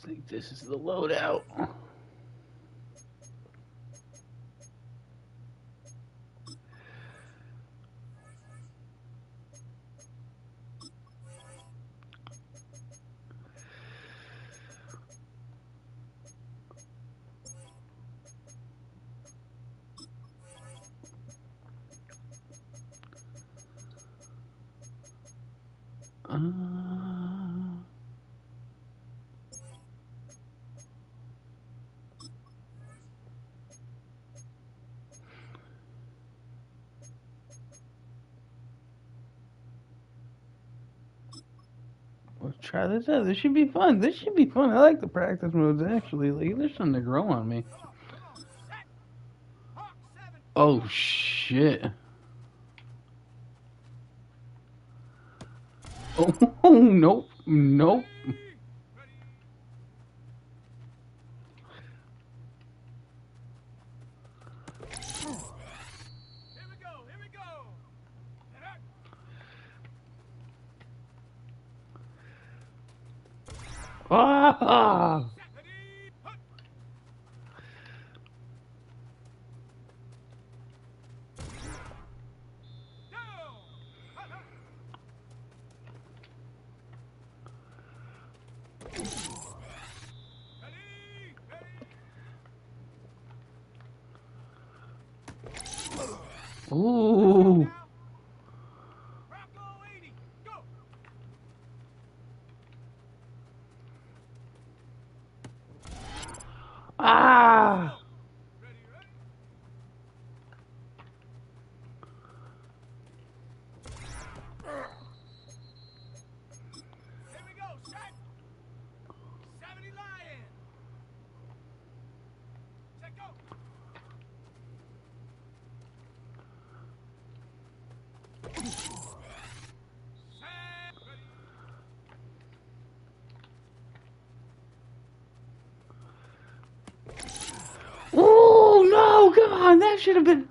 I think this is the loadout. Let's try this out. This should be fun. This should be fun. I like the practice modes actually. Like, there's something to grow on me. Oh shit. Oh nope. Nope. Ah! Ooh. Ah! Oh no! Come on, that should have been.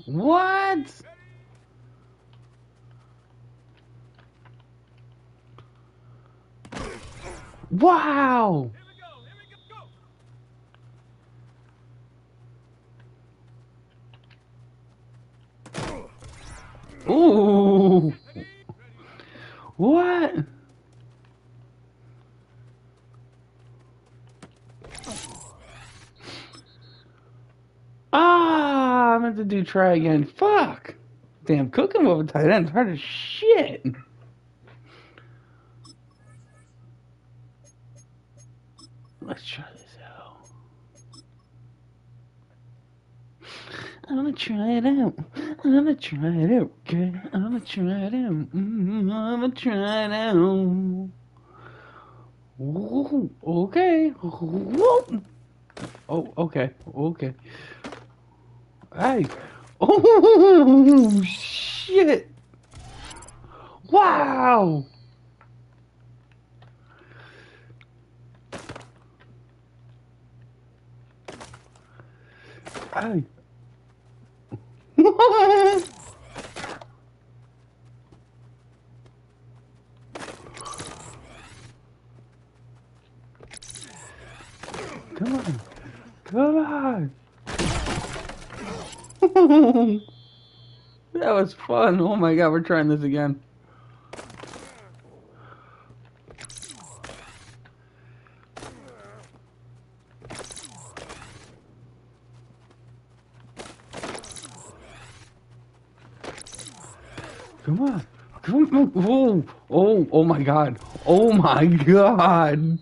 What? Wow! Ooh! What? have to do try again. Fuck. Damn, cooking with a tight end is hard as shit. Let's try this out. I'm gonna try it out. I'm gonna try it out, okay? I'm gonna try it out. I'm gonna try it out. Ooh, okay. Ooh. Oh, okay. Okay. Hey. Oh, shit. Wow. Hey. Come on. Come on. That was fun. Oh my god, we're trying this again. Come on. Come on. Oh, oh my god. Oh my god.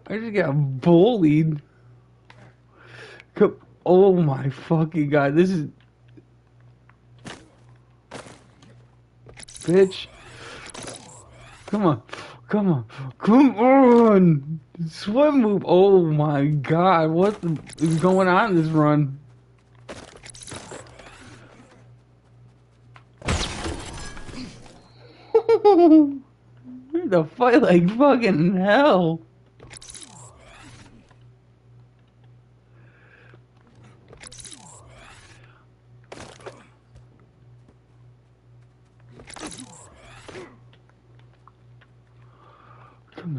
I just got bullied. Oh my fucking god. This is... Bitch. Come on. Come on. Come on. Swim move. Oh my god. What is going on in this run? The fight like fucking hell.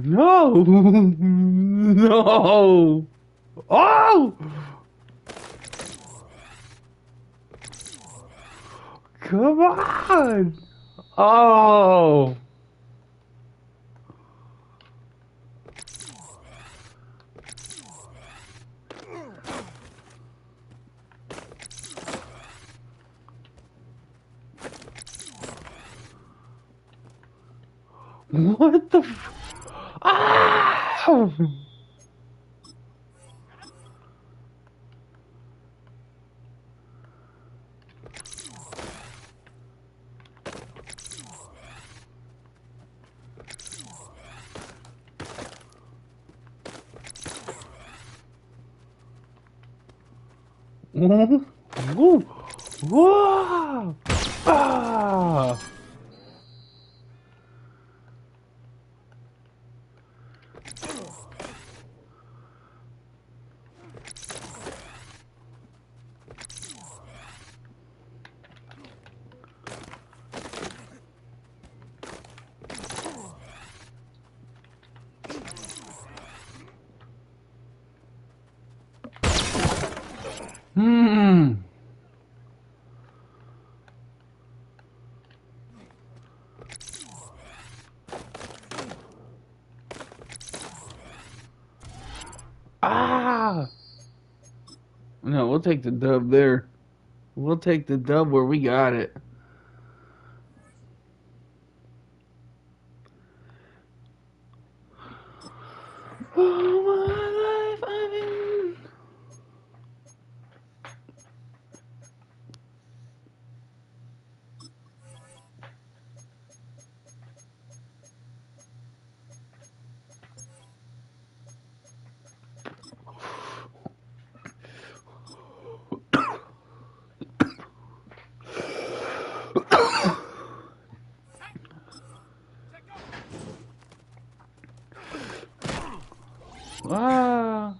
No! No! Oh! Come on! Oh! What the f... Ah! Whoa! Whoa! Ah! Hmm. Ah! No, we'll take the dub there. We'll take the dub where we got it. All my life I've been... Ah!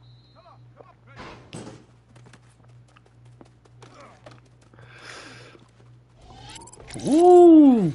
Ooh!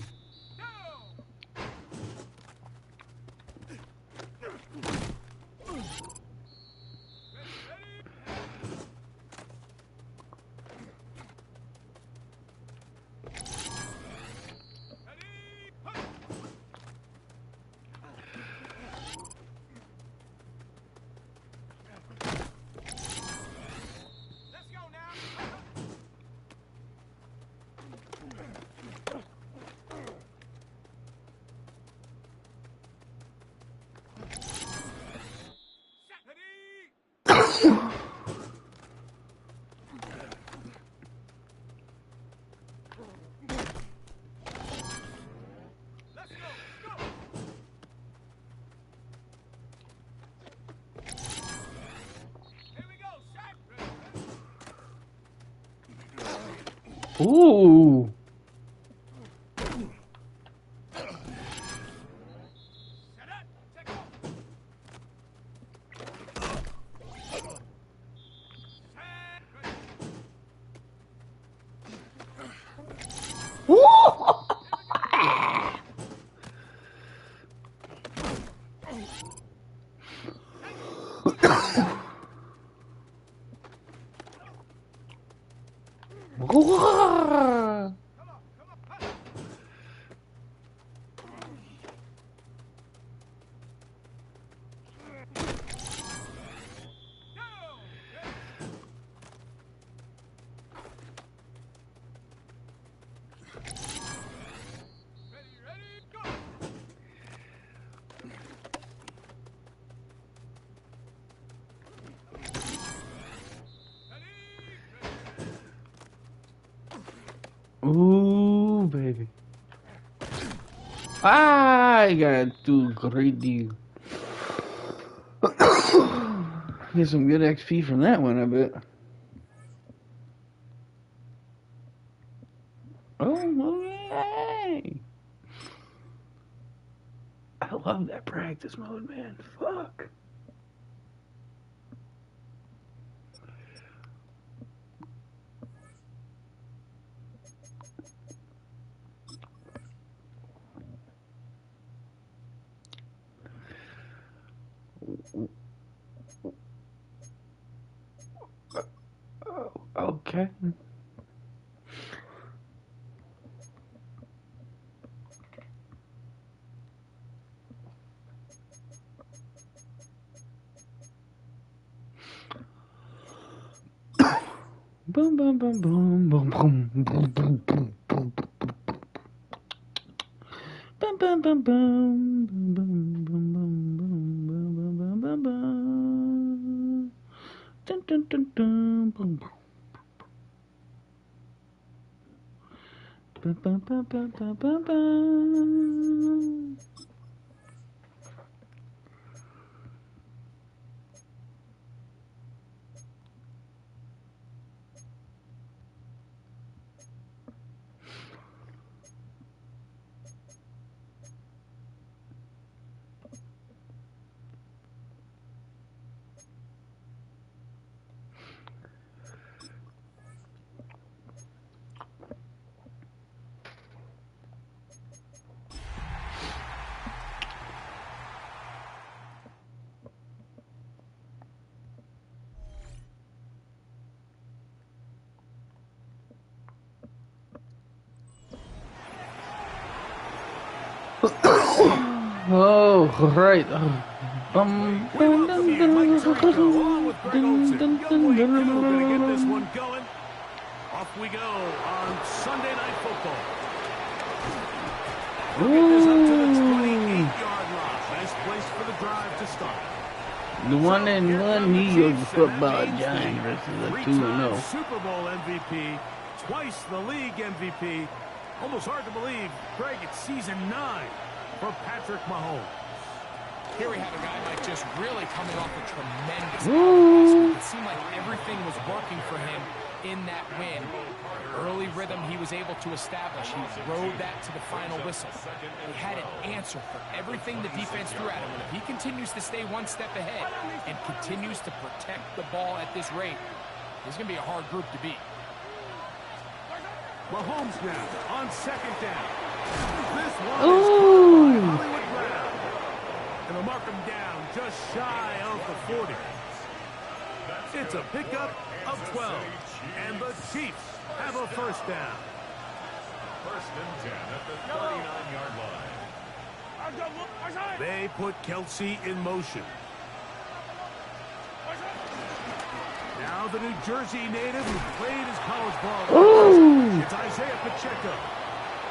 Ooh. Ooh, baby. I got too greedy. Get some good XP from that one, I bet. Oh, yay! I love that practice mode, man. Fuck. Okay. Boom, boom, boom, boom, boom, boom, boom, boom, boom, boom, boom. Boom, boom, boom, boom, boom, boom, boom, boom, boom, boom, boom, boom, boom. Dun, dun, dun, dun, boom, boom. Boom, boom, boom, boom, boom, boom, boom. Oh, right. Bum, We dun, welcome dun, you, Mike dun, Tirico, along with Greg Olson. dun, Young Wade dun, Hill going to get this dun. one going. Off we go on Sunday Night Football. We'll get this up to the 28-yard line. Nice place for the drive to start. The one and here one come the New York Chiefs, and football that means giant the versus a 3-time 2-0. Super Bowl MVP, twice the league MVP. Almost hard to believe, Greg, it's season 9 for Patrick Mahomes. Here we have a guy, Mike, just really coming off a tremendous outing. It seemed like everything was working for him in that win. Early rhythm he was able to establish. He rode that to the final whistle. He had an answer for everything the defense threw at him. And if he continues to stay one step ahead and continues to protect the ball at this rate, this is going to be a hard group to beat. Mahomes now on second down. This one is caught by Hollywood Brown. And they'll mark him down just shy of the 40. It's a pickup of 12. And the Chiefs have a first down. First and 10 at the 39-yard line. They put Kelsey in motion. Now the New Jersey native who played his college ball. It's Isaiah Pacheco.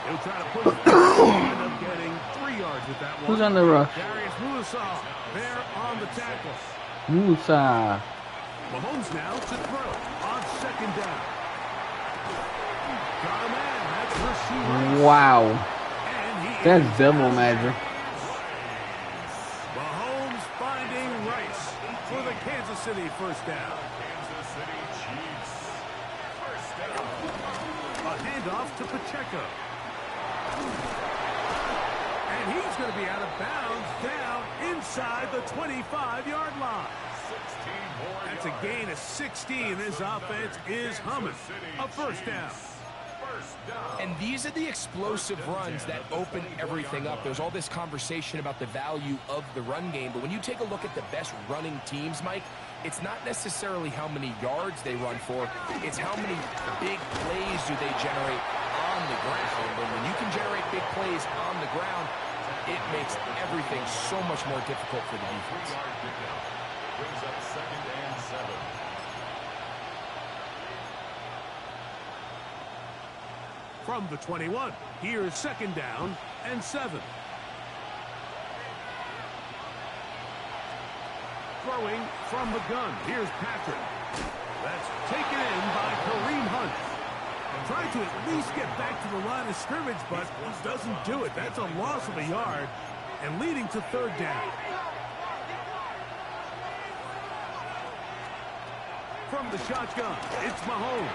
He'll try to push it. End up getting 3 yards with that one. Who's on the rush? Darius Musa there on the tackle. Musa. Mahomes now to throw on second down. Got a man. That's receiver. Wow. And he That's is devil out. magic. Mahomes finding Rice for the Kansas City first down. Kansas City Chiefs. First down. A handoff to Pacheco. And he's going to be out of bounds down inside the 25-yard line. 16 more That's yards. a gain of 16. This offense is humming. A first down. First down. And these are the explosive runs that open everything up. There's all this conversation about the value of the run game, but when you take a look at the best running teams, Mike, it's not necessarily how many yards they run for, it's how many big plays do they generate on the ground. And when you can generate big plays on the ground, it makes everything so much more difficult for the defense. 3-yard pickup. Brings up 2nd and 7. From the 21, here's second down and 7. Throwing from the gun. Here's Patrick. That's taken in by Kareem Hunt. Trying to at least get back to the line of scrimmage, but he doesn't do it. That's a loss of a yard and leading to third down. From the shotgun, it's Mahomes.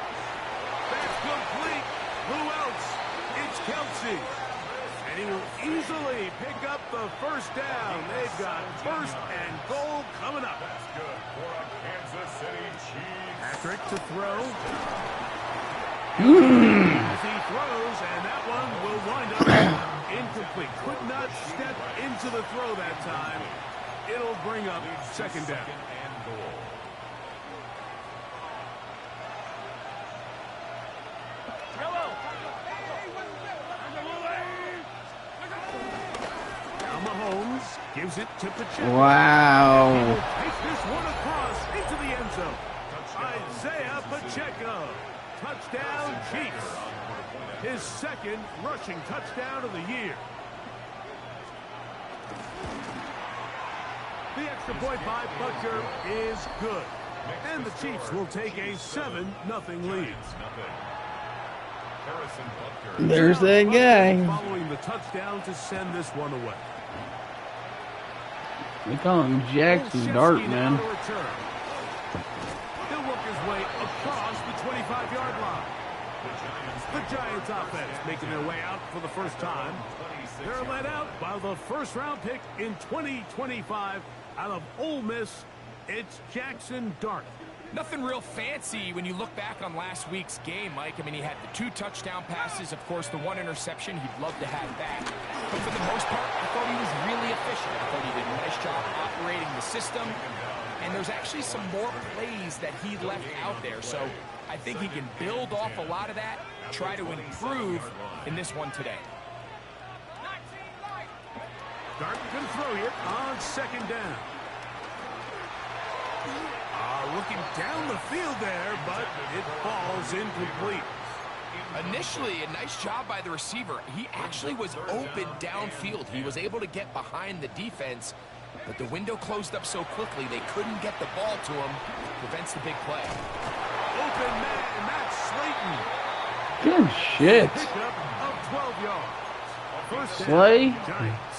That's complete. Who else? It's Kelsey. And he will easily pick up the first down. They've got first and goal coming up. That's good for a Kansas City Chiefs. Patrick to throw. As he throws, and that one will wind up incomplete. Could not step into the throw that time. It'll bring up second down. And goal. Now Mahomes gives it to Pacheco. Wow. He will take this one across into the end zone. Isaiah Pacheco. Touchdown, Chiefs. His second rushing touchdown of the year. The extra point by Butker is good. And the Chiefs will take a 7-0 lead. Harrison Butker. There's that guy. Following the touchdown to send this one away. They call him Jackson Dart, Olszewski man. now to return. He'll work his way across the 25-yard line. The Giants offense making their way out for the first time. They're led out by the first-round pick in 2025 out of Ole Miss. It's Jackson Dart. Nothing real fancy when you look back on last week's game, Mike. I mean, he had the 2 touchdown passes, of course, the 1 interception. He'd love to have that. But for the most part, I thought he was really efficient. I thought he did a nice job operating the system. And there's actually some more plays that he left out there. So I think he can build off a lot of that, try to improve in this one today. Dart can throw it on second down. Looking down the field there, but it falls incomplete. Initially, a nice job by the receiver. He actually was open downfield. He was able to get behind the defense, but the window closed up so quickly they couldn't get the ball to him. Prevents the big play. Open man, Matt Slayton. Good shit. Pickup of 12 yards. First down, Slay. Giants.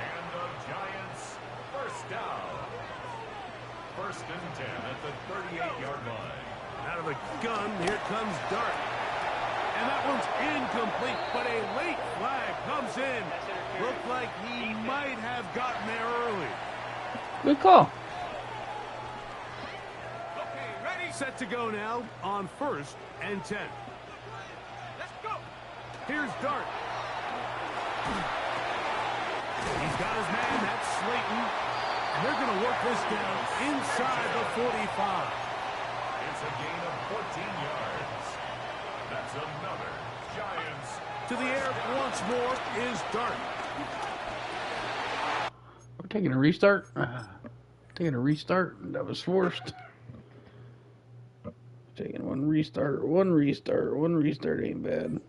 And the Giants first down. First and 10 at the 38-yard line. Out of the gun, here comes Dart. And that one's incomplete, but a late flag comes in. Looked like he might have gotten there early. Good call. Set to go now on first and 10. Let's go. Here's Dart. He's got his man, that's Slayton. And they're going to work this down inside the 45. It's a gain of 14 yards. That's another Giants. To the air once more is Dart. We're taking a restart. Taking a restart. That was forced. Taking one restart. One restart ain't bad.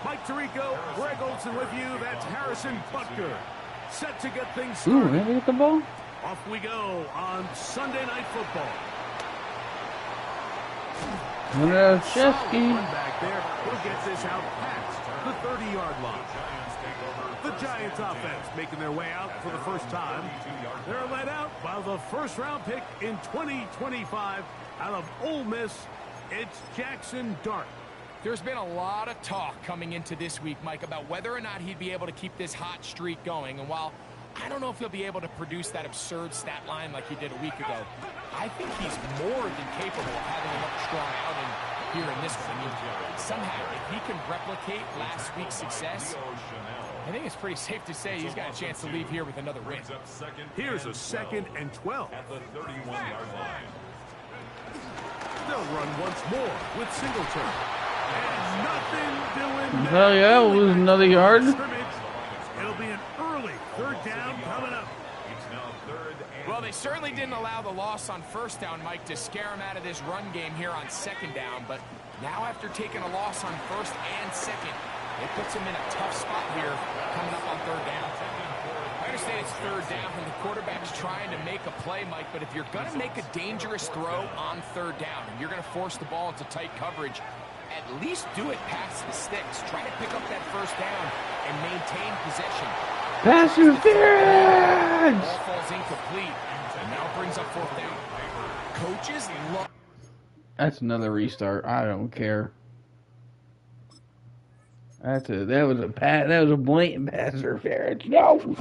Mike Tirico, Greg Olson with you. That's Harrison Butker. Set to get things Ooh, started. did we get the ball? Off we go on Sunday Night Football. Chesky. Run back there. He'll get this out past the 30-yard line. The Giants offense making their way out for the first time. They're led out by the first-round pick in 2025 out of Ole Miss. It's Jackson Dart. There's been a lot of talk coming into this week, Mike, about whether or not he'd be able to keep this hot streak going. And while I don't know if he'll be able to produce that absurd stat line like he did a week ago, I think he's more than capable of having another strong outing here in this one. I mean, somehow, if he can replicate last week's success, I think it's pretty safe to say he's got a chance to leave here with another win. Here's a 2nd and 12. At the 31-yard line. They'll run once more with Singleton. And nothing doing. Hell yeah, we'll lose another yard. It'll be an early 3rd down coming up. It's now 3rd and Well, they certainly didn't allow the loss on 1st down, Mike, to scare him out of this run game here on 2nd down. But now after taking a loss on 1st and 2nd, it puts him in a tough spot here coming up on 3rd down. I understand it's 3rd down and the quarterback's trying to make a play, Mike, but if you're going to make a dangerous throw on 3rd down and you're going to force the ball into tight coverage, at least do it past the sticks. Try to pick up that 1st down and maintain possession. Pass interference! Ball falls incomplete, and now brings up 4th down. Coaches love. That's another restart. I don't care. That was a blatant pass interference. No.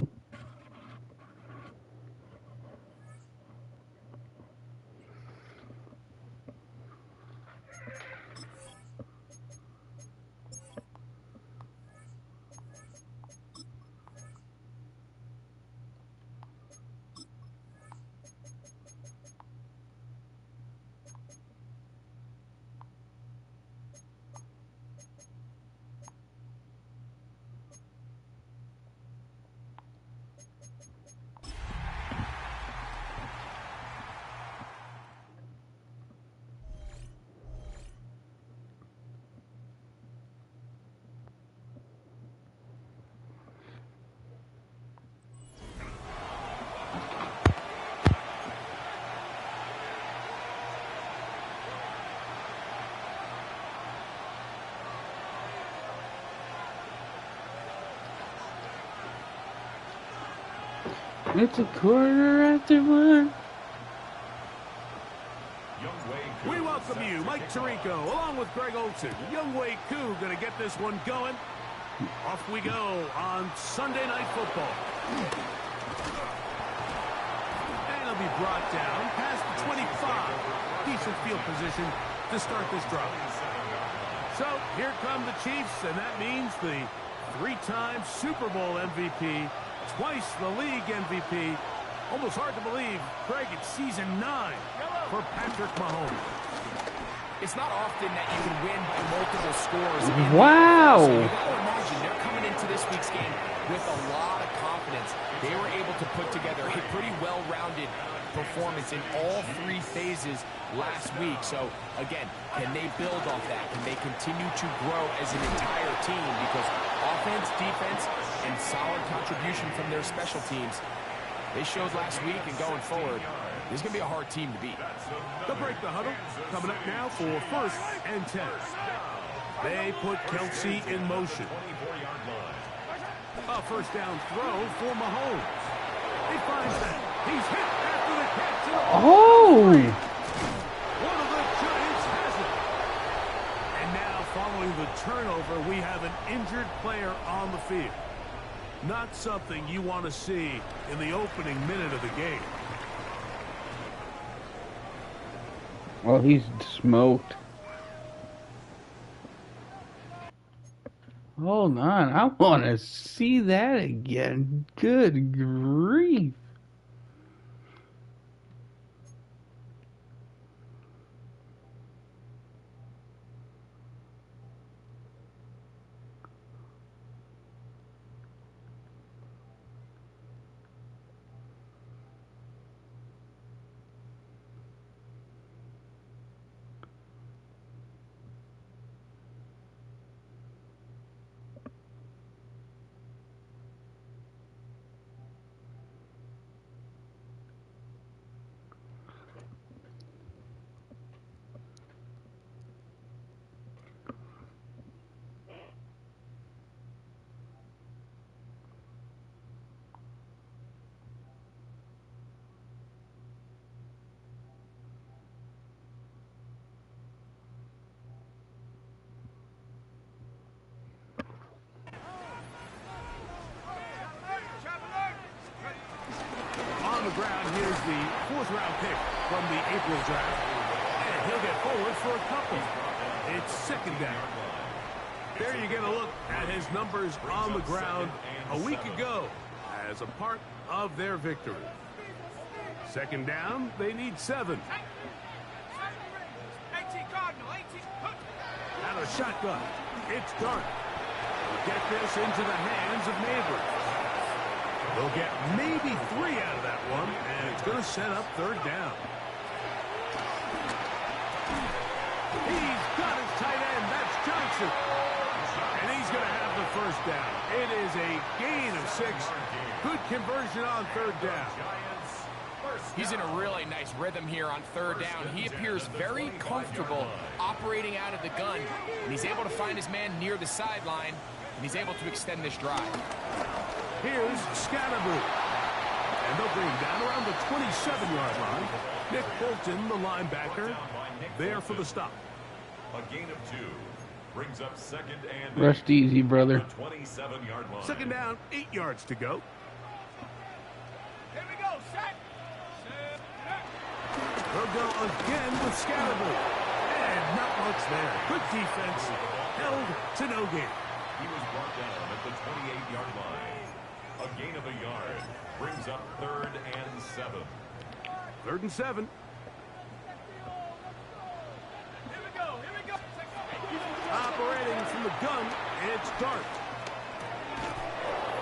It's a 1:15. We welcome you, Mike Tirico, along with Greg Olson. Younghoe Koo going to get this one going. Off we go on Sunday Night Football. And it'll be brought down past the 25. Decent field position to start this drive. So here come the Chiefs, and that means the 3-time Super Bowl MVP, twice the league MVP. Almost hard to believe, Craig, it's season 9 for Patrick Mahomes. It's not often that you can win by multiple scores. Wow. So you got to imagine they're coming into this week's game with a lot of confidence. They were able to put together a pretty well-rounded performance in all 3 phases last week. So, again, can they build off that? Can they continue to grow as an entire team? Because offense, defense, and solid contribution from their special teams, they showed last week, and going forward, this is going to be a hard team to beat. They'll break the huddle. Coming up now for 1st and 10. They put Kelsey in motion. A 1st down throw for Mahomes. He finds that. He's hit after the catch. Oh! One of the Giants has it. And now, following the turnover, we have an injured player on the field. Not something you want to see in the opening minute of the game. Well, he's smoked. Hold on, I want to see that again. Good grief. round pick from the April draft. And he'll get forward for a couple. It's second down. There you get a look at his numbers on the ground a week ago as a part of their victory. Second down, they need 7. Out of shotgun, it's Dart. Get this into the hands of Neighbors. They'll get maybe 3 out of that one, and it's going to set up third down. He's got his tight end. That's Johnson. And he's going to have the first down. It is a gain of 6. Good conversion on third down. He's in a really nice rhythm here on third down. He appears very comfortable operating out of the gun, and he's able to find his man near the sideline, and he's able to extend this drive. Here's Scatterboo. And they'll bring him down around the 27-yard line. Nick Bolton, the linebacker, there for the stop. A gain of 2 brings up second and Rest easy, brother. 27-yard line. Second down, 8 yards to go. Here we go, set. They'll go again with Scatterboo. And not much there. Good defense. Held to no gain. He was brought down at the 28-yard line. A gain of a yard brings up third and 7. Third and 7. Here we go. Operating from the gun, it's Dart.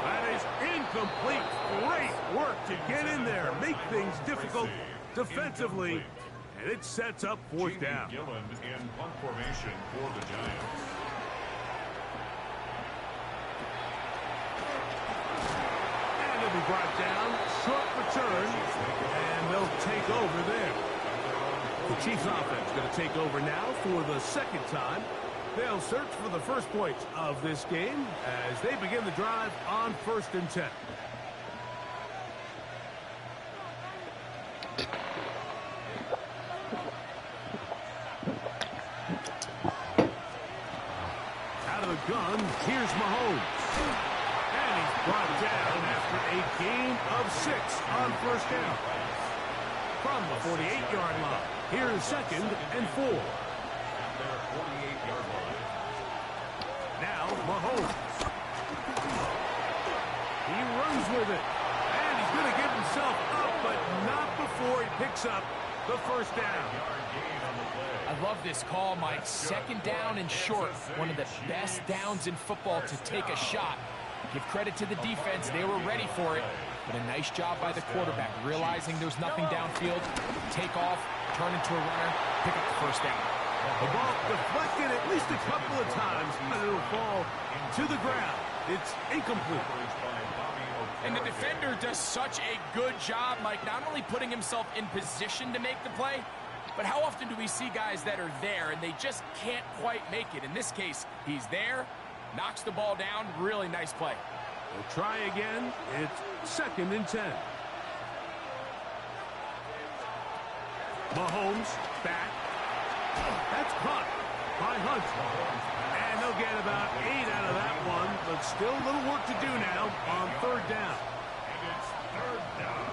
That is incomplete. Great work to get in there. Make things difficult defensively. And it sets up fourth down. Gillen in punt formation for the Giants. And it'll be brought down. Short return. And they'll take over there. The Chiefs offense going to take over now for the second time. They'll search for the first points of this game as they begin the drive on 1st and 10. Out of the gun, here's Mahomes. And he's brought down after a gain of 6 on first down. From the 48-yard line, here's second and 4. Their 48-yard line. Now, Mahomes. He runs with it. And he's going to give himself up, but not before he picks up the first down. I love this call, Mike. Second down and short. One of the best downs in football to take a shot. Give credit to the defense. They were ready for it. But a nice job by the quarterback, realizing there's nothing downfield. Take off, turn into a runner, pick up the first down. The ball deflected at least a couple of times, but it'll fall to the ground. It's incomplete. And the defender does such a good job, Mike, not only putting himself in position to make the play, but how often do we see guys that are there and they just can't quite make it? In this case, he's there, knocks the ball down, really nice play. We'll try again. It's second and 10. Mahomes back. That's caught by Hunt. And they'll get about 8 out of that one, but still a little work to do now on third down. And it's third down.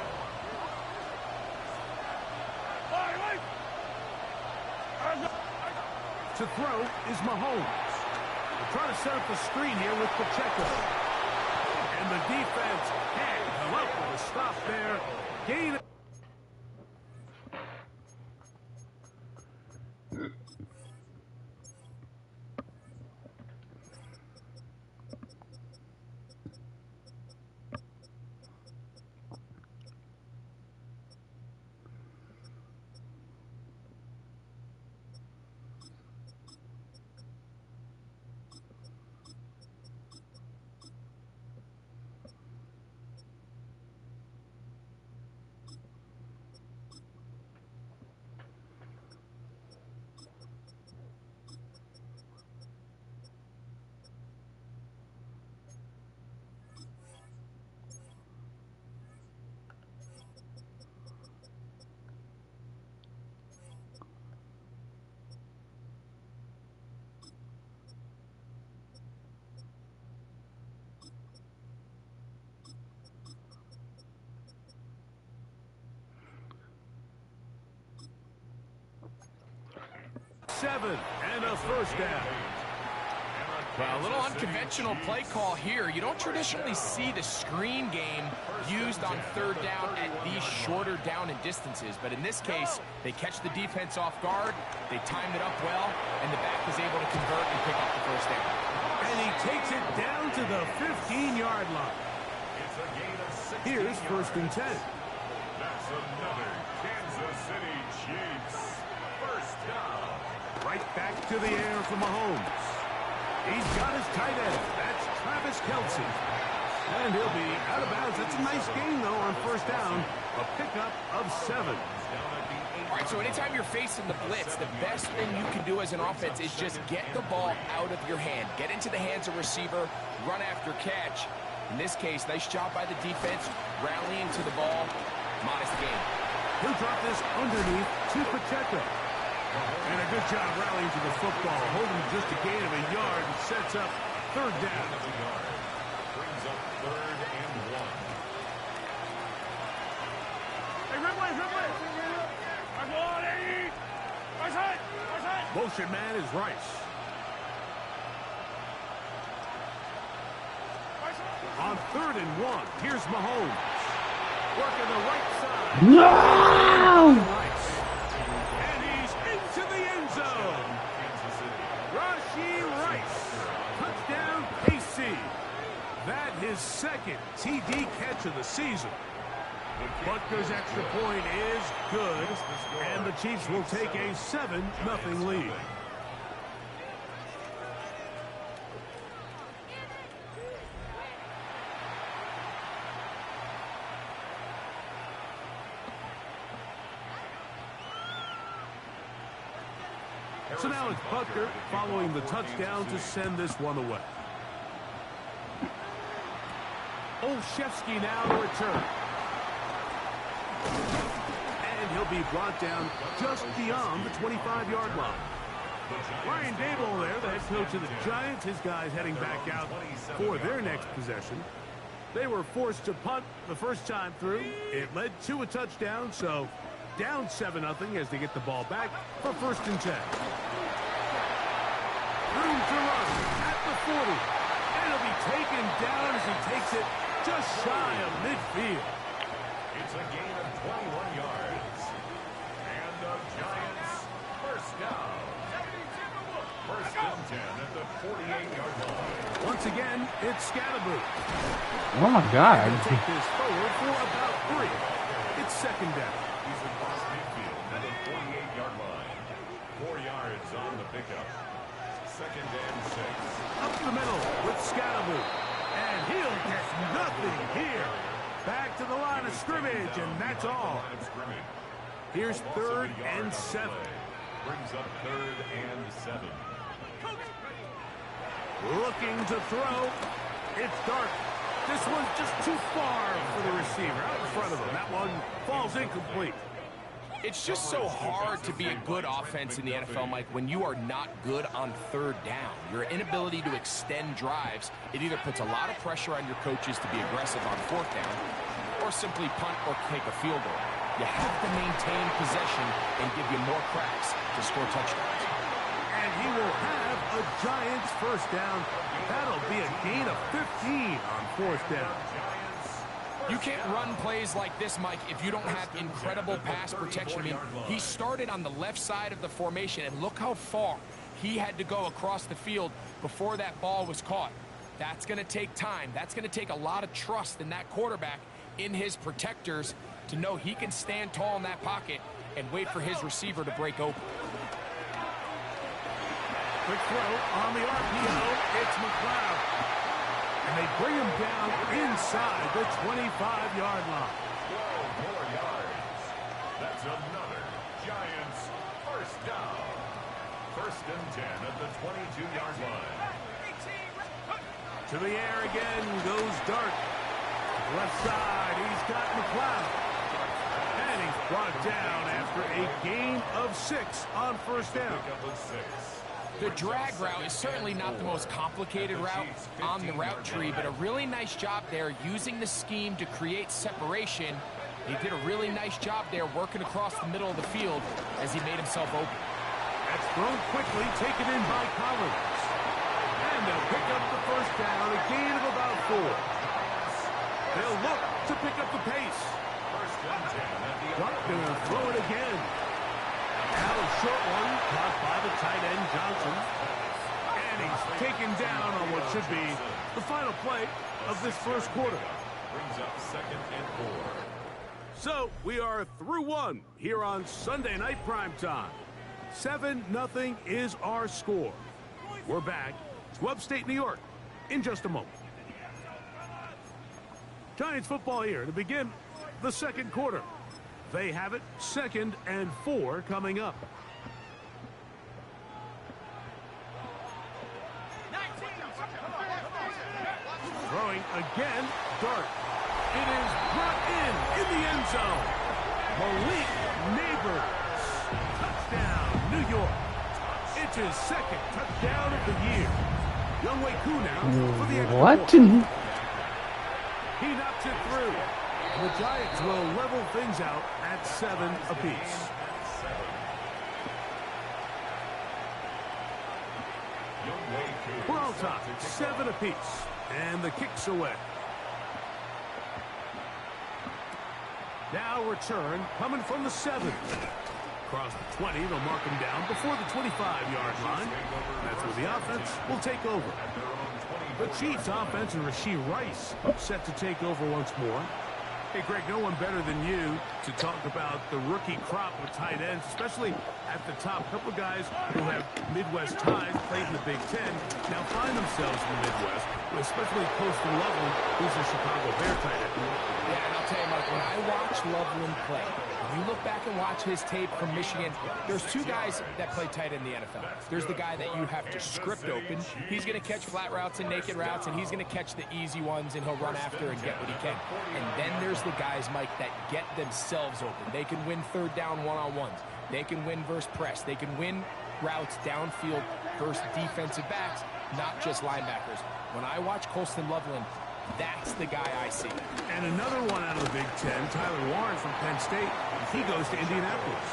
To throw is Mahomes. They're trying to set up the screen here with Pacheco. And the defense can't come up with a stop there. Gain. 7 and a first down. Well, a little unconventional play call here. You don't traditionally see the screen game used on third down at these shorter down and distances. But in this case, they catch the defense off guard, they timed it up well, and the back is able to convert and pick up the first down. And he takes it down to the 15-yard line. Here's 1st and 10. That's another Kansas City Chiefs first down. Right back to the air for Mahomes. He's got his tight end. That's Travis Kelce. And he'll be out of bounds. That's a nice gain, though, on first down. A pickup of 7. All right, so anytime you're facing the blitz, the best thing you can do as an offense is just get the ball out of your hand. Get into the hands of receiver, run after catch. In this case, nice job by the defense, rallying to the ball. Modest gain. He'll drop this underneath to Pacheco. And a good job rallying to the football, holding just a gain of a yard and sets up third down. Brings up 3rd and 1. Hey, Ridley! I'm on, Eddie! Right side! Motion man is Rice. On 3rd and 1, here's Mahomes. Working the right side. No! Rice. And he's into the end zone. Rashee Rice. Touchdown, KC. That his 2nd TD catch of the season. Butker's extra point is good, and the Chiefs will take a 7-0 lead. So now it's Butker following the touchdown to send this one away. Olszewski now to return. And he'll be brought down just beyond the 25-yard line. Brian Daboll there, the head coach of the Giants. His guys heading back out for their next possession. They were forced to punt the first time through. It led to a touchdown, so down 7-0 as they get the ball back for 1st and 10. Room to run at the 40. And he'll be taken down as he takes it just shy of midfield. It's a gain of 21 yards. And the Giants first down. 1st and 10 at the 48-yard line. Once again, it's Scatterboo. Oh my God. Take this forward for about 3. It's 2nd down. He's across midfield at the 48-yard line. 4 yards on the pickup. 2nd and 6. Up the middle with Scatterboo. And he'll get nothing here. Back to the line of scrimmage, and that's all. Here's 3rd and 7. Brings up 3rd and 7. Looking to throw. It's dark. This one's just too far for the receiver. Out in front of him. That one falls incomplete. It's just so hard to be a good offense in the NFL, Mike, when you are not good on third down. Your inability to extend drives, it either puts a lot of pressure on your coaches to be aggressive on 4th down or simply punt or take a field goal. You have to maintain possession and give you more cracks to score touchdowns. And he will have a Giants first down. That'll be a gain of 15 on 4th down. You can't run plays like this, Mike, if you don't have incredible pass protection. I mean, he started on the left side of the formation, and look how far he had to go across the field before that ball was caught. That's going to take time. That's going to take a lot of trust in that quarterback, in his protectors, to know he can stand tall in that pocket and wait for his receiver to break open. Quick throw on the RPO. It's McLeod. And they bring him down inside the 25-yard line. 12 more yards. That's another Giants first down. 1st and 10 at the 22-yard line. To the air again goes Dart. Left side, he's got McLeod. And he's brought down after a gain of 6 on 1st down. Pickup of 6. The drag route is certainly not the most complicated route on the route tree, but a really nice job there using the scheme to create separation. He did a really nice job there working across the middle of the field as he made himself open. That's thrown quickly, taken in by Collins. And they'll pick up the first down, a gain of about 4. They'll look to pick up the pace. Going to throw it again. Now a short one, caught by the tight end Johnson. And he's taken down on what should be the final play of this first quarter. Brings up 2nd and 4. So we are through one here on Sunday Night Primetime. 7-0 is our score. We're back to upstate New York in just a moment. Giants football here to begin the second quarter. They have it 2nd and 4 coming up. Throwing again, Dart. It is brought in the end zone. Malik Neighbors. Touchdown, New York. It's his 2nd touchdown of the year. Younghoe Koo now for the extra What? point. He knocks it through. The Giants will level things out at 7 apiece. We're on top, 7 apiece. And the kick's away. Now return coming from the 7. Across the 20, they'll mark him down before the 25-yard line. That's where the offense will take over. The Chiefs offense and Rashee Rice set to take over once more. Hey, Greg, no one better than you to talk about the rookie crop of tight ends, especially at the top. A couple of guys who have Midwest ties, played in the Big Ten, now find themselves in the Midwest, especially Colston Loveland, who's a Chicago Bear tight end. Yeah, and I'll tell you, Mike, when I watch Loveland play, when you look back and watch his tape from Michigan, there's 2 guys that play tight in the NFL. There's the guy that you have to script open. He's going to catch flat routes and naked routes, and he's going to catch the easy ones, and he'll run after and get what he can. And then there's the guys, Mike, that get themselves open. They can win 3rd down one-on-ones. They can win versus press. They can win routes downfield versus defensive backs, not just linebackers. When I watch Colston Loveland, that's the guy I see. And another one out of the Big Ten, Tyler Warren from Penn State. He goes to Indianapolis.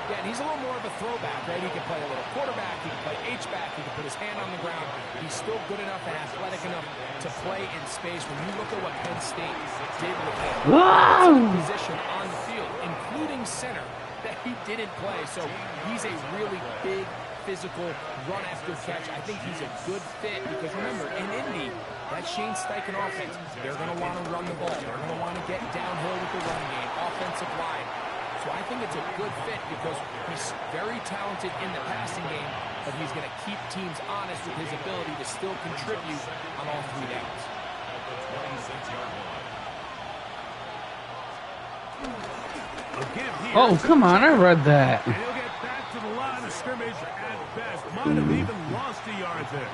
Yeah, and he's a little more of a throwback, right? He can play a little quarterback, he can play H-back, he can put his hand on the ground. He's still good enough and athletic enough to play in space. When you look at what Penn State did with him, position on the field, including center, that he didn't play. So he's a really big, physical, run after catch. I think he's a good fit because remember, in Indy, that Shane Steichen offense, they're going to want to run the ball. They're going to want to get downhill with the running game, offensive line. So I think it's a good fit because he's very talented in the passing game, but he's going to keep teams honest with his ability to still contribute on all 3 downs. Oh, come on, I read that. And he'll get back to the line of scrimmage at best. Might have even lost a yard there.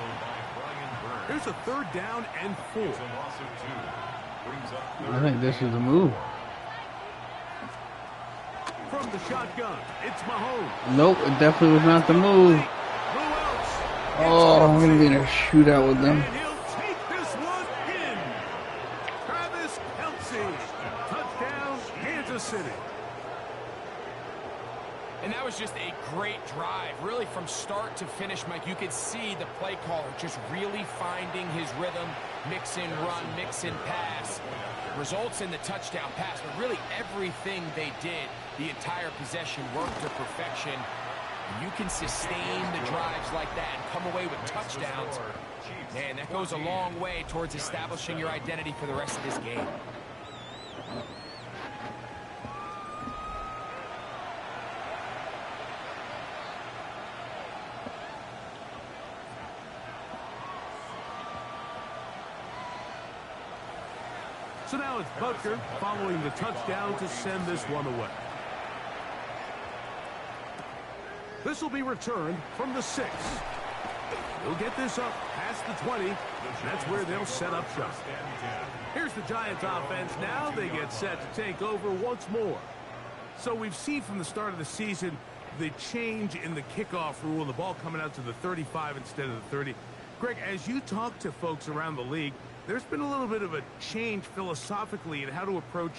Here's a 3rd down and 4. I think this is the move. From the shotgun, it's Mahomes. Nope, it definitely was not the move. Who else? Oh, I'm going to be in a shootout with them. And he'll take this one in. Travis Kelce. Touchdown, Kansas City. And that was just a great drive, really from start to finish, Mike. You could see the play caller just really finding his rhythm, mix in run, mix in pass. Results in the touchdown pass, but really everything they did, the entire possession worked to perfection. You can sustain the drives like that and come away with touchdowns. Man, that goes a long way towards establishing your identity for the rest of this game. So now it's Butker following the touchdown to send this one away. This will be returned from the 6. They'll get this up past the 20. That's where they'll set up shop. Here's the Giants offense. Now they get set to take over once more. So we've seen from the start of the season the change in the kickoff rule, the ball coming out to the 35 instead of the 30. Greg, as you talk to folks around the league, there's been a little bit of a change philosophically in how to approach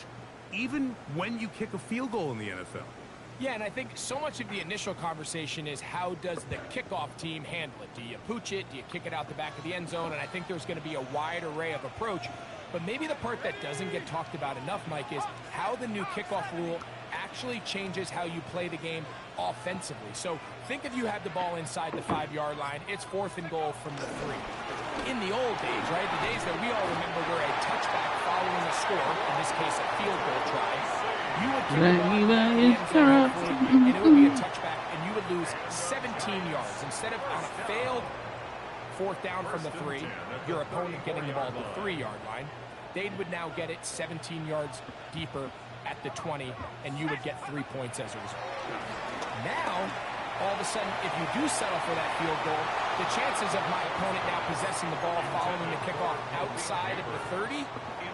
even when you kick a field goal in the NFL. Yeah, and I think so much of the initial conversation is how does the kickoff team handle it? Do you pooch it? Do you kick it out the back of the end zone? And I think there's going to be a wide array of approach. But maybe the part that doesn't get talked about enough, Mike, is how the new kickoff rule actually changes how you play the game offensively. So think if you have the ball inside the 5-yard line, it's 4th and goal from the 3. In the old days, right, the days that we all remember were a touchback following a score, in this case a field goal try, you would kick the ball in the end zone, and it would be a touchback, and you would lose 17 yards. Instead of on a failed 4th down from the 3, your opponent getting the ball to the 3-yard line, they would now get it 17 yards deeper at the 20, and you would get 3 points as a result. Now, all of a sudden, if you do settle for that field goal, the chances of my opponent now possessing the ball following the kickoff outside of the 30,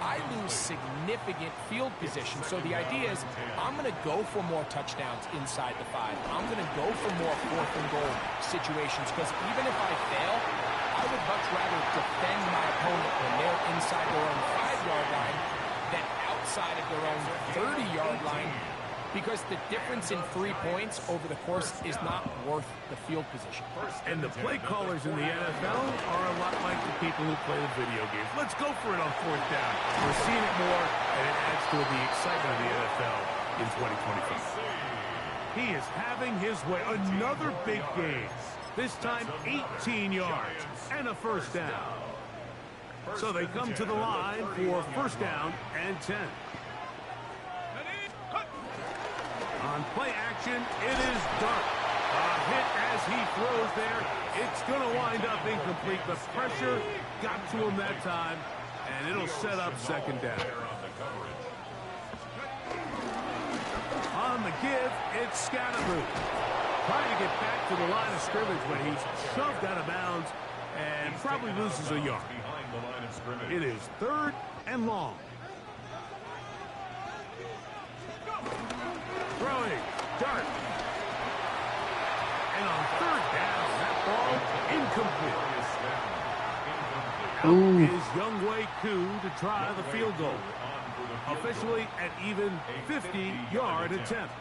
I lose significant field position. So the idea is I'm going to go for more touchdowns inside the 5. I'm going to go for more 4th and goal situations, because even if I fail, I would much rather defend my opponent when they're inside their own 5-yard line than outside of their own 30-yard line, because the difference in 3 points over the course is not worth the field position. And the play callers in the NFL are a lot like the people who play the video games. Let's go for it on 4th down. We're seeing it more, and it adds to the excitement of the NFL in 2025. He is having his way. Another big game. This time 18 yards and a 1st down. So they come to the line for 1st down and 10. On play action, it is Dart. A hit as he throws there. It's going to wind up incomplete. The pressure got to him that time, and it'll set up 2nd down. On the give, it's Scatterboot. Trying to get back to the line of scrimmage, but he's shoved out of bounds and probably loses a yard. It is 3rd and long. Throwing, Dart. And on 3rd down, that ball incomplete. Out is Younghoe Koo to try the field goal. Officially an even 50-yard attempt.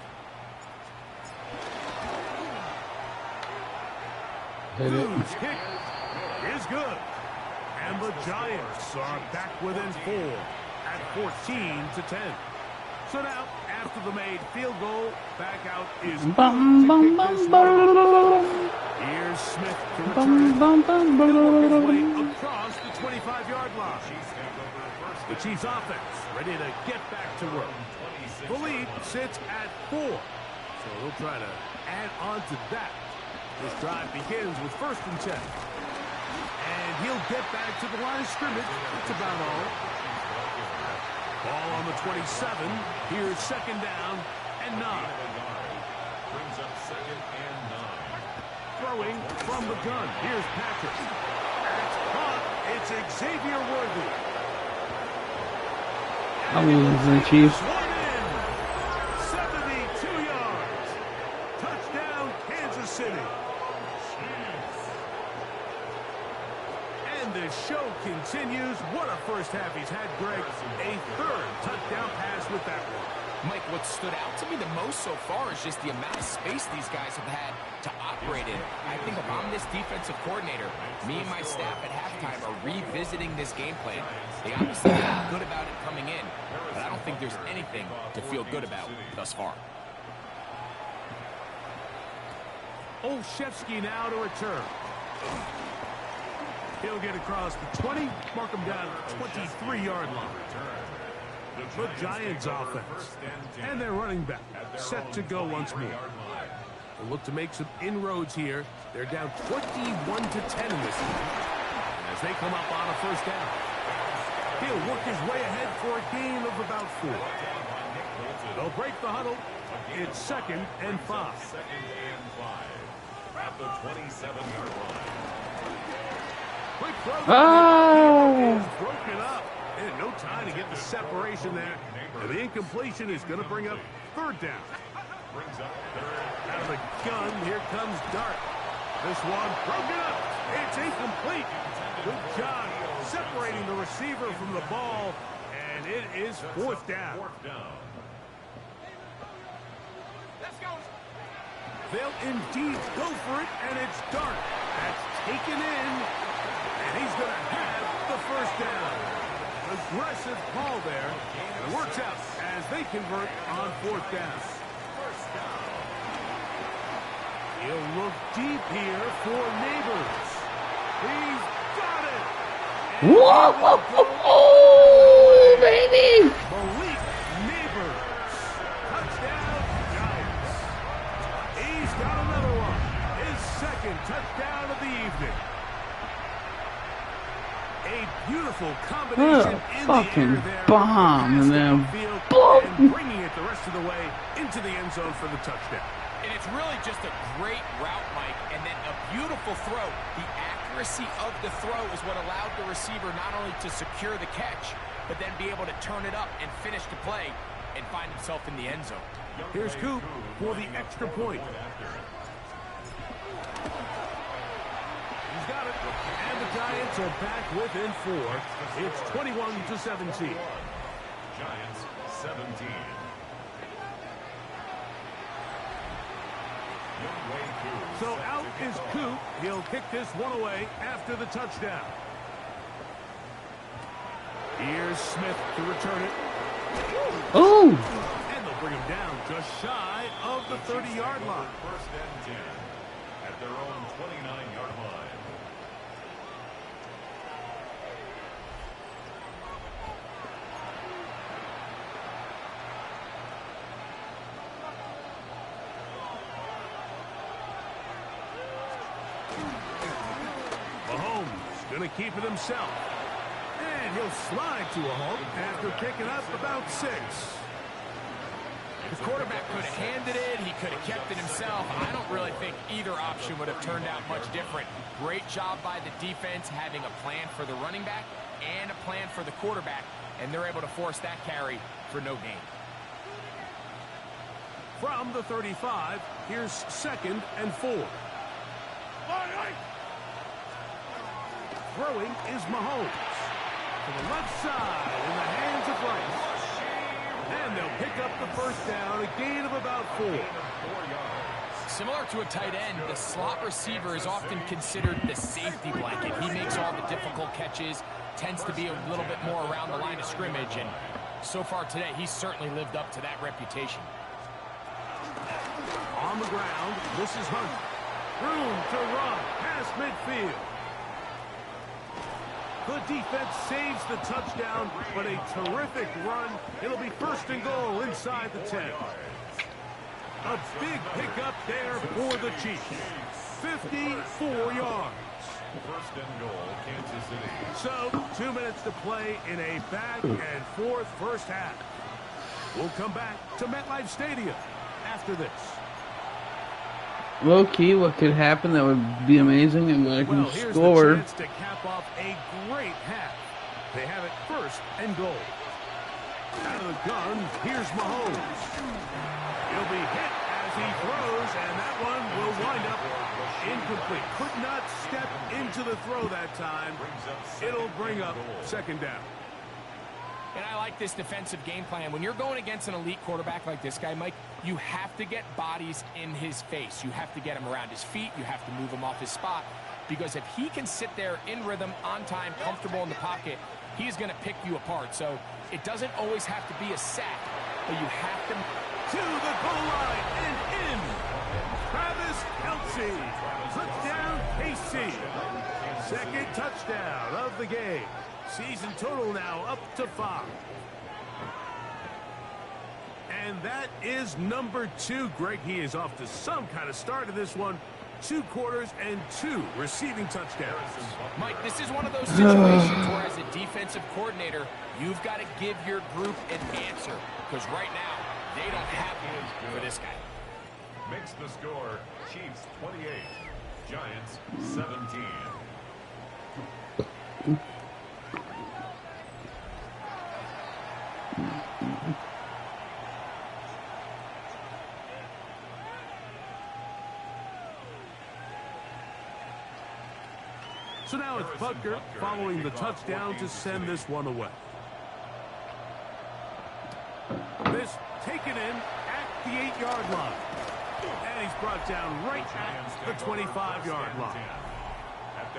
Koo's kick is good. And the Giants are back within 4 at 14-10. So now, after the made field goal, back out is Koo to kick this one. Here's Smith to return it. He'll work his way across the 25-yard line. The Chiefs offense ready to get back to work. The lead sits at 4. So they'll try to add on to that. This drive begins with 1st and 10. And he'll get back to the line of scrimmage. That's about all. Ball on the 27. Here's 2nd down and 9. Brings up 2nd and 9. Throwing from the gun. Here's Patrick. That's caught. It's Xavier Worthy. I'm losing the Chiefs. 72 yards. Touchdown, Kansas City. And the show continues. What a 1st half he's had, Greg. A 3rd touchdown pass with that one. Mike, what stood out to me the most so far is just the amount of space these guys have had to operate in. I think if I'm this defensive coordinator, me and my staff at halftime are revisiting this game plan. They obviously feel good about it coming in, but I don't think there's anything to feel good about thus far. Olszewski now to return. He'll get across the 20, mark him down at the 23-yard line. The Giants offense and their running back set to go once more. They'll look to make some inroads here. They're down 21-10 in this game as they come up on a 1st down. He'll work his way ahead for a gain of about 4. They'll break the huddle. It's 2nd and 5. 2nd and 5 at the 27-yard line. Quick throw. Is broken up. And no time to get the separation there. And the incompletion is going to bring up 3rd down. Brings up 3rd. Out of the gun, here comes Dart. This one broken up. It's incomplete. Good job separating the receiver from the ball. And it is 4th down. 4th down. Let's go, They'll indeed go for it, and it's Dart. That's taken in, and he's going to have the first down. Aggressive call there. It works out as they convert on fourth down. He'll look deep here for Neighbors. He's got it. Whoa, baby! Malik Neighbors. Touchdown, Giants. He's got another one. His second touchdown of the evening. A beautiful combination in fucking the air there. bomb, and then boom, and bringing it the rest of the way into the end zone for the touchdown. And it's really just a great route, Mike, and then a beautiful throw. The accuracy of the throw is what allowed the receiver not only to secure the catch, but then be able to turn it up and finish the play and find himself in the end zone. Here's Coop for the extra point. He's got it. And the Giants are back within 4. It's 21-17. Giants 17. So out is Coop. He'll kick this one away after the touchdown. Here's Smith to return it. Oh! And they'll bring him down just shy of the 30-yard line. First and 10 at their own 29-yard line. Mahomes going to keep it himself. And he'll slide to a halt after picking up about 6. The quarterback could have handed it. He could have kept it himself. I don't really think either option would have turned out much different. Great job by the defense having a plan for the running back and a plan for the quarterback, and they're able to force that carry for no gain. From the 35, here's 2nd and 4. Throwing is Mahomes. To the left side in the hands of Rice. And they'll pick up the first down, a gain of about 4. Similar to a tight end, the slot receiver is often considered the safety blanket. He makes all the difficult catches, tends to be a little bit more around the line of scrimmage, and so far today, he's certainly lived up to that reputation. On the ground, this is Hunt. Room to run past midfield. The defense saves the touchdown, but a terrific run. It'll be 1st and goal inside the 10. A big pickup there for the Chiefs. 54 yards. First and goal, Kansas City. So, 2 minutes to play in a back and forth first half. We'll come back to MetLife Stadium after this. Low key, what could happen that would be amazing and I can Here's score. the chance to cap off a great half. They have it 1st and goal. Out of the gun, here's Mahomes. He'll be hit as he throws, and that one will wind up incomplete. Could not step into the throw that time. It'll bring up 2nd down. And I like this defensive game plan. When you're going against an elite quarterback like this guy, Mike, you have to get bodies in his face. You have to get him around his feet. You have to move him off his spot. Because if he can sit there in rhythm, on time, comfortable in the pocket, he's going to pick you apart. So it doesn't always have to be a sack, but you have to... To the goal line and in. Travis Kelce. Touchdown, KC. 2nd touchdown of the game. Season total now up to 5. And that is number 2. Greg, he is off to some kind of start of this one. 2 quarters and 2 receiving touchdowns. Mike, this is one of those situations where as a defensive coordinator, you've got to give your group an answer. Because right now, they don't have one for this guy. Makes the score, Chiefs 28, Giants 17. So now it's Butker following the touchdown to send this one away. This taken in at the 8-yard line. And he's brought down right at the 25-yard line.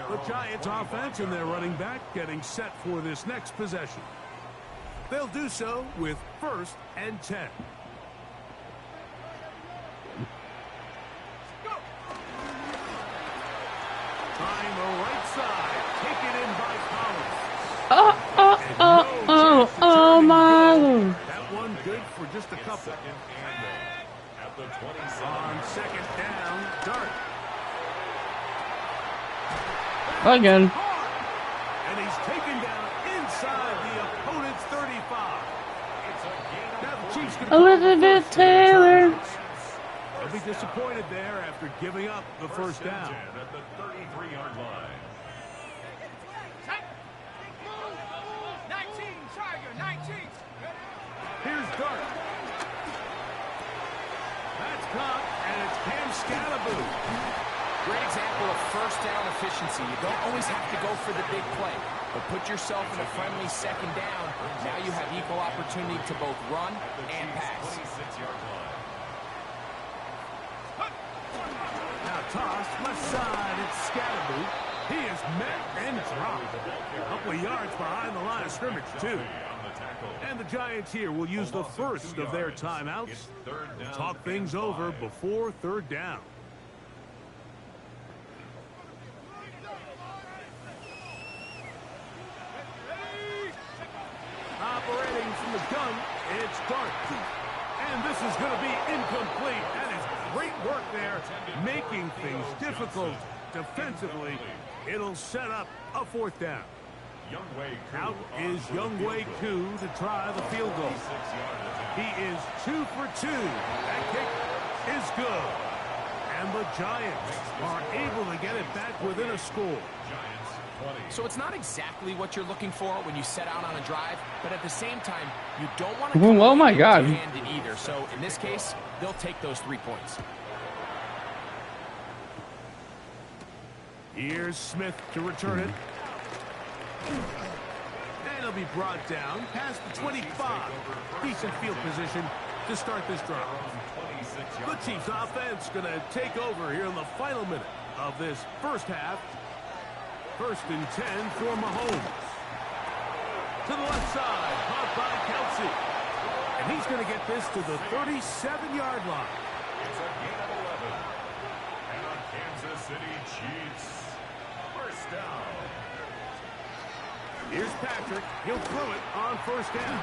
The Giants offense and their running back getting set for this next possession. They'll do so with 1st and 10. Trying the right side. Taken in by Collins. Oh my Lord. That one good for just a couple. At the 27. On 2nd down, Dart. Again. And he's taken down inside the opponent's 35. Now the Chiefs can Elizabeth Taylor. They'll be disappointed there after giving up the first down. At the 33-yard line. 19, Tiger, 19. Here's Dart. That's caught, and it's Cam Scalaboo. Great example of first down efficiency. You don't always have to go for the big play, but put yourself in a friendly 2nd down. Now you have equal opportunity to both run and pass. 26-yard line. Now tossed left side, it's Scalaboo. He is met and dropped. A couple of yards behind the line of scrimmage, too. And the Giants here will use the first of their timeouts to talk things over before 3rd down. Operating from the gun, it's Dart. And this is going to be incomplete. That is great work there, making things difficult defensively. It'll set up a 4th down. Out is Younghoe Koo to try the field goal. He is 2 for 2. That kick is good. And the Giants are able to get it back within a score. So it's not exactly what you're looking for when you set out on a drive, but at the same time, you don't want to Oh my God. handed either. So in this case, they'll take those 3 points. Here's Smith to return it. And he'll be brought down past the 25. Decent field position to start this drive. The Chiefs offense going to take over here in the final minute of this first half. 1st and 10 for Mahomes. To the left side, caught by Kelsey. And he's going to get this to the 37-yard line. It's a gain of 11. And on Kansas City Chiefs. 1st down. Here's Patrick. He'll throw it on 1st down.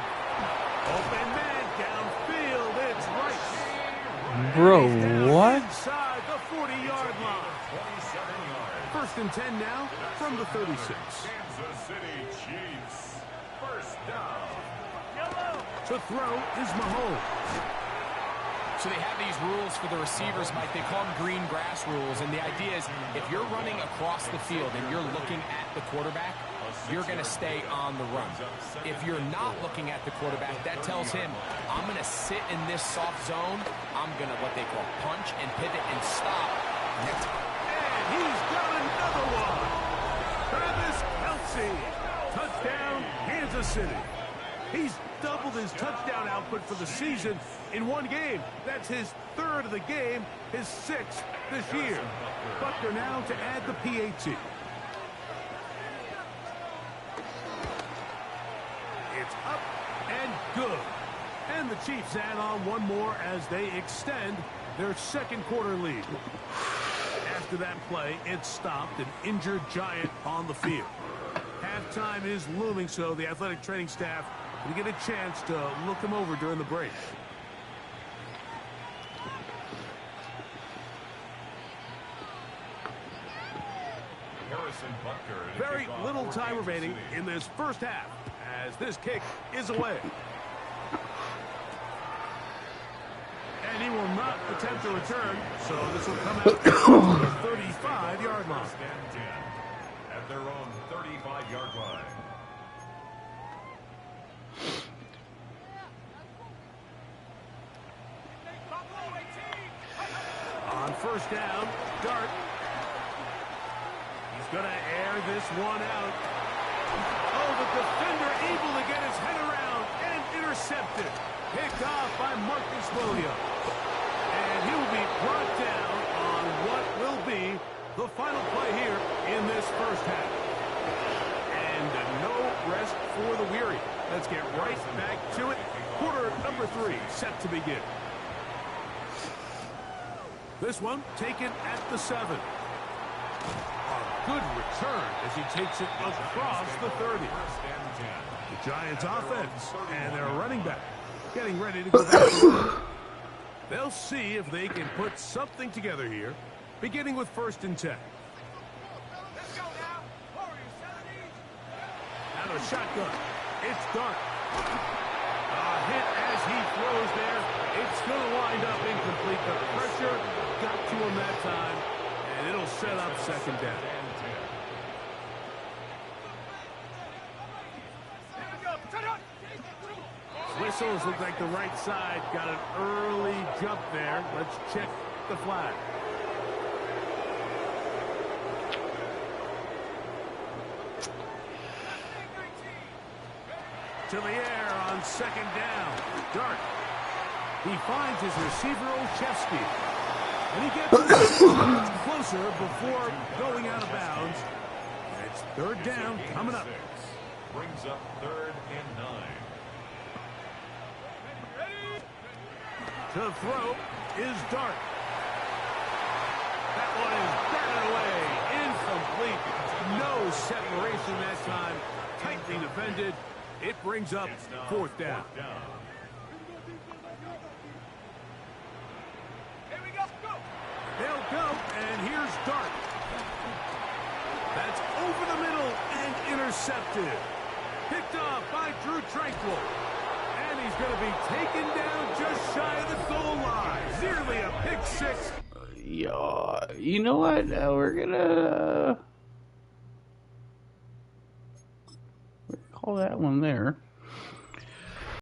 Open man downfield. It's right. Bro, what? Inside the 40-yard line. 27 yards. 1st and 10 now from the 36. Kansas City Chiefs. 1st down. To throw is Mahomes. So they have these rules for the receivers, Mike. They call them green grass rules. And the idea is if you're running across the field and you're looking at the quarterback, you're going to stay on the run. If you're not looking at the quarterback, that tells him, I'm going to sit in this soft zone. I'm going to what they call punch and pivot and stop. And he's got another one. Travis Kelsey. Touchdown, Kansas City. He's doubled his touchdown output for the season in one game. That's his 3rd of the game, his 6th this year. Butker now to add the PAT. It's up and good. And the Chiefs add on one more as they extend their 2nd quarter lead. After that play, it stopped an injured Giant on the field. Halftime is looming, so the athletic training staff will get a chance to look him over during the break. Very little time remaining in this first half as this kick is away. And he will not attempt a return, so this will come out to the 35-yard line. At their own 35-yard line. On 1st down, Dart. He's going to air this one out. Oh, the defender able to get his head around and intercepted. Picked off by Marcus Williams. And And he will be brought down on what will be the final play here in this first half. And no rest for the weary. Let's get right back to it. Quarter number 3 set to begin. This one taken at the 7. A good return as he takes it across the 30. The Giants offense and their running back getting ready to go back. They'll see if they can put something together here, beginning with 1st and 10. Out of shotgun. It's Dart. A hit as he throws there. It's going to wind up incomplete. The pressure got to him that time, and it'll set up 2nd down. Whistles look like the right side got an early jump there. Let's check the flag. To the air on 2nd down. Dart. He finds his receiver, Olszewski. And he gets closer before going out of bounds. It's 3rd down coming up. Brings up 3rd and 9. To throw is Dart. That one is batted away. Incomplete. No separation that time. Tightly defended. It brings up 4th down. They'll go, and here's Dart. That's over the middle and intercepted. Picked off by Drew Tranquil. And he's going to be taken down just shy of the goal line. Nearly a pick 6. Yeah, you know what? We're gonna call that one there.